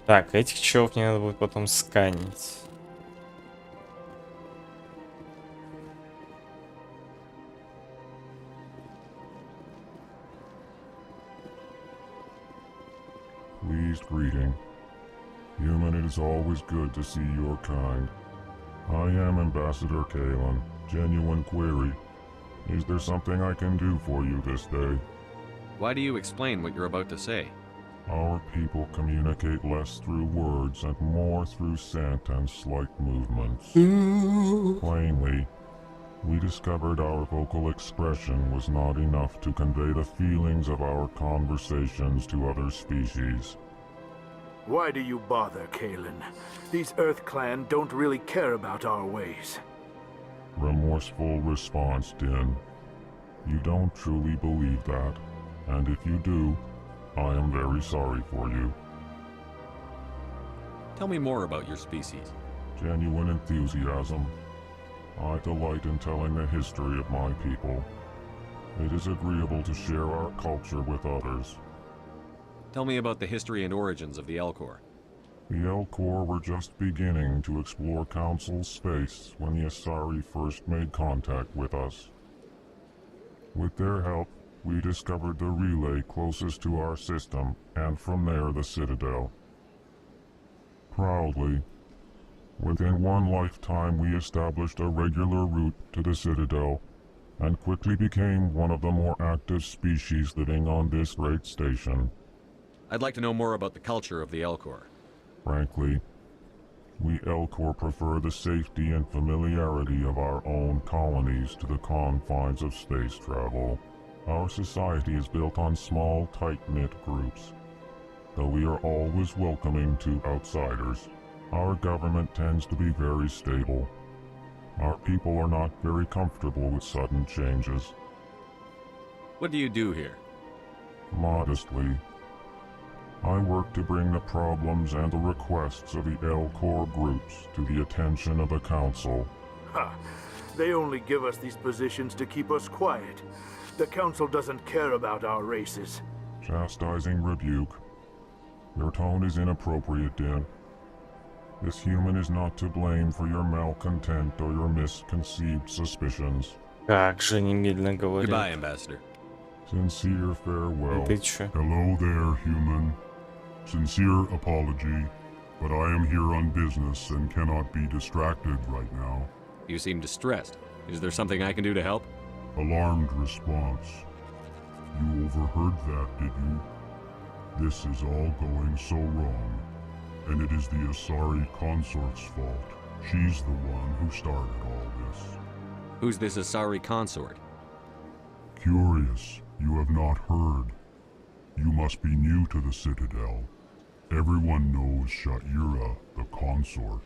Так, этих челов мне надо будет потом сканить. Pleased greeting. Human, it is always good to see your kind. I am Ambassador Kalen. Genuine query. Is there something I can do for you this day? Why do you explain what you're about to say? Our people communicate less through words and more through scent and slight movements. Plainly, we discovered our vocal expression was not enough to convey the feelings of our conversations to other species. Why do you bother, Kalen? These Earth Clan don't really care about our ways. Remorseful response, Din. You don't truly believe that, and if you do, I am very sorry for you. Tell me more about your species. Genuine enthusiasm. I delight in telling the history of my people. It is agreeable to share our culture with others. Tell me about the history and origins of the Elcor. The Elcor were just beginning to explore Council space when the Asari first made contact with us. With their help, we discovered the relay closest to our system, and from there the Citadel. Proudly, within one lifetime we established a regular route to the Citadel, and quickly became one of the more active species living on this great station. I'd like to know more about the culture of the Elcor. Frankly, we Elcor prefer the safety and familiarity of our own colonies to the confines of space travel. Our society is built on small, tight-knit groups. Though we are always welcoming to outsiders, our government tends to be very stable. Our people are not very comfortable with sudden changes. What do you do here? Modestly, I work to bring the problems and the requests of the L-Corps groups to the attention of the Council. Ha! They only give us these positions to keep us quiet. The Council doesn't care about our races. Chastising rebuke. Your tone is inappropriate, Din. This human is not to blame for your malcontent or your misconceived suspicions. Как же немедленно говорит. Goodbye, Ambassador. Sincere farewell. Ты чё? Hello there, human. Sincere apology, but I am here on business and cannot be distracted right now. You seem distressed. Is there something I can do to help? Alarmed response. You overheard that, did you? This is all going so wrong, and it is the Asari consort's fault. She's the one who started all this. Who's this Asari consort? Curious, you have not heard. You must be new to the Citadel. Everyone knows Sha'ira, the consort.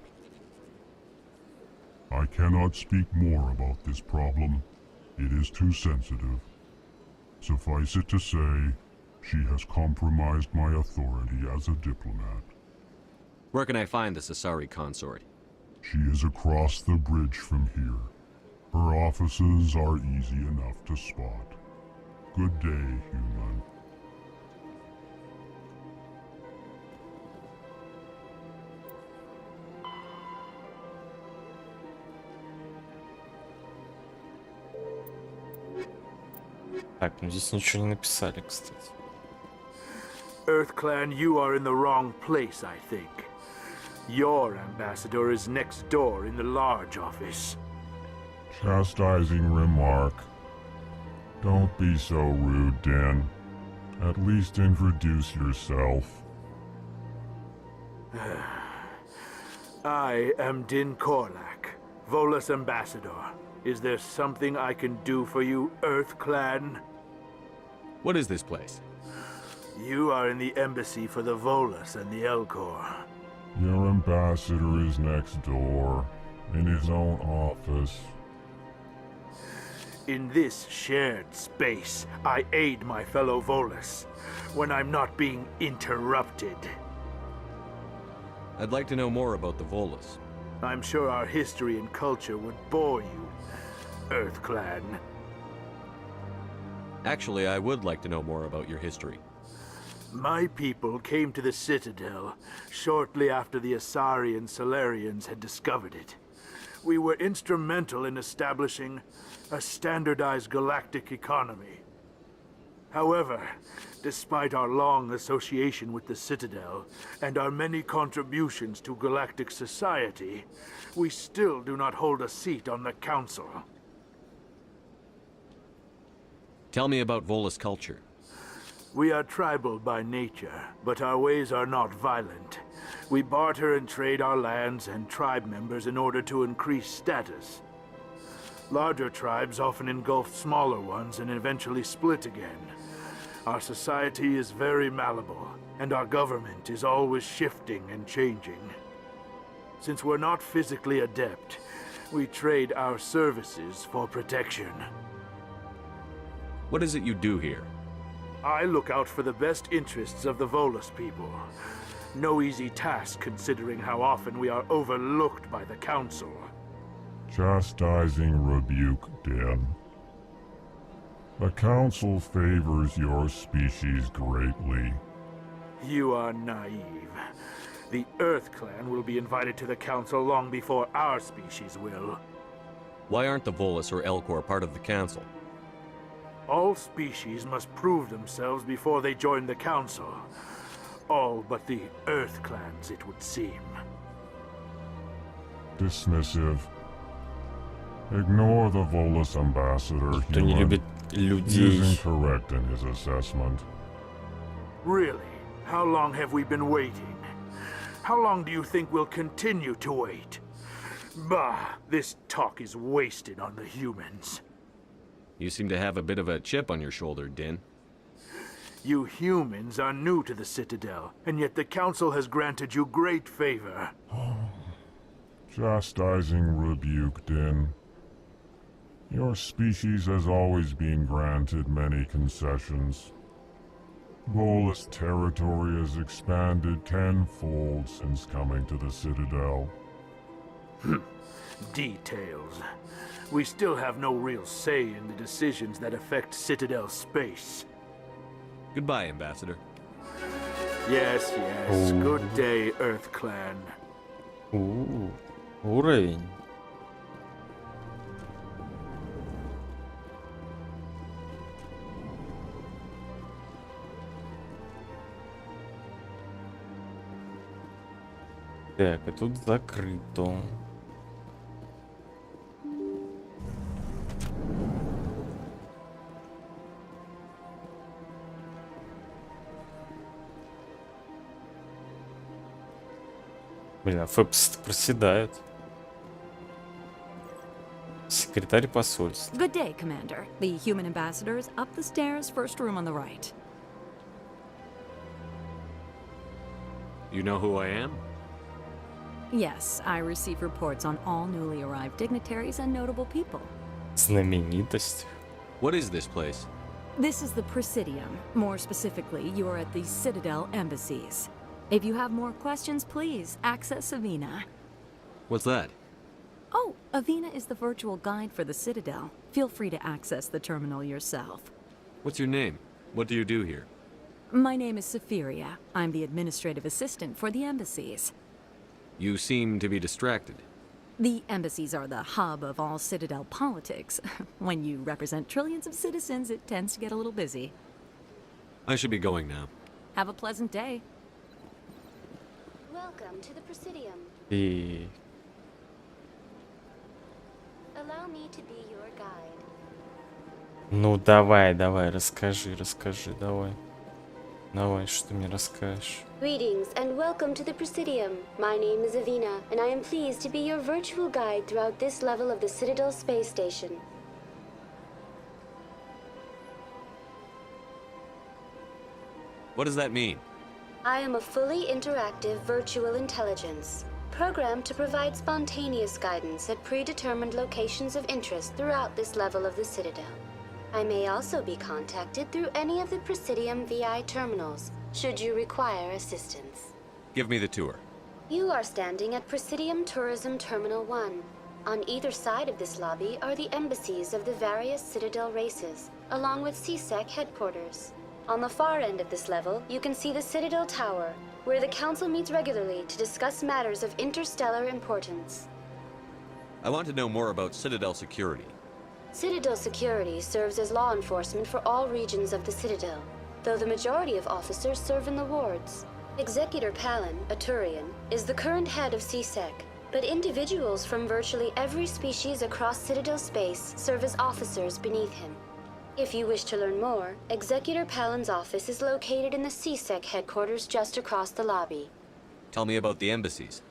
I cannot speak more about this problem. It is too sensitive. Suffice it to say, she has compromised my authority as a diplomat. Where can I find this Asari consort? She is across the bridge from here. Her offices are easy enough to spot. Good day, human. Так, ну здесь ничего не написали, кстати. EarthClan, you are in the wrong place, I think. Your ambassador is next door in the large office. Chastising remark. Don't be so rude, Din. At least introduce yourself. I am Din Korlak, Volus ambassador. Is there something I can do for you, EarthClan? What is this place? You are in the embassy for the Volus and the L-Corps. Your ambassador is next door, in his own office. In this shared space, I aid my fellow Volus when I'm not being interrupted. I'd like to know more about the Volus. I'm sure our history and culture would bore you, EarthClan. Actually, I would like to know more about your history. My people came to the Citadel shortly after the Asari and Solarians had discovered it. We were instrumental in establishing a standardized galactic economy. However, despite our long association with the Citadel and our many contributions to galactic society, we still do not hold a seat on the Council. Tell me about Volus culture. We are tribal by nature, but our ways are not violent. We barter and trade our lands and tribe members in order to increase status. Larger tribes often engulf smaller ones and eventually split again. Our society is very malleable, and our government is always shifting and changing. Since we're not physically adept, we trade our services for protection. What is it you do here? I look out for the best interests of the Volus people. No easy task considering how often we are overlooked by the Council. Chastising rebuke, Din. The Council favors your species greatly. You are naive. The EarthClan will be invited to the Council long before our species will. Why aren't the Volus or L-Corps part of the Council? All species must prove themselves before they join the Council. All but the EarthClans, it would seem. Dismissive. Ignore the Volus ambassador. Кто не любит людей. He is incorrect in his assessment. Really? How long have we been waiting? How long do you think we'll continue to wait? Bah, this talk is wasted on the humans. You seem to have a bit of a chip on your shoulder, Din. You humans are new to the Citadel, and yet the Council has granted you great favor. Chastising rebuke, Din. Your species has always been granted many concessions. Bolus territory has expanded tenfold since coming to the Citadel. Details. We still have no real say in the decisions that affect Citadel space. Goodbye, Ambassador. Yes, yes. Good day, Earth Clan. Уровень. Так, а тут закрыто. Блин, а Фэбс проседают. Секретарь посольства. Good day, Commander. The human ambassador is up the stairs, first room on the right. You know who I am? Yes, I receive reports on all newly arrived dignitaries and notable people. Знаменитость. What is this place? This is the Presidium. More specifically, you are at the Citadel embassies. If you have more questions, please access Avina. What's that? Oh, Avina is the virtual guide for the Citadel. Feel free to access the terminal yourself. What's your name? What do you do here? My name is Safiria. I'm the administrative assistant for the embassies. You seem to be distracted. The embassies are the hub of all Citadel politics. When you represent trillions of citizens, it tends to get a little busy. I should be going now. Have a pleasant day. Welcome to the Presidium. И... Allow me to be your guide. Ну давай, расскажи, давай. Давай, что ты мне расскажешь? Greetings and welcome to the Presidium. My name is Avina, and I am pleased to be your virtual guide throughout this level of the Citadel space station. What does that mean? I am a fully interactive virtual intelligence, programmed to provide spontaneous guidance at predetermined locations of interest throughout this level of the Citadel. I may also be contacted through any of the Presidium VI terminals, should you require assistance. Give me the tour. You are standing at Presidium Tourism Terminal 1. On either side of this lobby are the embassies of the various Citadel races, along with CSEC headquarters. On the far end of this level, you can see the Citadel Tower, where the Council meets regularly to discuss matters of interstellar importance. I want to know more about Citadel security. Citadel security serves as law enforcement for all regions of the Citadel, though the majority of officers serve in the wards. Executor Palin, a Turian, is the current head of CSEC, but individuals from virtually every species across Citadel space serve as officers beneath him. If you wish to learn more, Executor Palin's office is located in the CSEC headquarters just across the lobby. Tell me about the embassies.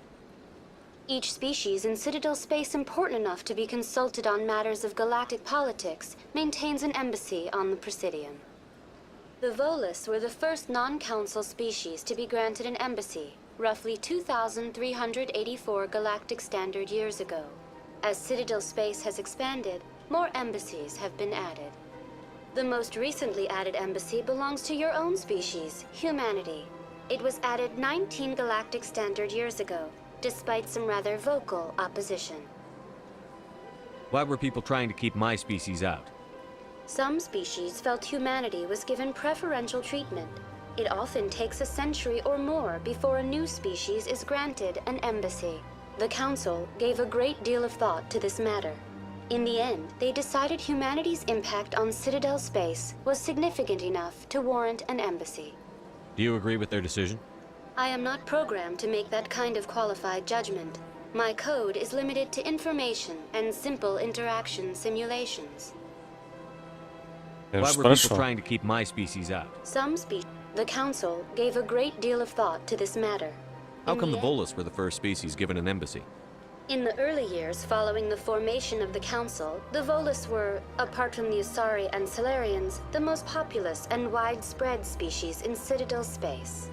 Each species in Citadel space important enough to be consulted on matters of galactic politics maintains an embassy on the Presidium. The Volus were the first non-council species to be granted an embassy, roughly 2,384 galactic standard years ago. As Citadel space has expanded, more embassies have been added. The most recently added embassy belongs to your own species, humanity. It was added 19 galactic standard years ago, despite some rather vocal opposition. Why were people trying to keep my species out? Some species felt humanity was given preferential treatment. It often takes a century or more before a new species is granted an embassy. The Council gave a great deal of thought to this matter. In the end, they decided humanity's impact on Citadel space was significant enough to warrant an embassy. Do you agree with their decision? I am not programmed to make that kind of qualified judgment. My code is limited to information and simple interaction simulations. Why were people trying to keep my species out? The Council gave a great deal of thought to this matter. How come the Volus were the first species given an embassy? In the early years following the formation of the Council, the Volus were, apart from the Asari and Solarians, the most populous and widespread species in Citadel space.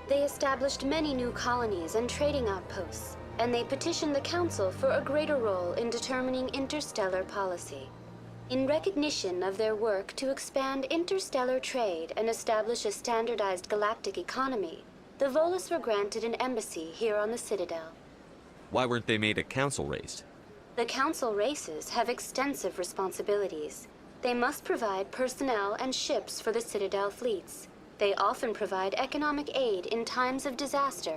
They established many new colonies and trading outposts, and they petitioned the Council for a greater role in determining interstellar policy. In recognition of their work to expand interstellar trade and establish a standardized galactic economy, the Volus were granted an embassy here on the Citadel. Why weren't they made a council race? The Council races have extensive responsibilities. They must provide personnel and ships for the Citadel fleets. They often provide economic aid in times of disaster.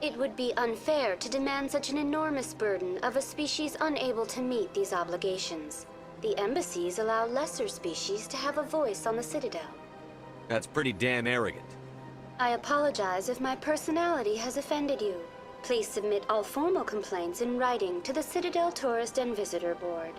It would be unfair to demand such an enormous burden of a species unable to meet these obligations. The embassies allow lesser species to have a voice on the Citadel. That's pretty damn arrogant. I apologize if my personality has offended you. Please submit all formal complaints in writing to the Citadel Tourist and Visitor Board.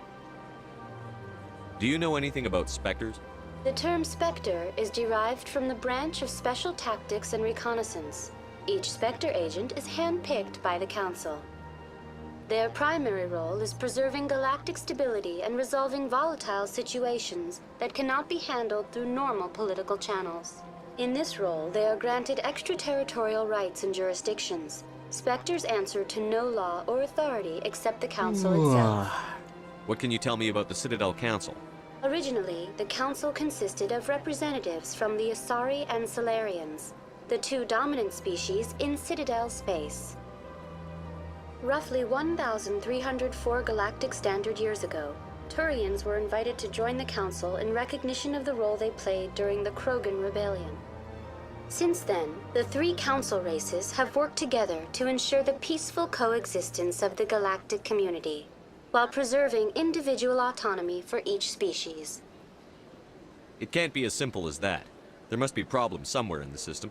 Do you know anything about specters? The term Spectre is derived from the branch of Special Tactics and Reconnaissance. Each Spectre agent is handpicked by the Council. Their primary role is preserving galactic stability and resolving volatile situations that cannot be handled through normal political channels. In this role, they are granted extraterritorial rights and jurisdictions. Spectres answer to no law or authority except the Council itself. What can you tell me about the Citadel Council? Originally, the Council consisted of representatives from the Asari and Solarians, the two dominant species in Citadel space. Roughly 1,304 galactic standard years ago, Turians were invited to join the Council in recognition of the role they played during the Krogan Rebellion. Since then, the three Council races have worked together to ensure the peaceful coexistence of the galactic community, while preserving individual autonomy for each species. It can't be as simple as that. There must be problems somewhere in the system.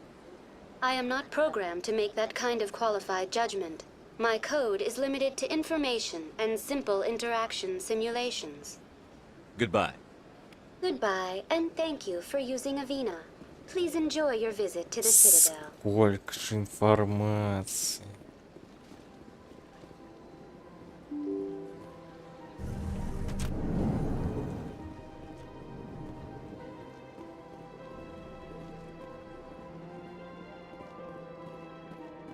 I am not programmed to make that kind of qualified judgment. My code is limited to information and simple interaction simulations. Goodbye. Goodbye, and thank you for using Avina. Please enjoy your visit to the Citadel. Сколько же информации.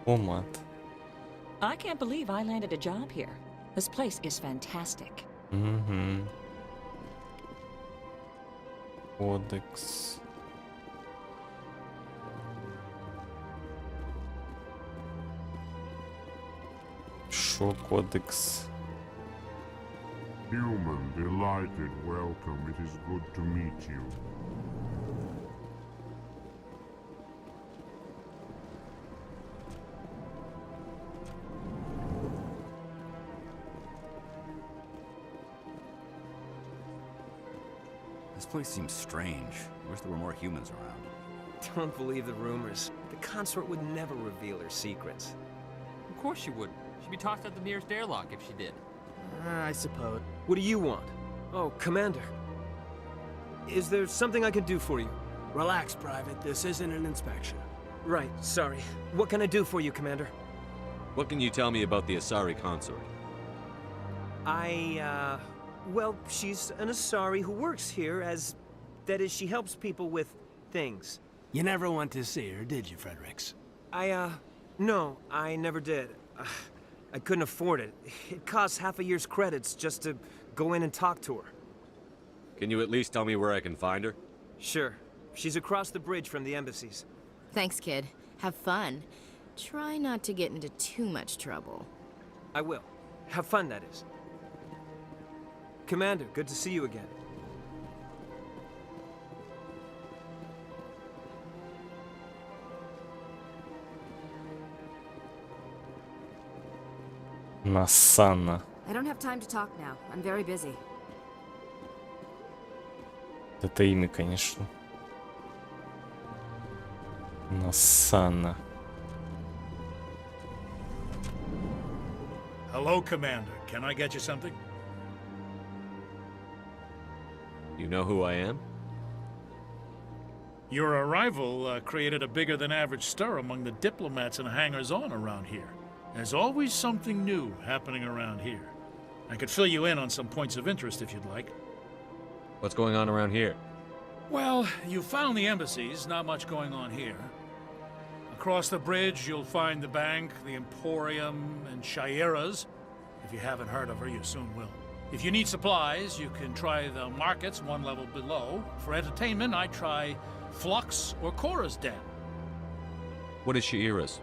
О, мат. I can't believe I landed a job here. This place is fantastic. Угу. Кодекс. Шо кодекс? Human, delighted welcome. It is good to meet you. This place seems strange. I wish there were more humans around. Don't believe the rumors. The consort would never reveal her secrets. Of course she wouldn't. She'd be tossed out the nearest airlock if she did. I suppose. What do you want? Oh, Commander. Is there something I can do for you? Relax, Private. This isn't an inspection. Right, sorry. What can I do for you, Commander? What can you tell me about the Asari consort? Well, she's an Asari who works here as... That is, she helps people with things. You never went to see her, did you, Fredericks? No, I never did. I couldn't afford it. It costs half a year's credits just to go in and talk to her. Can you at least tell me where I can find her? Sure. She's across the bridge from the embassies. Thanks, kid. Have fun. Try not to get into too much trouble. I will. Have fun, that is. Commander, good to see you again. Насана. I don't have time to talk now. I'm very busy. Это имя, конечно. Насана. Hello, Commander. Can I get you something? You know who I am? Your arrival created a bigger-than-average stir among the diplomats and hangers-on around here. There's always something new happening around here. I could fill you in on some points of interest if you'd like. What's going on around here? Well, you found the embassies, not much going on here. Across the bridge, you'll find the bank, the Emporium, and Shayera's. If you haven't heard of her, you soon will. If you need supplies, you can try the markets one level below. For entertainment, I try Flux or Cora's Den. What is Sha'ira's?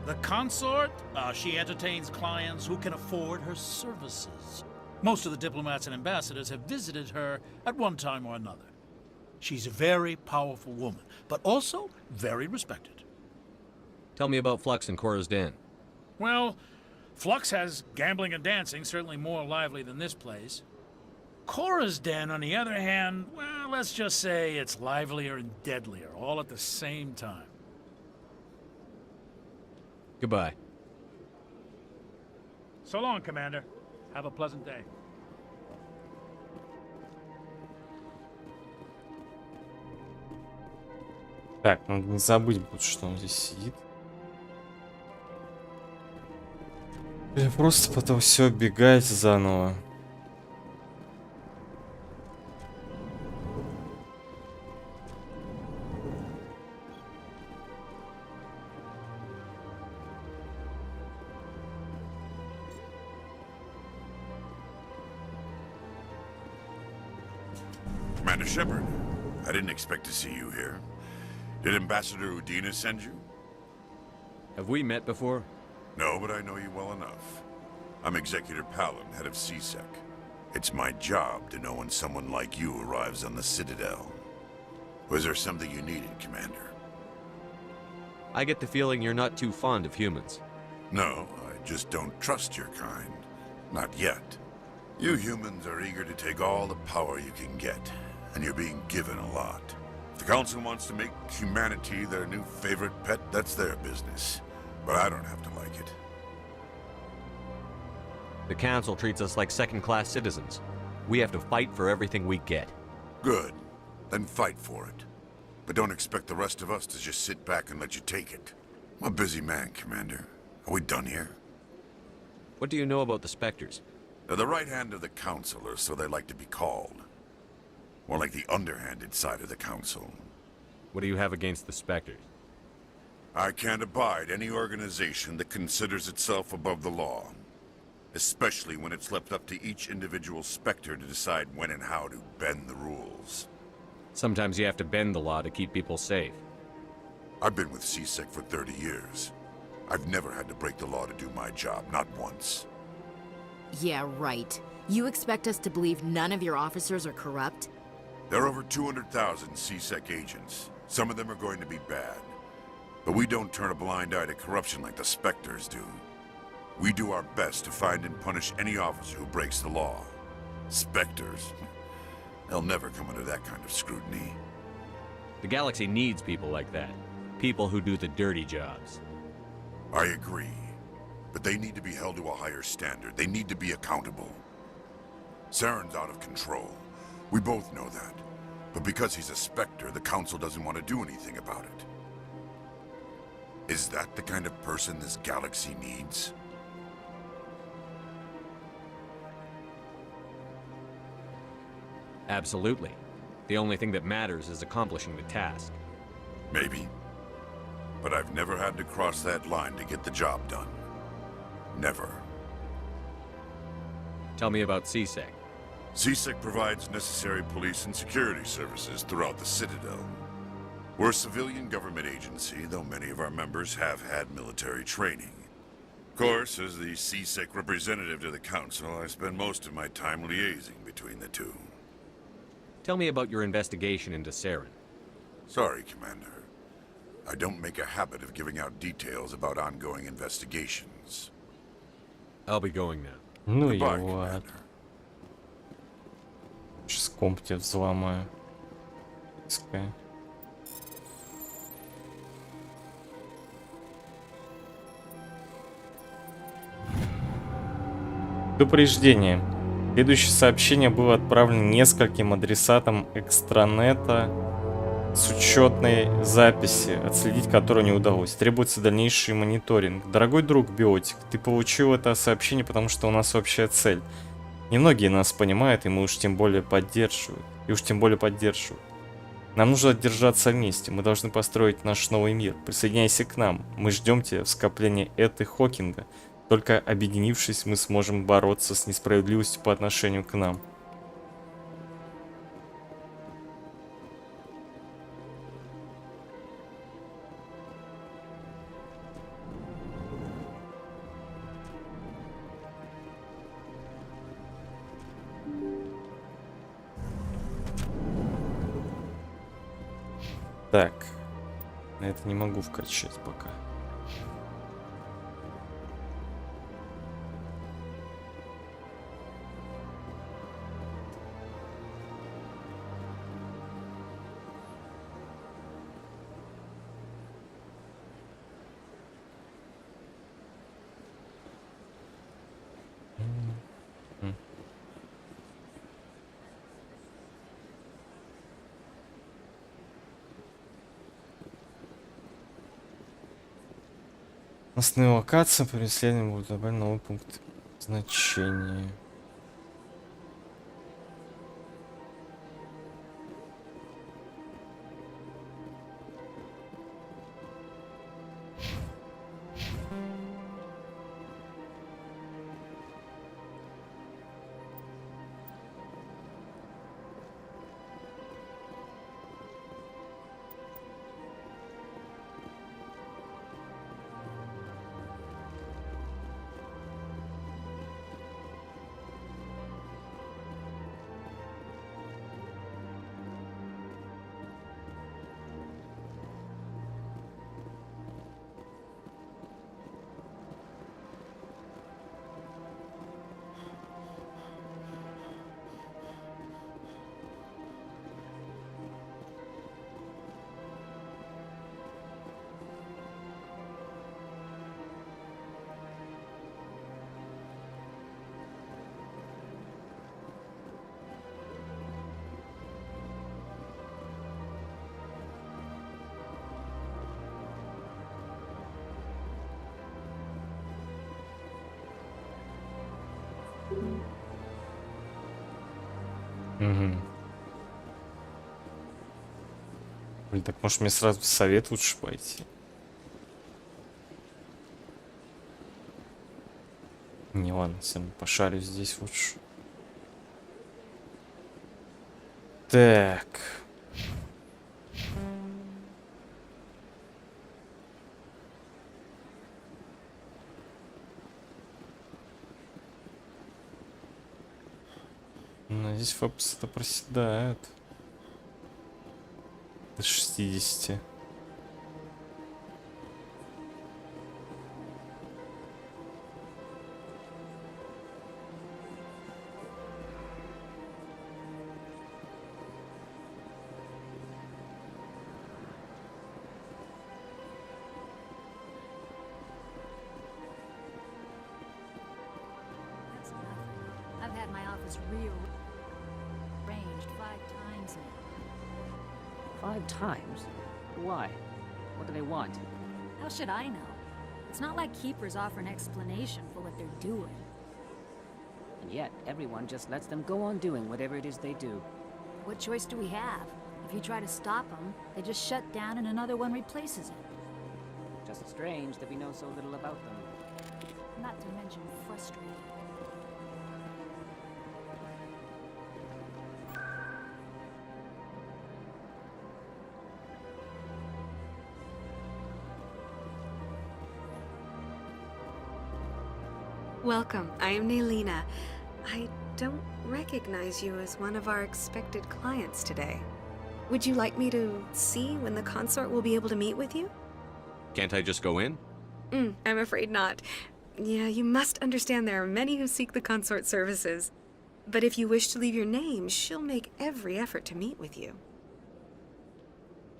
The consort, she entertains clients who can afford her services. Most of the diplomats and ambassadors have visited her at one time or another. She's a very powerful woman, but also very respected. Tell me about Flux and Cora's Den. Well, Flux has gambling and dancing, certainly more lively than this place. Cora's Den, on the other hand, well, let's just say it's livelier and deadlier, all at the same time. Goodbye. So long, Commander. Have a pleasant day. Так, надо не забыть будет, что он здесь сидит. Или просто потом все оббегать заново. Commander Shepard, I didn't expect to see you here. Did Ambassador Udina send you? Have we met before? No, but I know you well enough. I'm Executor Palin, head of CSEC. It's my job to know when someone like you arrives on the Citadel. Was there something you needed, Commander? I get the feeling you're not too fond of humans. No, I just don't trust your kind. Not yet. You humans are eager to take all the power you can get, and you're being given a lot. If the Council wants to make humanity their new favorite pet, that's their business. But I don't have to like it. The Council treats us like second-class citizens. We have to fight for everything we get. Good. Then fight for it. But don't expect the rest of us to just sit back and let you take it. I'm a busy man, Commander. Are we done here? What do you know about the Spectres? They're the right hand of the Council, or so they like to be called. More like the underhanded side of the Council. What do you have against the Spectres? I can't abide any organization that considers itself above the law. Especially when it's left up to each individual Spectre to decide when and how to bend the rules. Sometimes you have to bend the law to keep people safe. I've been with CSEC for 30 years. I've never had to break the law to do my job, not once. Yeah, right. You expect us to believe none of your officers are corrupt? There are over 200,000 CSEC agents. Some of them are going to be bad. But we don't turn a blind eye to corruption like the Spectres do. We do our best to find and punish any officer who breaks the law. Spectres, they'll never come under that kind of scrutiny. The galaxy needs people like that. People who do the dirty jobs. I agree. But they need to be held to a higher standard. They need to be accountable. Saren's out of control. We both know that. But because he's a Spectre, the Council doesn't want to do anything about it. Is that the kind of person this galaxy needs? Absolutely. The only thing that matters is accomplishing the task. Maybe. But I've never had to cross that line to get the job done. Never. Tell me about CSEC. CSEC provides necessary police and security services throughout the Citadel. We're a civilian government agency, though many of our members have had military training. Of course, as the CSEC representative to the Council, I spend most of my time liaising between the two. Tell me about your investigation into Saren. Sorry, Commander. I don't make a habit of giving out details about ongoing investigations. I'll be going now. Ну и ладно. Сейчас комп тебе взломаю. Пускай. Предупреждение. Следующее сообщение было отправлено нескольким адресатам экстранета с учетной записи, отследить которую не удалось. Требуется дальнейший мониторинг. Дорогой друг Биотик, ты получил это сообщение, потому что у нас общая цель. Немногие нас понимают, и мы уж тем более поддерживают. Нам нужно держаться вместе. Мы должны построить наш новый мир. Присоединяйся к нам. Мы ждем тебя в скоплении Эты Хокинга. Только объединившись, мы сможем бороться с несправедливостью по отношению к нам. Так, на это не могу вкачать пока. Основная локация, при исследовании будет добавлен новый пункт значения. Угу. Блин, так может мне сразу в совет лучше пойти? Не, ладно, сам пошарю здесь лучше. Так. Ну, здесь фокусы-то проседают. До 60. I've had my office rearranged 5 times now. 5 times? Why? What do they want? How should I know? It's not like keepers offer an explanation for what they're doing. And yet, everyone just lets them go on doing whatever it is they do. What choice do we have? If you try to stop them, they just shut down and another one replaces it. Just strange that we know so little about them. Not to mention frustrating. Welcome, I am Naylina. I don't recognize you as one of our expected clients today. Would you like me to see when the consort will be able to meet with you? Can't I just go in? I'm afraid not. Yeah, you must understand there are many who seek the consort services. But if you wish to leave your name, she'll make every effort to meet with you.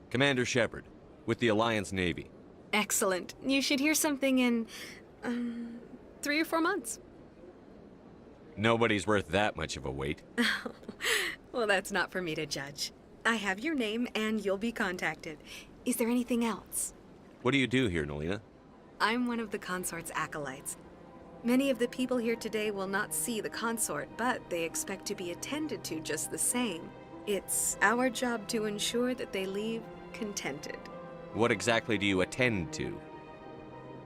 Commander Shepard, with the Alliance Navy. Excellent. You should hear something in, 3 or 4 months. Nobody's worth that much of a wait. Well, that's not for me to judge. I have your name and you'll be contacted. Is there anything else? What do you do here, Naylina? I'm one of the consort's acolytes. Many of the people here today will not see the consort, but they expect to be attended to just the same. It's our job to ensure that they leave contented. What exactly do you attend to?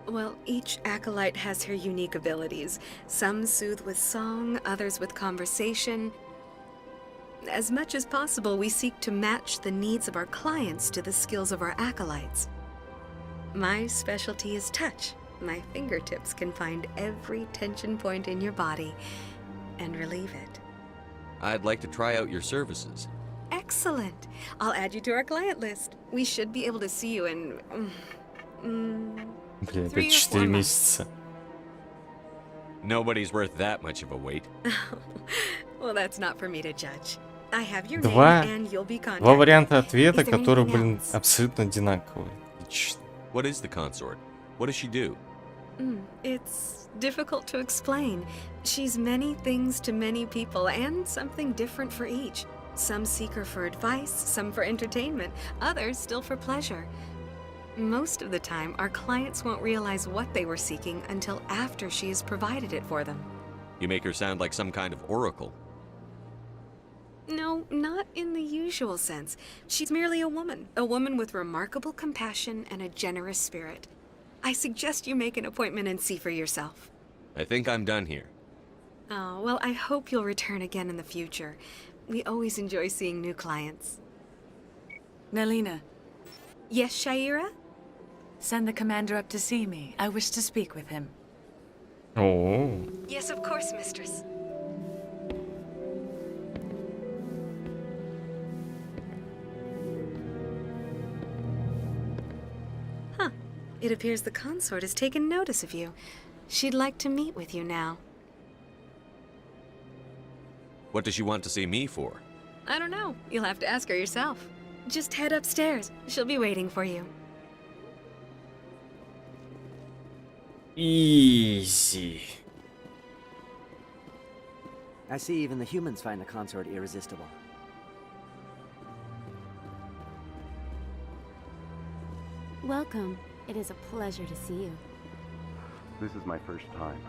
Well, each acolyte has her unique abilities. Some soothe with song, others with conversation. As much as possible, we seek to match the needs of our clients to the skills of our acolytes. My specialty is touch. My fingertips can find every tension point in your body and relieve it. I'd like to try out your services. Excellent. I'll add you to our client list. We should be able to see you in... Блин, 3 опять or 4 4 months. месяца. Nobody's worth that much of a wait. Well, that's not for me to judge. I have your Два name and you'll be Два contacted. варианта ответа, Is there которые, anything блин, else? абсолютно одинаковые. Отлично. What is the consort? What does she do? It's difficult to explain. She's many things to many people and something different for each. Some seek her for advice, some for entertainment, others still for pleasure. Most of the time, our clients won't realize what they were seeking until after she has provided it for them. You make her sound like some kind of oracle. No, not in the usual sense. She's merely a woman with remarkable compassion and a generous spirit. I suggest you make an appointment and see for yourself. I think I'm done here. Oh, well, I hope you'll return again in the future. We always enjoy seeing new clients. Nelina, Yes, Shaira? send the commander up to see me. I wish to speak with him. О, Yes, of course, mistress. Huh. It appears the consort has taken notice of you. She'd like to meet with you now. What does she want to see me for? I don't know. You'll have to ask her yourself. Just head upstairs. She'll be waiting for you. easy. I see even the humans find the consort irresistible. Welcome. It is a pleasure to see you. This is my first time.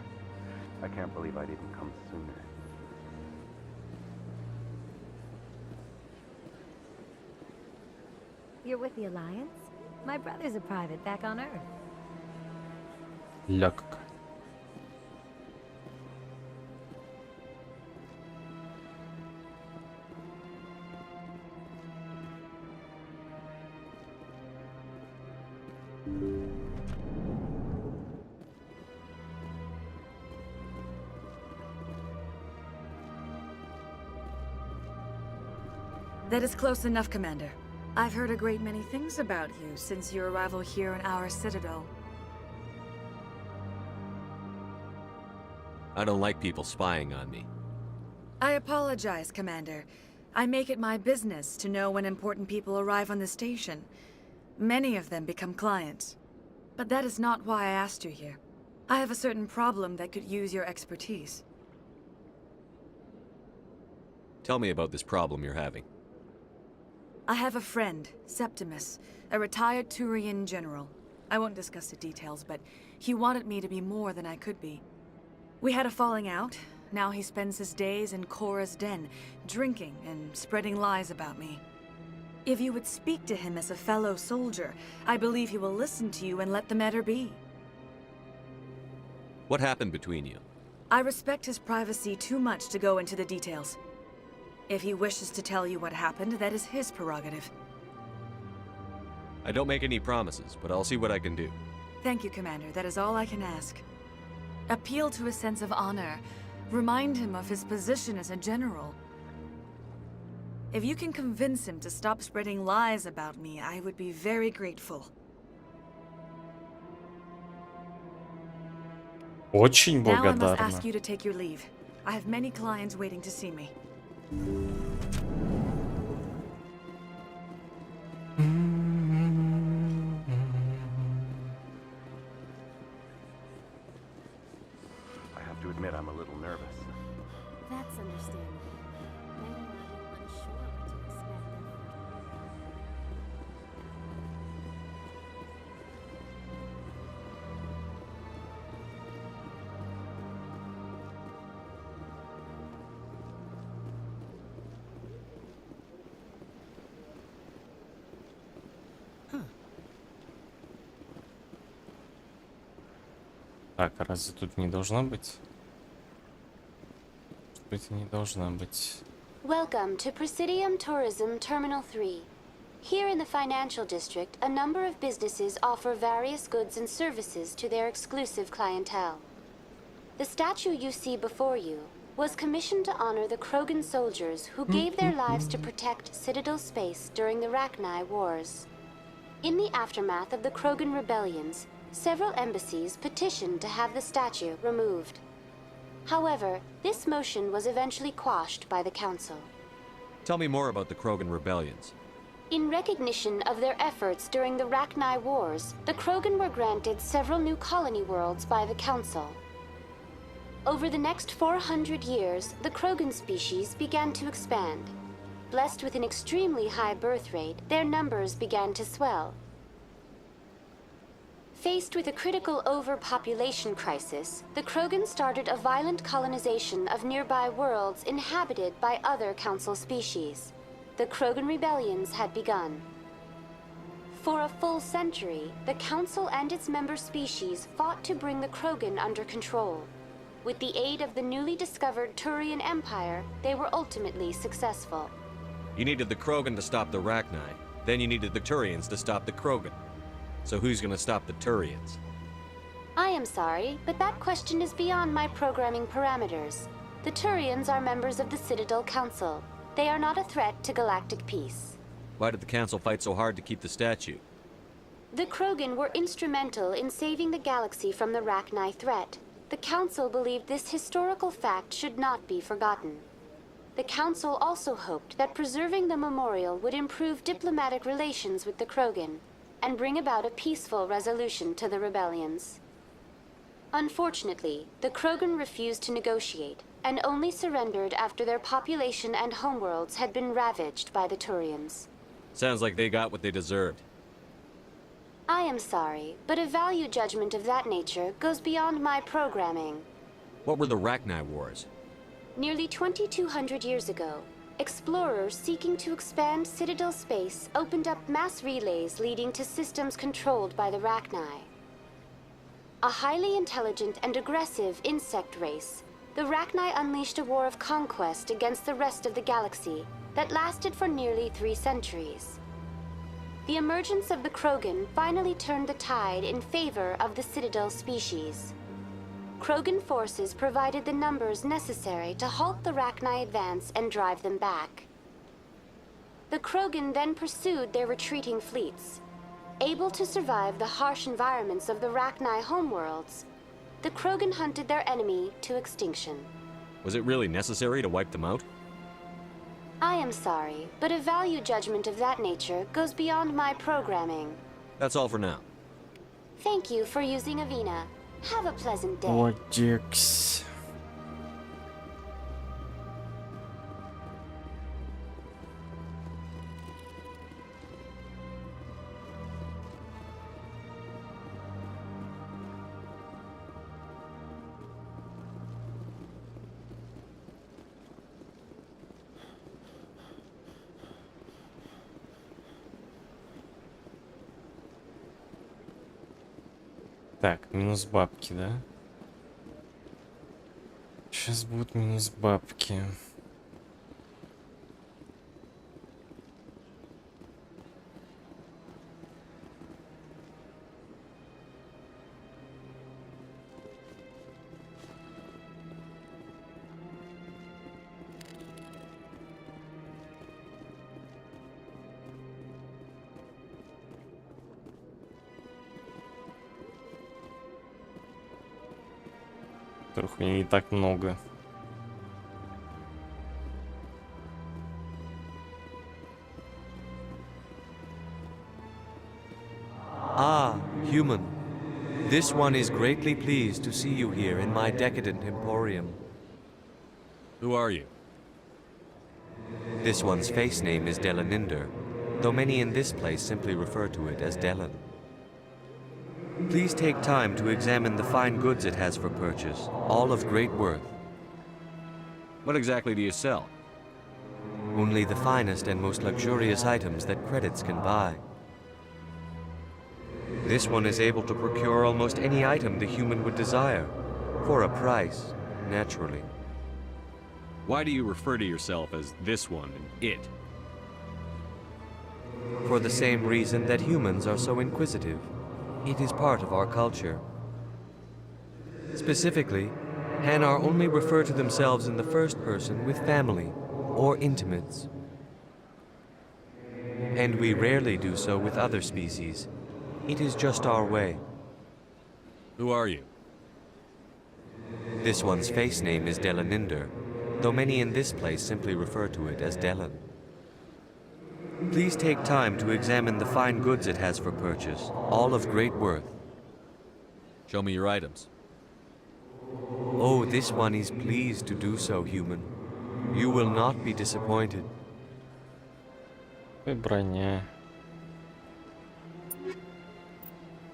I can't believe I didn't come sooner. You're with the Alliance? My brother's a private back on Earth. Ля как. That is close enough, Commander. I've heard a great many things about you since your arrival here in our citadel. I don't like people spying on me. I apologize, Commander. I make it my business to know when important people arrive on the station. Many of them become clients. But that is not why I asked you here. I have a certain problem that could use your expertise. Tell me about this problem you're having. I have a friend, Septimus, a retired Turian general. I won't discuss the details, but he wanted me to be more than I could be. We had a falling out. Now he spends his days in Cora's den, drinking and spreading lies about me. If you would speak to him as a fellow soldier, I believe he will listen to you and let the matter be. What happened between you? I respect his privacy too much to go into the details. If he wishes to tell you what happened, that is his prerogative. I don't make any promises, but I'll see what I can do. Thank you, Commander. That is all I can ask. Appeal to his sense of honor. Remind him of his position as a general. If you can convince him to stop spreading lies about me, I would be very grateful. Очень Now I must благодарна. ask you to take your leave. I have many clients waiting to see me. I have to admit I'm a little nervous. That's understandable. Many are a bit unsure what to expect their first. Так, а разве тут не должна быть? Это не должна быть. Welcome to Presidium Tourism Terminal 3. Here in the financial district, a number of businesses offer various goods and services to their exclusive clientele. The statue you see before you was commissioned to honor the Krogan soldiers who gave their lives to protect Citadel space during the Rachni Wars. In the aftermath of the Krogan rebellions, several embassies petitioned to have the statue removed. However, this motion was eventually quashed by the Council. Tell me more about the Krogan rebellions. In recognition of their efforts during the Rachni Wars, the Krogan were granted several new colony worlds by the Council. Over the next 400 years, the Krogan species began to expand. Blessed with an extremely high birth rate, their numbers began to swell. Faced with a critical overpopulation crisis, the Krogan started a violent colonization of nearby worlds inhabited by other Council species. The Krogan rebellions had begun. For a full century, the Council and its member species fought to bring the Krogan under control. With the aid of the newly discovered Turian Empire, they were ultimately successful. You needed the Krogan to stop the Rachni. Then you needed the Turians to stop the Krogan. So who's gonna stop the Turians? I am sorry, but that question is beyond my programming parameters. The Turians are members of the Citadel Council. They are not a threat to galactic peace. Why did the Council fight so hard to keep the statue? The Krogan were instrumental in saving the galaxy from the Rachni threat. The Council believed this historical fact should not be forgotten. The Council also hoped that preserving the memorial would improve diplomatic relations with the Krogan and bring about a peaceful resolution to the rebellions. Unfortunately, the Krogan refused to negotiate and only surrendered after their population and homeworlds had been ravaged by the Turians. Sounds like they got what they deserved. I am sorry, but a value judgment of that nature goes beyond my programming. What were the Rachni Wars? Nearly 2,200 years ago, explorers seeking to expand Citadel space opened up mass relays leading to systems controlled by the Rachni. A highly intelligent and aggressive insect race, the Rachni unleashed a war of conquest against the rest of the galaxy that lasted for nearly 3 centuries. The emergence of the Krogan finally turned the tide in favor of the Citadel species. Krogan forces provided the numbers necessary to halt the Rachni advance and drive them back. The Krogan then pursued their retreating fleets. Able to survive the harsh environments of the Rachni homeworlds, the Krogan hunted their enemy to extinction. Was it really necessary to wipe them out? I am sorry, but a value judgment of that nature goes beyond my programming. That's all for now. Thank you for using Avina. Have a pleasant day. What jerks. Так, минус бабки, да? Сейчас будут минус бабки. Которых у меня не так много. Ah, human. This one is greatly pleased to see you here in my decadent emporium. Who are you? This one's face name is Delaninder, though many in this place simply refer to it as Delan. Please take time to examine the fine goods it has for purchase, all of great worth. What exactly do you sell? Only the finest and most luxurious items that credits can buy. This one is able to procure almost any item the human would desire, for a price, naturally. Why do you refer to yourself as this one and it? For the same reason that humans are so inquisitive. It is part of our culture. Specifically, Hanar only refer to themselves in the first person with family or intimates. And we rarely do so with other species. It is just our way. Who are you? This one's face name is Delaninder, though many in this place simply refer to it as Delan. Please take time to examine the fine goods it has for purchase, all of great worth. Show me your items. Oh, this one is pleased to do so, human. You will not be disappointed. Броня.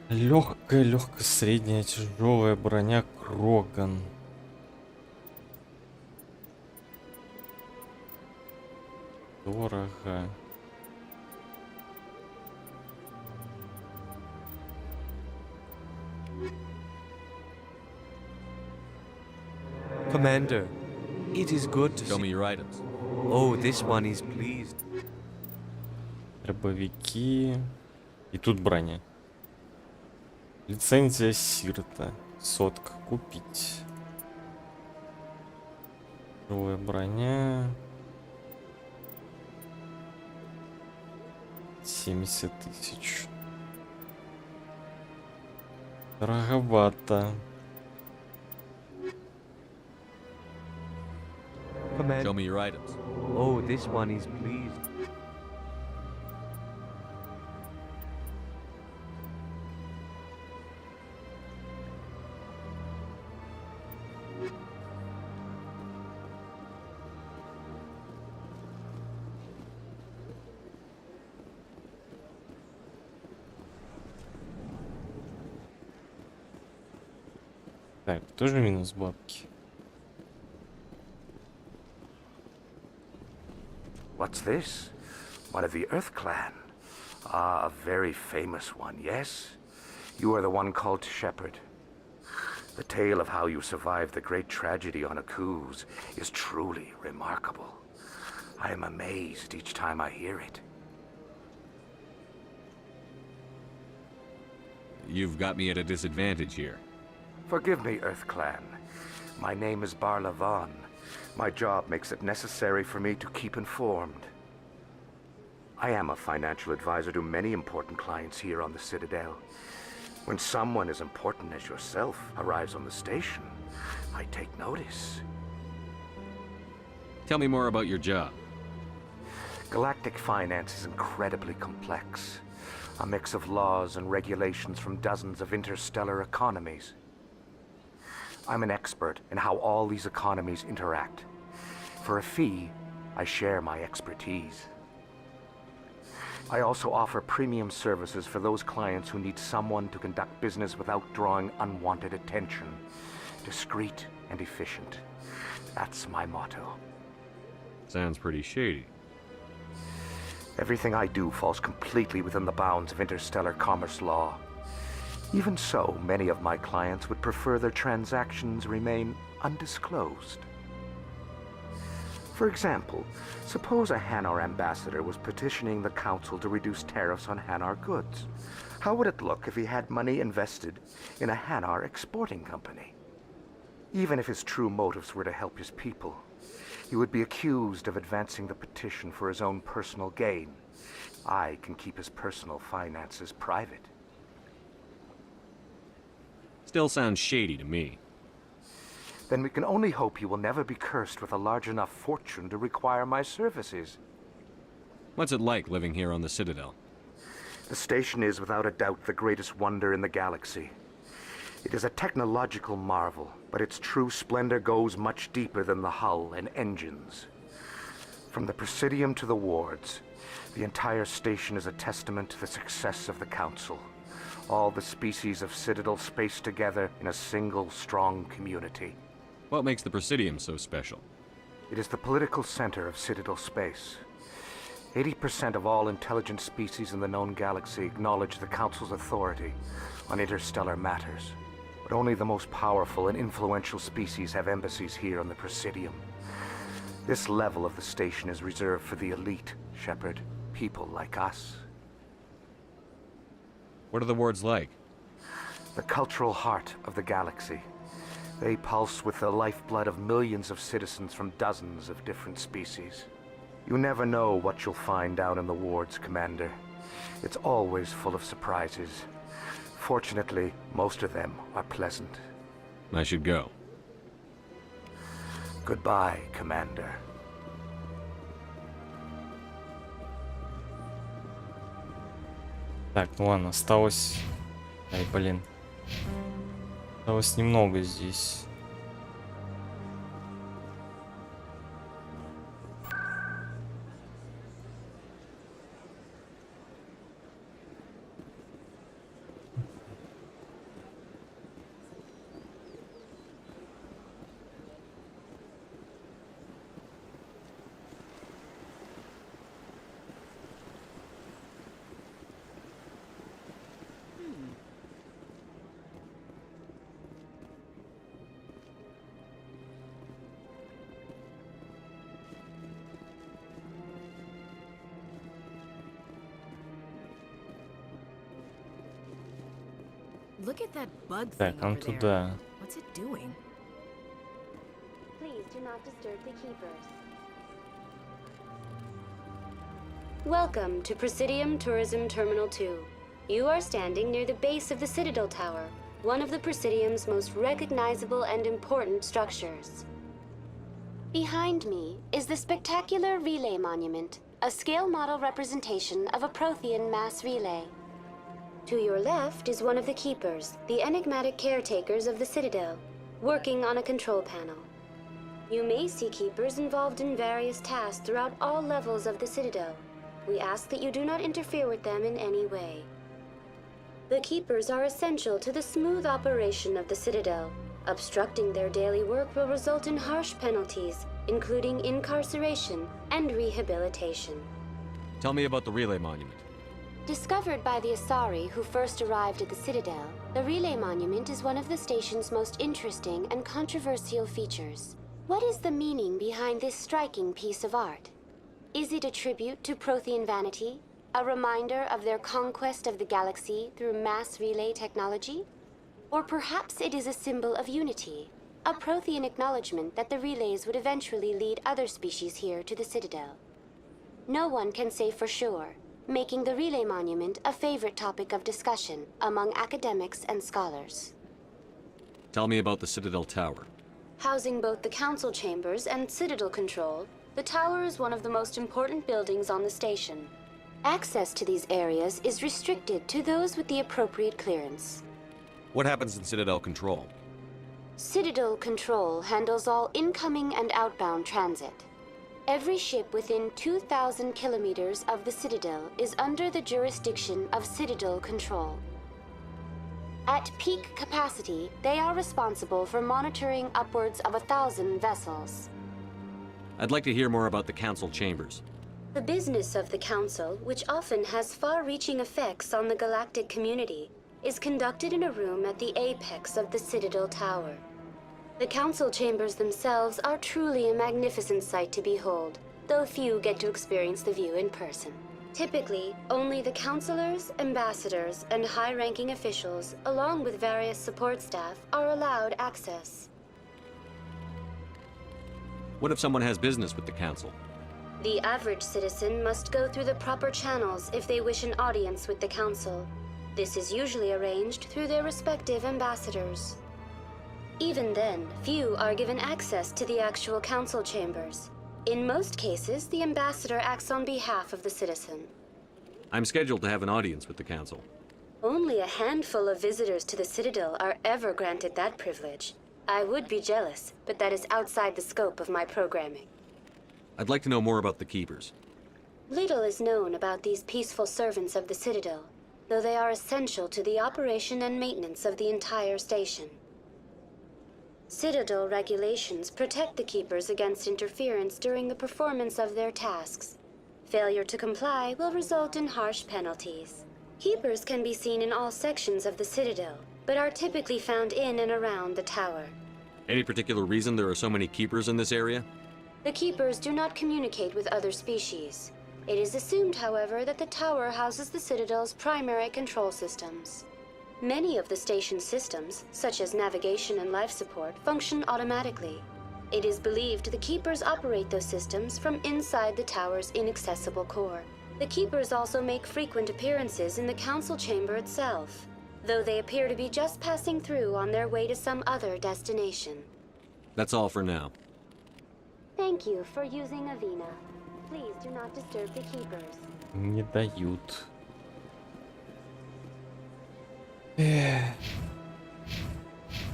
Легкая, средняя, тяжелая броня Кроган. Дорого. Commander, it is good to show me your items. Oh, this one is pleased. Дробовики. И тут броня. Лицензия Сирта. Сотка. Купить. Новая броня. 70 тысяч. Дороговато. Show me your items. Oh, this one is pleased. Так, тоже минус бабки. What's this? One of the Earth Clan. Ah, a very famous one, yes? You are the one called Shepard. The tale of how you survived the great tragedy on Akuz is truly remarkable. I am amazed each time I hear it. You've got me at a disadvantage here. Forgive me, Earth Clan. My name is Barla Vaughn. My job makes it necessary for me to keep informed. I am a financial advisor to many important clients here on the Citadel. When someone as important as yourself arrives on the station, I take notice. Tell me more about your job. Galactic finance is incredibly complex. A mix of laws and regulations from dozens of interstellar economies. I'm an expert in how all these economies interact. For a fee, I share my expertise. I also offer premium services for those clients who need someone to conduct business without drawing unwanted attention. Discreet and efficient. That's my motto. Sounds pretty shady. Everything I do falls completely within the bounds of interstellar commerce law. Even so, many of my clients would prefer their transactions remain undisclosed. For example, suppose a Hanar ambassador was petitioning the council to reduce tariffs on Hanar goods. How would it look if he had money invested in a Hanar exporting company? Even if his true motives were to help his people, he would be accused of advancing the petition for his own personal gain. I can keep his personal finances private. Still sounds shady to me. Then we can only hope you will never be cursed with a large enough fortune to require my services. What's it like living here on the Citadel? The station is without a doubt the greatest wonder in the galaxy. It is a technological marvel, but its true splendor goes much deeper than the hull and engines. From the Presidium to the wards, the entire station is a testament to the success of the Council. All the species of Citadel spaced together in a single, strong community. What makes the Presidium so special? It is the political center of Citadel space. 80% of all intelligent species in the known galaxy acknowledge the Council's authority on interstellar matters. But only the most powerful and influential species have embassies here on the Presidium. This level of the station is reserved for the elite, Shepard. People like us. What are the wards like? The cultural heart of the galaxy. They pulse with the lifeblood of millions of citizens from dozens of different species. You never know what you'll find down in the wards, Commander. It's always full of surprises. Fortunately, most of them are pleasant. I should go. Goodbye, Commander. Так, ну ладно, осталось... Ай, блин. Осталось немного здесь. Look at that bug Так, thing нам over there. туда. What's it doing? Please do not disturb the keepers. Welcome to Presidium Tourism Terminal 2. You are standing near the base of the Citadel Tower, one of the Presidium's most recognizable and important structures. Behind me is the spectacular Relay Monument, a scale model representation of a Prothean mass relay. To your left is one of the keepers, the enigmatic caretakers of the Citadel, working on a control panel. You may see keepers involved in various tasks throughout all levels of the Citadel. We ask that you do not interfere with them in any way. The keepers are essential to the smooth operation of the Citadel. Obstructing their daily work will result in harsh penalties, including incarceration and rehabilitation. Tell me about the Relay Monument. Discovered by the Asari who first arrived at the Citadel, the Relay Monument is one of the station's most interesting and controversial features. What is the meaning behind this striking piece of art? Is it a tribute to Prothean vanity? A reminder of their conquest of the galaxy through mass relay technology? Or perhaps it is a symbol of unity, a Prothean acknowledgement that the relays would eventually lead other species here to the Citadel. No one can say for sure, making the Relay Monument a favorite topic of discussion among academics and scholars. Tell me about the Citadel Tower. Housing both the Council Chambers and Citadel Control, the tower is one of the most important buildings on the station. Access to these areas is restricted to those with the appropriate clearance. What happens in Citadel Control? Citadel Control handles all incoming and outbound transit. Every ship within 2,000 kilometers of the Citadel is under the jurisdiction of Citadel Control. At peak capacity, they are responsible for monitoring upwards of 1,000 vessels. I'd like to hear more about the Council Chambers. The business of the Council, which often has far-reaching effects on the galactic community, is conducted in a room at the apex of the Citadel Tower. The Council Chambers themselves are truly a magnificent sight to behold, though few get to experience the view in person. Typically, only the councilors, ambassadors, and high-ranking officials, along with various support staff, are allowed access. What if someone has business with the Council? The average citizen must go through the proper channels if they wish an audience with the Council. This is usually arranged through their respective ambassadors. Even then, few are given access to the actual Council Chambers. In most cases, the ambassador acts on behalf of the citizen. I'm scheduled to have an audience with the Council. Only a handful of visitors to the Citadel are ever granted that privilege. I would be jealous, but that is outside the scope of my programming. I'd like to know more about the Keepers. Little is known about these peaceful servants of the Citadel, though they are essential to the operation and maintenance of the entire station. Citadel regulations protect the Keepers against interference during the performance of their tasks. Failure to comply will result in harsh penalties. Keepers can be seen in all sections of the Citadel, but are typically found in and around the tower. Any particular reason there are so many keepers in this area? The Keepers do not communicate with other species. It is assumed, however, that the tower houses the Citadel's primary control systems. Many of the station's systems, such as navigation and life support, function automatically. It is believed the Keepers operate those systems from inside the tower's inaccessible core. The Keepers also make frequent appearances in the Council chamber itself, though they appear to be just passing through on their way to some other destination. That's all for now. Thank you for using Avina. Please do not disturb the Keepers. Не дают.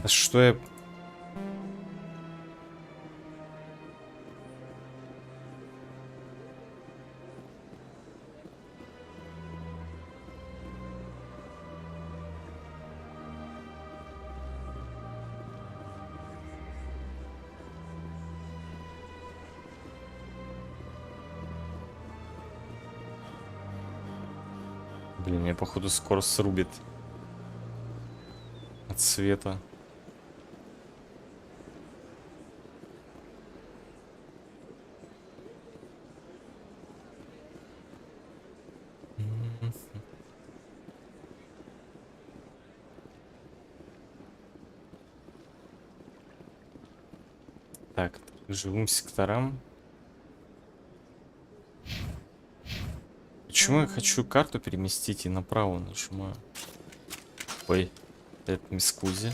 А что я... Блин, меня походу скоро срубит от света. Так, живым секторам. Почему я хочу карту переместить и направо нажимаю? Ой, это мискузи.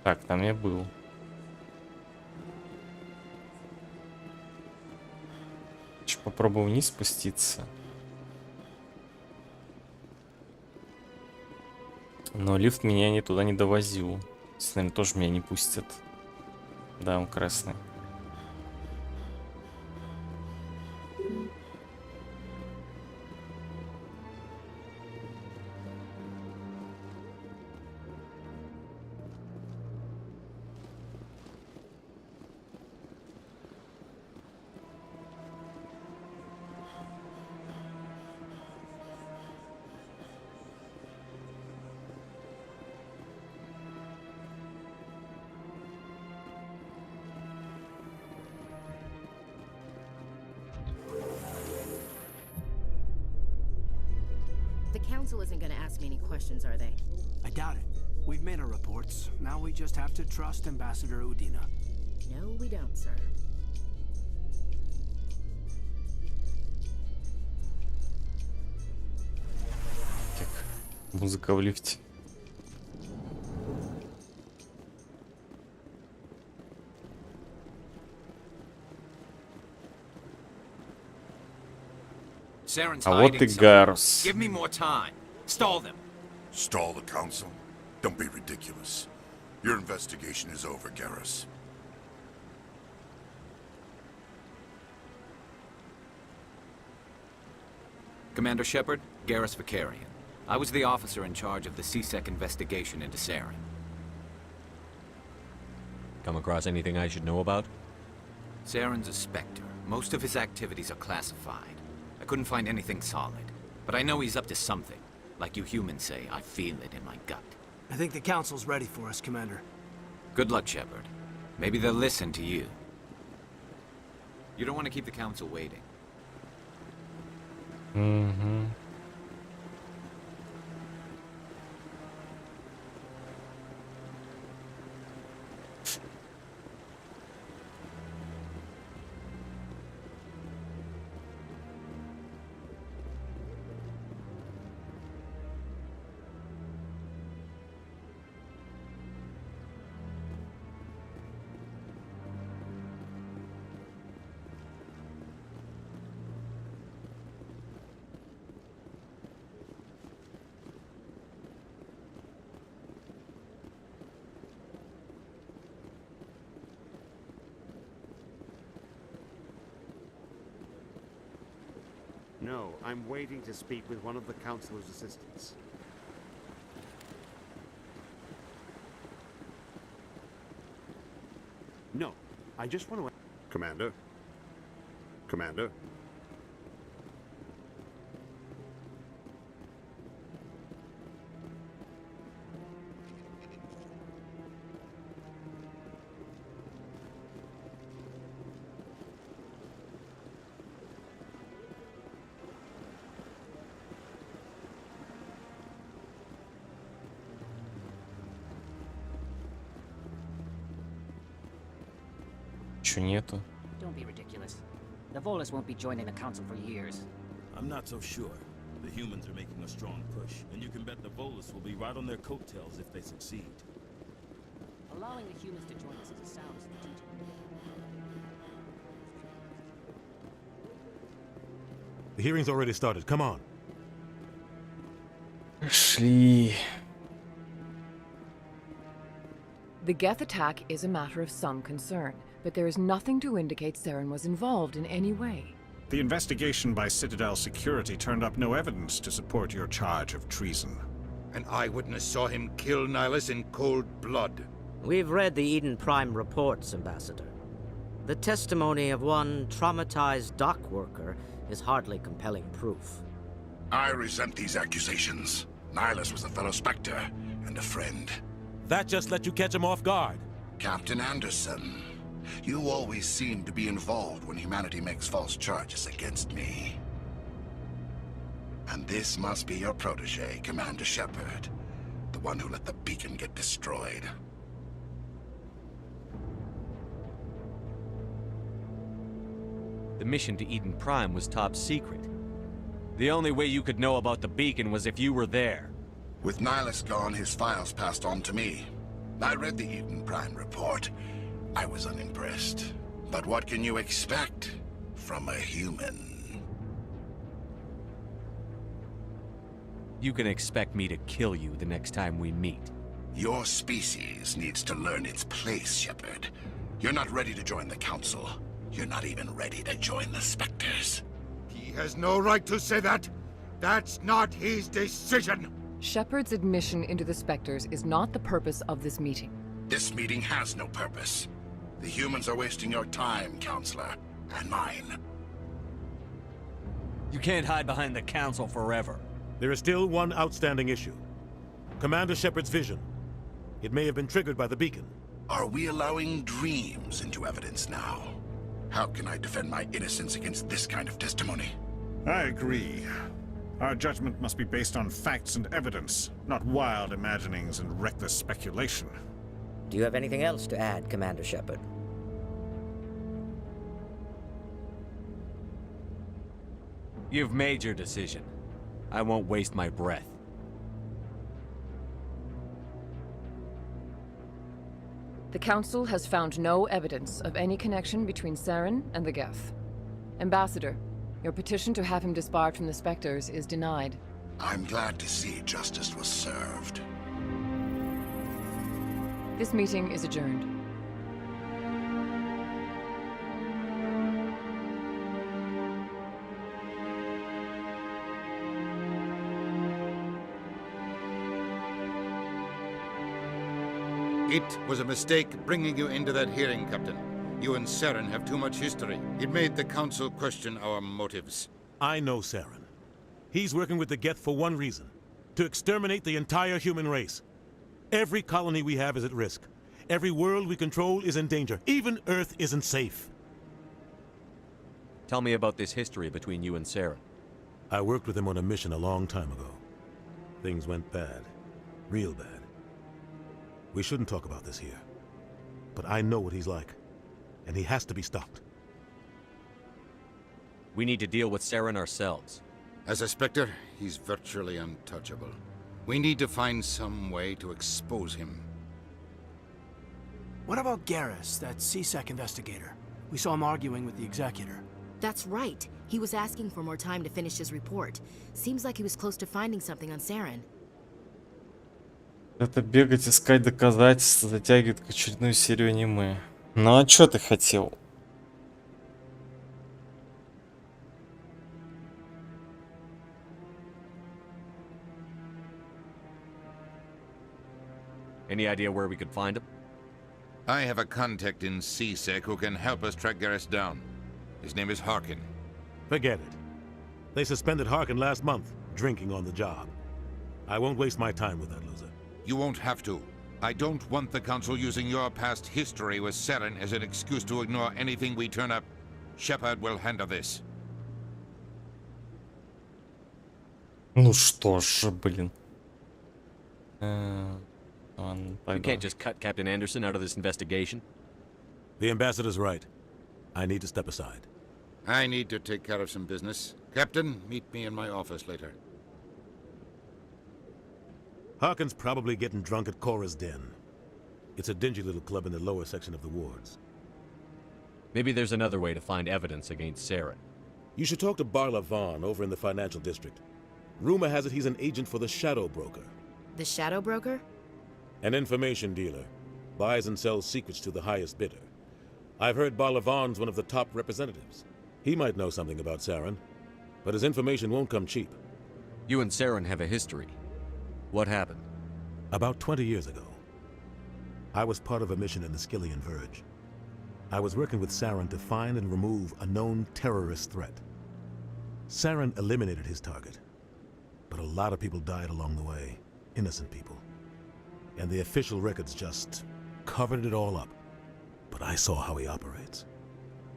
Так, там я был. Сейчас попробую вниз спуститься. Но лифт меня туда не довозил. Наверное, тоже меня не пустят. Да, он красный. The council isn't going to ask me any questions, are they? I doubt it. We've made our reports. Now we just have to trust Ambassador Udina. No, we don't, sir. Так, музыка в лифте. Saren's А вот и hiding Гарус. something. Give me more time. Stall them. Stall the council? Don't be ridiculous. Your investigation is over, Garrus. Commander Shepard, Garrus Vicarian. I was the officer in charge of the CSEC investigation into Saren. Come across anything I should know about? Saren's a Spectre. Most of his activities are classified. I couldn't find anything solid. But I know he's up to something. Like you humans say, I feel it in my gut. I think the council's ready for us, Commander. Good luck, Shepard. Maybe they'll listen to you. You don't want to keep the council waiting. Mm-hmm. No, I'm waiting to speak with one of the Councilor's assistants. No, I just want to... Commander? Commander? Чё нету? Don't be ridiculous. The Volus won't be joining the Council for years. I'm not so sure. The humans are making a strong push, and you can bet the Volus will be right on their coattails if they succeed. Allowing the humans to join us is a sound strategic. The hearing's already started. Come on. Шли. The Geth attack is a matter of some concern, but there is nothing to indicate Saren was involved in any way. The investigation by Citadel Security turned up no evidence to support your charge of treason. An eyewitness saw him kill Nihilus in cold blood. We've read the Eden Prime reports, Ambassador. The testimony of one traumatized dock worker is hardly compelling proof. I resent these accusations. Nihilus was a fellow Spectre and a friend. That just let you catch him off guard. Captain Anderson, you always seem to be involved when humanity makes false charges against me. And this must be your protege, Commander Shepard, the one who let the beacon get destroyed. The mission to Eden Prime was top secret. The only way you could know about the beacon was if you were there. With Nihilus gone, his files passed on to me. I read the Eden Prime report. I was unimpressed. But what can you expect from a human? You can expect me to kill you the next time we meet. Your species needs to learn its place, Shepard. You're not ready to join the Council. You're not even ready to join the Spectres. He has no right to say that. That's not his decision. Shepard's admission into the Spectres is not the purpose of this meeting. This meeting has no purpose. The humans are wasting your time, Counselor, and mine. You can't hide behind the Council forever. There is still one outstanding issue. Commander Shepard's vision. It may have been triggered by the beacon. Are we allowing dreams into evidence now? How can I defend my innocence against this kind of testimony? I agree. Our judgment must be based on facts and evidence, not wild imaginings and reckless speculation. Do you have anything else to add, Commander Shepard? You've made your decision. I won't waste my breath. The Council has found no evidence of any connection between Saren and the Geth. Ambassador, your petition to have him disbarred from the Spectres is denied. I'm glad to see justice was served. This meeting is adjourned. It was a mistake bringing you into that hearing, Captain. You and Saren have too much history. It made the Council question our motives. I know Saren. He's working with the Geth for one reason. To exterminate the entire human race. Every colony we have is at risk. Every world we control is in danger. Even Earth isn't safe. Tell me about this history between you and Saren. I worked with him on a mission a long time ago. Things went bad. Real bad. We shouldn't talk about this here. But I know what he's like. And he has to be stopped. We need to deal with Saren ourselves. As a Spectre, he's virtually untouchable. We need to find some way to expose him. What about Garrus, that CSEC investigator? We saw him arguing with the Executor. That's right. He was asking for more time to finish his report. Seems like he was close to finding something on Saren. Это бегать, искать доказательства, затягивает к очередную серию аниме. Ну а чё ты хотел? Any idea where we could find him? I have a contact in CSEC who can help us track Garrus down. His name is Harkin. Forget it. They suspended Harkin last month, drinking on the job. I won't waste my time with that loser. You won't have to. I don't want the Council using your past history with Saren as an excuse to ignore anything we turn up. Shepard will handle this. Ну что ж, блин. You can't just cut Captain Anderson out of this investigation. The ambassador's right. I need to step aside. I need to take care of some business. Captain, meet me in my office later. Harkin's probably getting drunk at Cora's Den. It's a dingy little club in the lower section of the wards. Maybe there's another way to find evidence against Saren. You should talk to Barla Vaughn over in the financial district. Rumor has it he's an agent for the Shadow Broker. The Shadow Broker? An information dealer. Buys and sells secrets to the highest bidder. I've heard Barla Vaughn's one of the top representatives. He might know something about Saren, but his information won't come cheap. You and Saren have a history. What happened? About 20 years ago, I was part of a mission in the Skillian Verge. I was working with Saren to find and remove a known terrorist threat. Saren eliminated his target, but a lot of people died along the way, innocent people. And the official records just covered it all up. But I saw how he operates.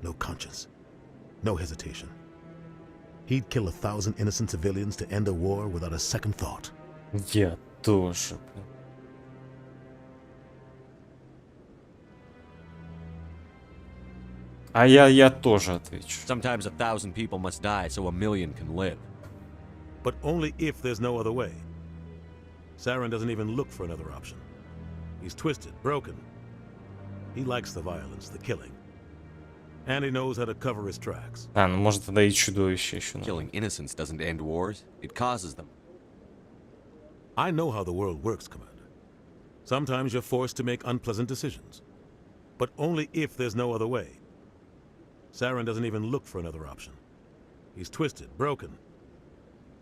No conscience, no hesitation. He'd kill 1,000 innocent civilians to end a war without a second thought. Я тоже. А я тоже отвечу. Sometimes 1,000 people must die so 1,000,000 can live. But only if there's no other way. Saren doesn't even look for another option. He's twisted, broken. He likes the violence, the killing. And he knows how to cover his tracks. А, ну может тогда и чудовище еще. Killing innocents doesn't end wars, it causes them. I know how the world works, Commander. Sometimes you're forced to make unpleasant decisions. But only if there's no other way. Saren doesn't even look for another option. He's twisted, broken.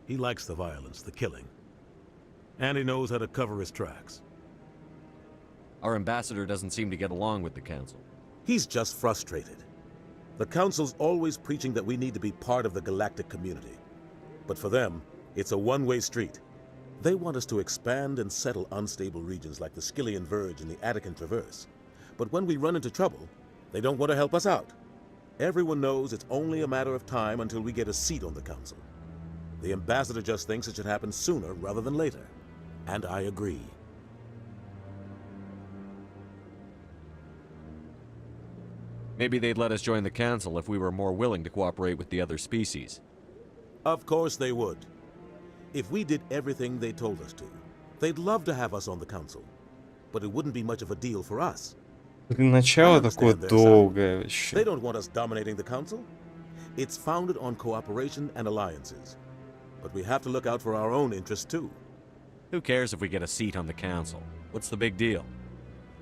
He likes the violence, the killing. And he knows how to cover his tracks. Our ambassador doesn't seem to get along with the Council. He's just frustrated. The Council's always preaching that we need to be part of the galactic community. But for them, it's a one-way street. They want us to expand and settle unstable regions like the Skillian Verge and the Attican Traverse. But when we run into trouble, they don't want to help us out. Everyone knows it's only a matter of time until we get a seat on the Council. The ambassador just thinks it should happen sooner rather than later. And I agree. Maybe they'd let us join the Council if we were more willing to cooperate with the other species. Of course they would. If we did everything they told us to, they'd love to have us on the Council. But it wouldn't be much of a deal for us. Начало такое долгое вообще. They don't want us dominating the Council. It's founded on cooperation and alliances. But we have to look out for our own interests too. Who cares if we get a seat on the Council? What's the big deal?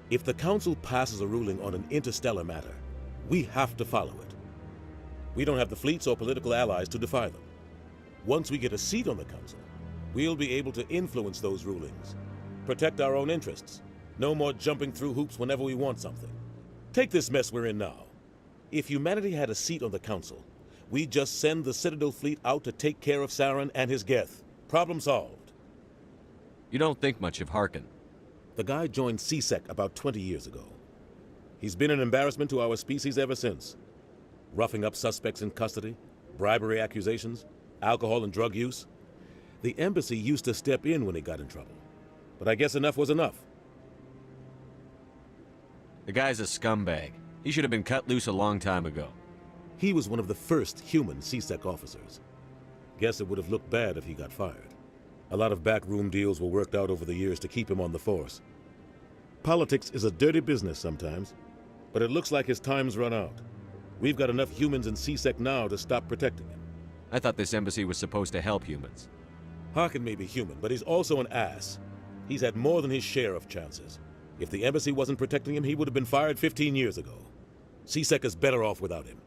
If the Council passes a ruling on an interstellar matter, we have to follow it. We don't have the fleets or political allies to defy them. Once we get a seat on the Council, we'll be able to influence those rulings, protect our own interests. No more jumping through hoops whenever we want something. Take this mess we're in now. If humanity had a seat on the Council, we'd just send the Citadel fleet out to take care of Saren and his Geth. Problem solved. You don't think much of Harkin. The guy joined CSEC about 20 years ago. He's been an embarrassment to our species ever since. Roughing up suspects in custody, bribery accusations, alcohol and drug use. The embassy used to step in when he got in trouble. But I guess enough was enough. The guy's a scumbag. He should have been cut loose a long time ago. He was one of the first human CSEC officers. Guess it would have looked bad if he got fired. A lot of backroom deals were worked out over the years to keep him on the force. Politics is a dirty business sometimes, but it looks like his time's run out. We've got enough humans in CSEC now to stop protecting him. I thought this embassy was supposed to help humans. Harkin may be human, but he's also an ass. He's had more than his share of chances. If the embassy wasn't protecting him, he would have been fired 15 years ago. CSEC is better off without him.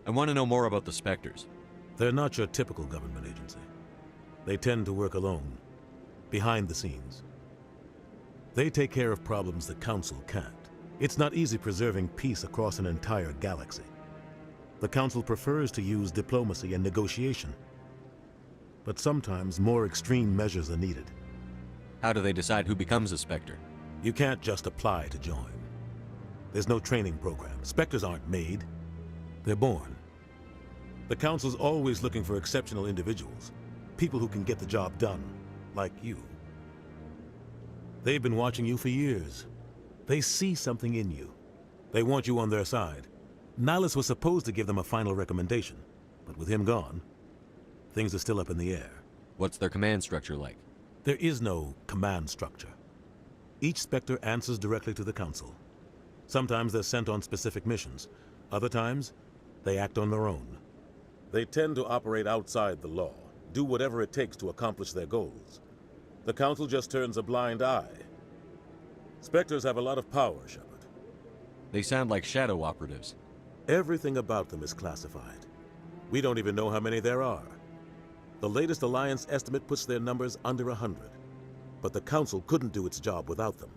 I want to know more about the Spectres. They're not your typical government agency. They tend to work alone, behind the scenes. They take care of problems the Council can't. It's not easy preserving peace across an entire galaxy. The Council prefers to use diplomacy and negotiation. But sometimes more extreme measures are needed. How do they decide who becomes a Spectre? You can't just apply to join. There's no training program. Spectres aren't made. They're born. The Council's always looking for exceptional individuals. People who can get the job done, like you. They've been watching you for years. They see something in you. They want you on their side. Nihilus was supposed to give them a final recommendation, but with him gone, things are still up in the air. What's their command structure like? There is no command structure. Each Spectre answers directly to the Council. Sometimes they're sent on specific missions. Other times, they act on their own. They tend to operate outside the law, do whatever it takes to accomplish their goals. The Council just turns a blind eye. Spectres have a lot of power, Shepard. They sound like shadow operatives. Everything about them is classified. We don't even know how many there are. The latest Alliance estimate puts their numbers under 100. But the Council couldn't do its job without them.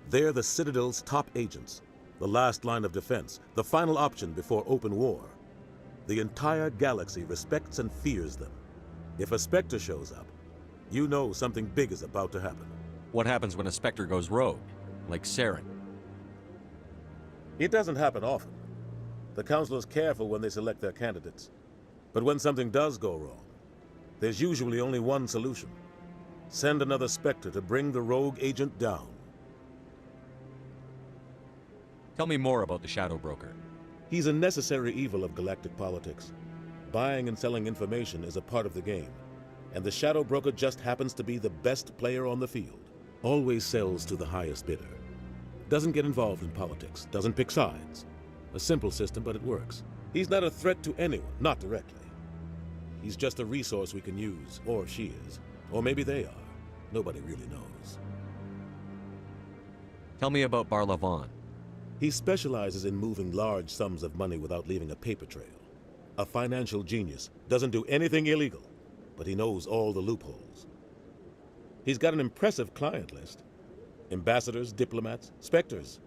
They're the Citadel's top agents, the last line of defense, the final option before open war. The entire galaxy respects and fears them. If a Spectre shows up, you know something big is about to happen. What happens when a Spectre goes rogue, like Saren? It doesn't happen often. The Council is careful when they select their candidates. But when something does go wrong, there's usually only one solution. Send another Spectre to bring the rogue agent down. Tell me more about the Shadow Broker. He's a necessary evil of galactic politics. Buying and selling information is a part of the game, and the Shadow Broker just happens to be the best player on the field. Always sells to the highest bidder. Doesn't get involved in politics, doesn't pick sides. A simple system, but it works. He's not a threat to anyone, not directly. He's just a resource we can use, or she is. Or maybe they are. Nobody really knows. Tell me about Barlavon. He specializes in moving large sums of money without leaving a paper trail. A financial genius, doesn't do anything illegal, but he knows all the loopholes. He's got an impressive client list. Ambassadors, diplomats, Spectres.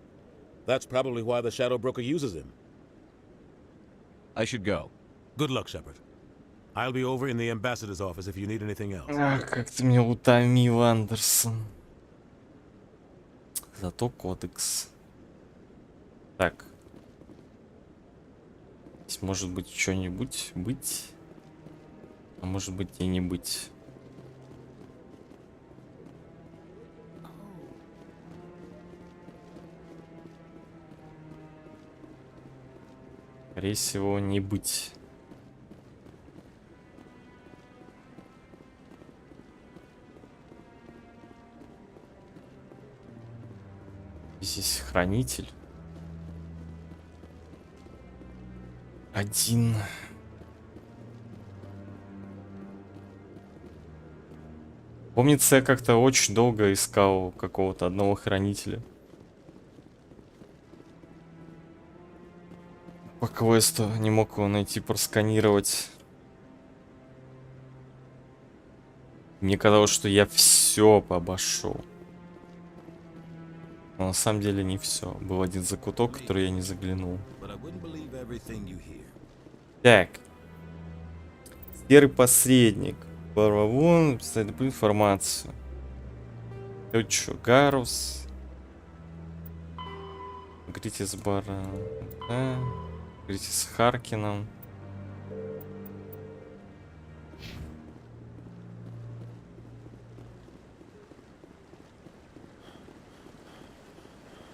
That's probably why the Shadow Broker uses him. I should go. Good luck, Shepard. I'll be over in the ambassador's office if you need anything else. Как ты меня утомил, Андерсон. Зато кодекс. Так. Здесь может быть что-нибудь быть. А может быть и не быть. Скорее всего, не быть. Здесь хранитель. Один. Помнится, я как-то очень долго искал какого-то одного хранителя. По квесту не мог его найти, просканировать. Мне казалось, что я все обошел. Но на самом деле не все. Был один закуток, который я не заглянул. Так. Серый посредник. Барвавон, представит информацию. Тут что, Гарус. Говорите с Баром. Да. Говорите с Харкином.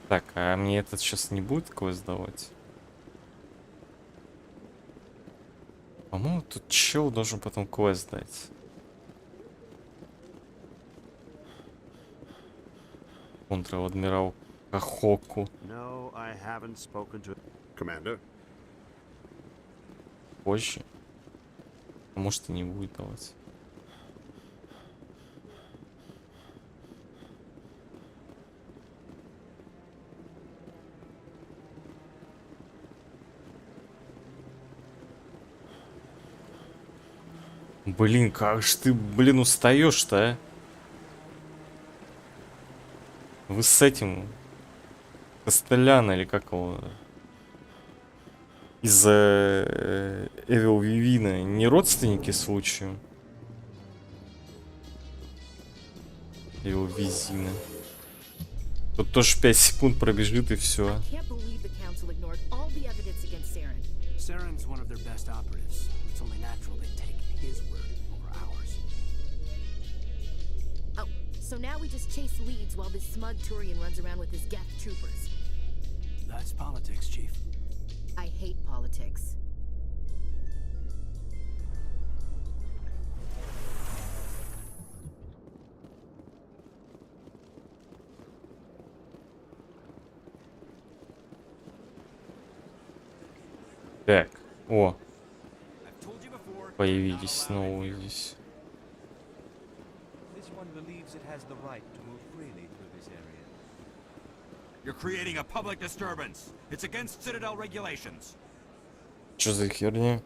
Так, а мне этот сейчас не будет квест давать? По-моему, тут чел должен потом квест дать. Контр-адмирал Кахоку. No, I haven't spoken to Commander. Позже. А может и не будет давать. Блин, как же ты, блин, устаешь-то, а? Вы с этим Костеляна или как его из Эвил Вивина не родственники случаю? Его Визина. Тут тоже 5 секунд пробежит и все. Saren's one of their best operatives. It's only natural they take his word over ours. Oh, so now we just chase leads while this smug Turian runs around with his Geth troopers. That's politics, Chief. I hate politics. Так, о, появились новые здесь. You're creating a public disturbance. It's against Citadel regulations. Что за херня?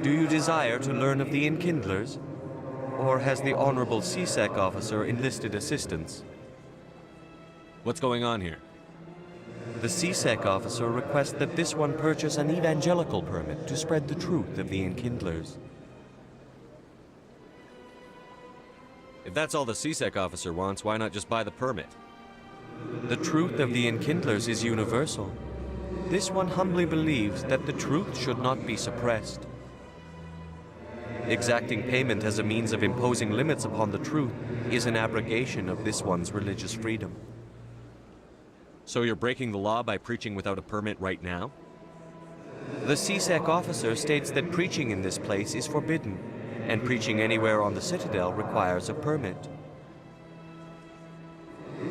Do you desire to learn of the Enkindlers? Or has the Honorable CSEC officer enlisted assistance? What's going on here? The CSEC officer requests that this one purchase an evangelical permit to spread the truth of the Enkindlers. If that's all the CSEC officer wants, why not just buy the permit? The truth of the Enkindlers is universal. This one humbly believes that the truth should not be suppressed. Exacting payment as a means of imposing limits upon the truth is an abrogation of this one's religious freedom. So you're breaking the law by preaching without a permit right now? The CSEC officer states that preaching in this place is forbidden, and preaching anywhere on the Citadel requires a permit.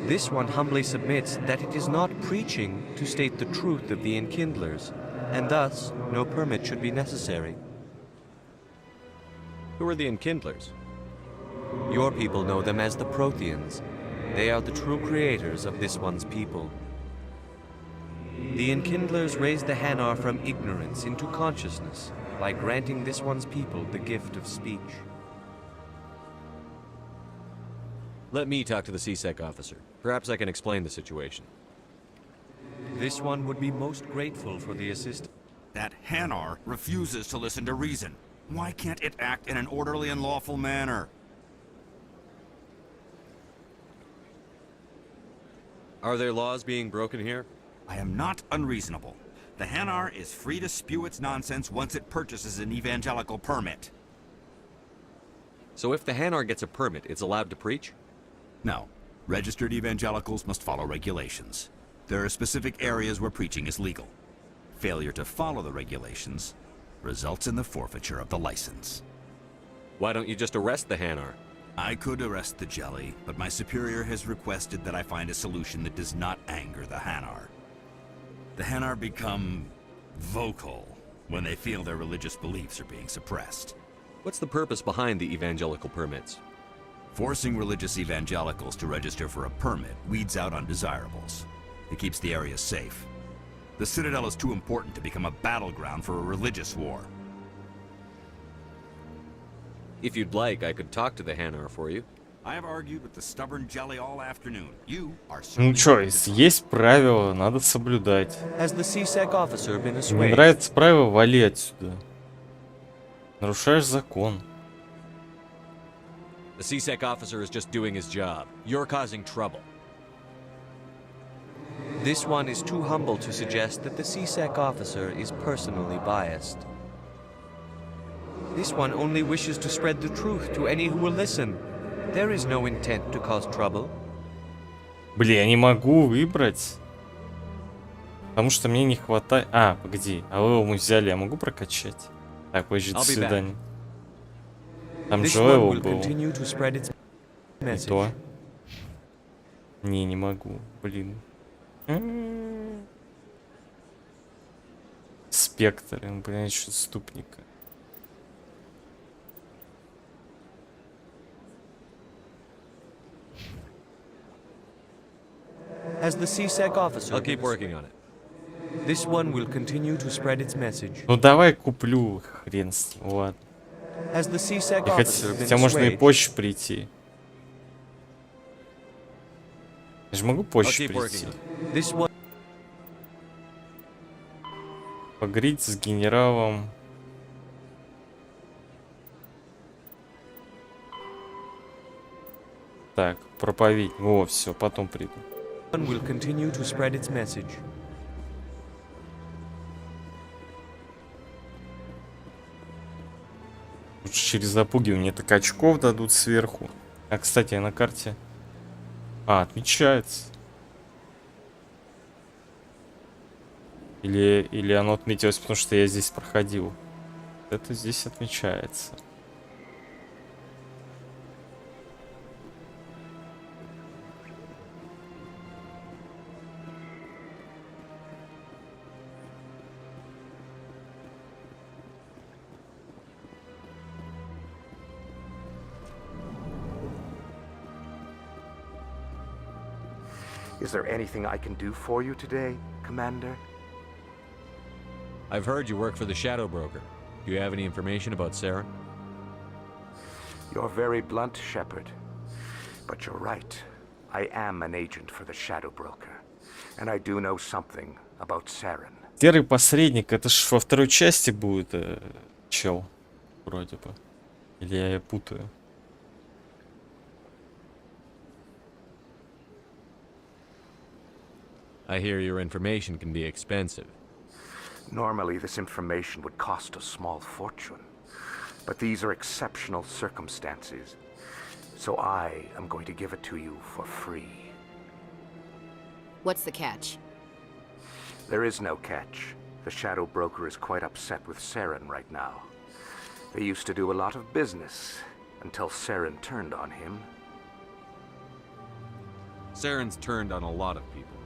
This one humbly submits that it is not preaching to state the truth of the Enkindlers, and thus no permit should be necessary. Who are the Enkindlers? Your people know them as the Protheans. They are the true creators of this one's people. The Enkindlers raised the Hanar from ignorance into consciousness by granting this one's people the gift of speech. Let me talk to the CSEC officer. Perhaps I can explain the situation. This one would be most grateful for the assistance. That Hanar refuses to listen to reason. Why can't it act in an orderly and lawful manner? Are there laws being broken here? I am not unreasonable. The Hanar is free to spew its nonsense once it purchases an evangelical permit. So if the Hanar gets a permit, it's allowed to preach? No. Registered evangelicals must follow regulations. There are specific areas where preaching is legal. Failure to follow the regulations results in the forfeiture of the license. Why don't you just arrest the Hanar? I could arrest the jelly, but my superior has requested that I find a solution that does not anger the Hanar. The Hanar become vocal when they feel their religious beliefs are being suppressed. What's the purpose behind the evangelical permits? Forcing religious evangelicals to register for a permit weeds out undesirables. It keeps the area safe. The Citadel is too important to become a battleground for a religious war. If you'd like, I could talk to the Hanar for you. I have argued with the stubborn jelly all afternoon. You are Ну чё, есть правила, надо соблюдать. Has the CSEC officer been Не assuaged? нравится правило, вали отсюда. Нарушаешь закон. The CSEC officer is just doing his job. You're causing trouble. This one is too humble to suggest that the CSEC officer is personally biased. This one only wishes to spread the truth to any who will listen. There is no intent to cause trouble. Блин, я не могу выбрать. Потому что мне не хватает... А, погоди. А вы его мы взяли, я могу прокачать? Так, подожди, до свидания. Там же его был. И то. Не могу. Блин. Спектр, блин, еще отступника. As the CSEC officer, I'll keep working on it. This one will continue to spread its message. Ну давай куплю, хрен с ним, ладно. Has the CSEC Хотя можно и позже прийти. Я же могу позже прийти. Поговорить с генералом. Так, проповедь. О, все, потом приду. Will continue to spread its message. Лучше через запугивание так очков дадут сверху. А, кстати, на карте... А, отмечается. Или оно отметилось, потому что я здесь проходил. Это здесь отмечается. Is there anything I can do for you today, Commander? I've heard you work for the Shadow Broker. Do you have any information about Saren? You're very blunt, Shepard. But you're right. I am an agent for the Shadow Broker. And I do know something about Saren. Серый посредник, это ж во второй части будет чел. Вроде бы. Или я путаю. I hear your information can be expensive. Normally, this information would cost a small fortune. But these are exceptional circumstances. So I am going to give it to you for free. What's the catch? There is no catch. The Shadow Broker is quite upset with Saren right now. They used to do a lot of business until Saren turned on him. Saren's turned on a lot of people.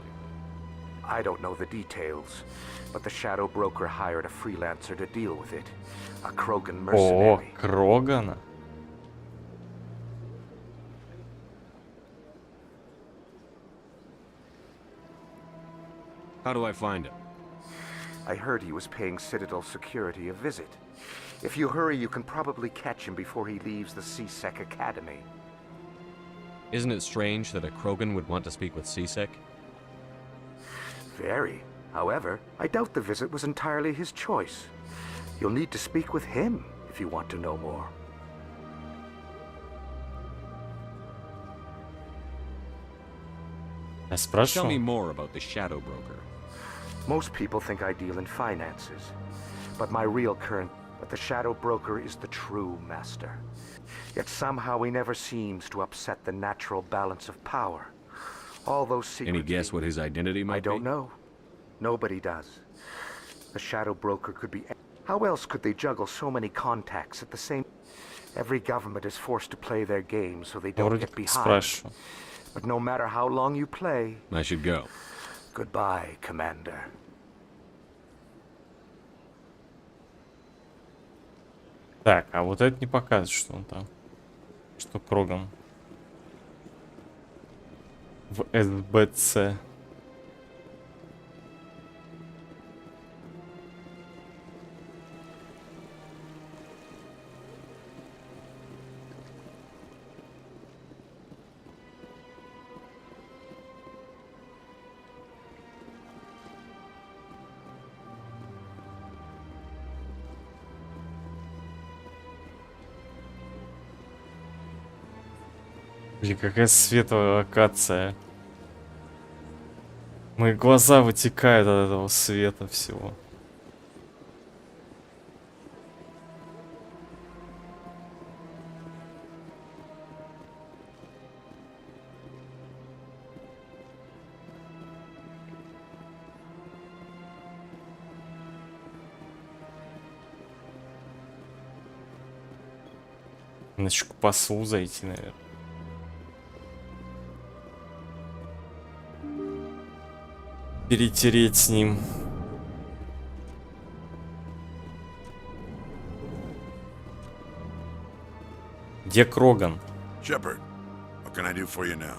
I don't know the details, but the Shadow Broker hired a freelancer to deal with it. A Krogan mercenary. О, Крогана. How do I find him? I heard he was paying Citadel security a visit. If you hurry, you can probably catch him before he leaves the C-Sec Academy. Isn't it strange that a Krogan would want to speak with C-Sec? Very. However, I doubt the visit was entirely his choice. You'll need to speak with him if you want to know more. Tell me more about the Shadow Broker. Most people think I deal in finances, but the Shadow Broker is the true master. Yet somehow he never seems to upset the natural balance of power. All those secrets. Any guess what his identity might be? I don't know. Nobody does. The Shadow Broker could be... How else could they juggle so many contacts at the same... Every government is forced to play their game so they don't get behind. But no matter how long you play... I should go. Goodbye, Commander. Так, а вот это не показывает, что он там. Что Кроган. В СБЦ. Блин, какая светлая локация. Мои глаза вытекают от этого света всего. Значит, к послу зайти, наверное. Перетереть с ним. Где Кроган? Shepard, what can I do for you now?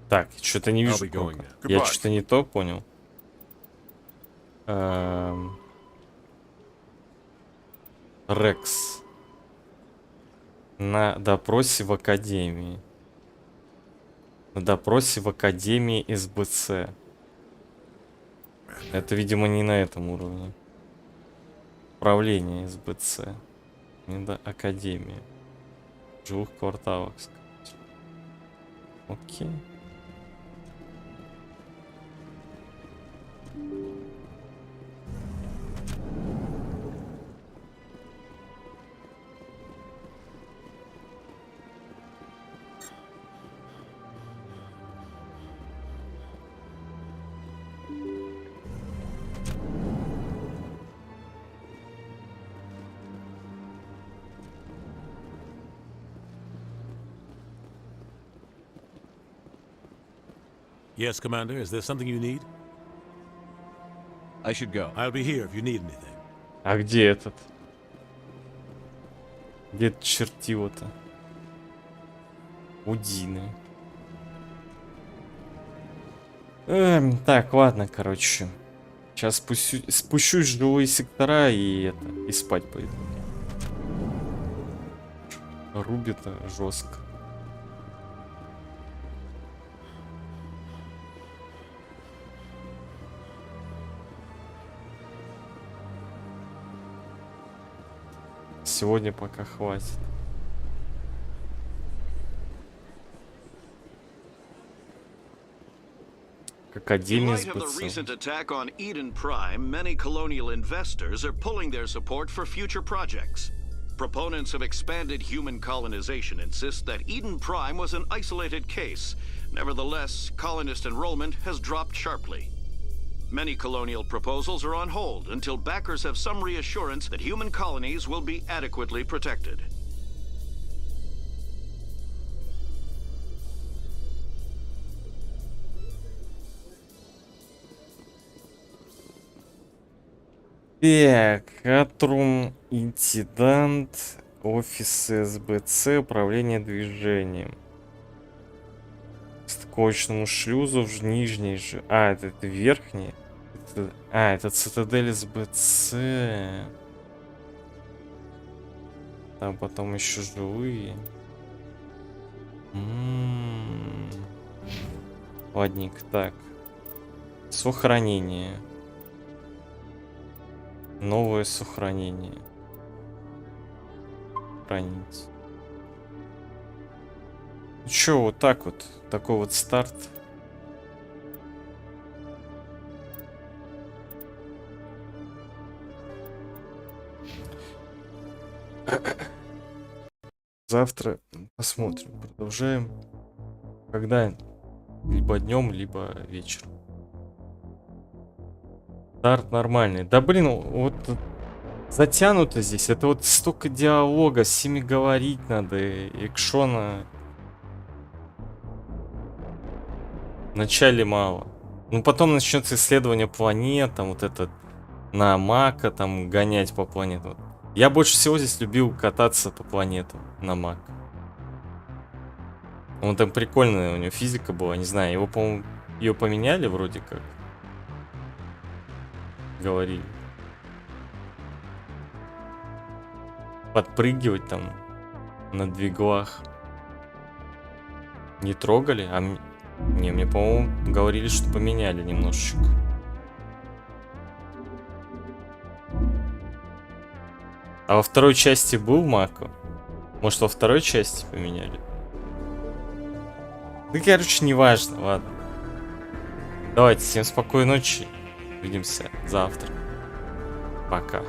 Так, что-то не вижу Крогана. Я что-то не то понял. Рекс. На допросе в академии. На допросе в Академии СБЦ. Это, видимо, не на этом уровне. Управление СБЦ. Не до Академии. В жилых кварталах, сказать. Окей. Yes, Commander. Is there something you need? I should go. I'll be here if you need anything. А где этот? Где это чертило-то? Удины. Так, ладно, короче. Сейчас спущусь в жилые сектора и спать пойду. Рубит жестко. Сегодня пока хватит. In light of the recent attack on Eden Prime, many colonial investors are pulling their support for future projects. Proponents of expanded human colonization insist that Eden Prime was an isolated case. Nevertheless, colonist enrollment has dropped sharply. Many colonial proposals are on hold until backers have some reassurance that human colonies will be adequately protected. Так, Атрум, инцидент, офис СБЦ, управление движением. Стыковочному шлюзу в нижней же. А, это верхний. Это цитадель СБЦ. Там потом еще живые. Ладненько, так. Сохранение. Новое сохранение. Хранить. Ну чё, вот так вот. Такой вот старт. Завтра посмотрим. Продолжаем. Когда? Либо днем, либо вечером. Старт нормальный. Да блин, вот затянуто здесь. Это вот столько диалога, с ними говорить надо. Экшона вначале мало. Ну потом начнется исследование планет, там вот это на Мака, там гонять по планетам. Я больше всего здесь любил кататься по планетам на Мак. Он там прикольная, у него физика была, не знаю, его, по-моему, ее поменяли вроде как. Говорили. Подпрыгивать там на двиглах. Не трогали? Не, мне, по-моему, говорили, что поменяли немножечко. А во второй части был Мако? Может, во второй части поменяли? Ну, короче, не важно, ладно. Давайте, всем спокойной ночи. Увидимся завтра. Пока.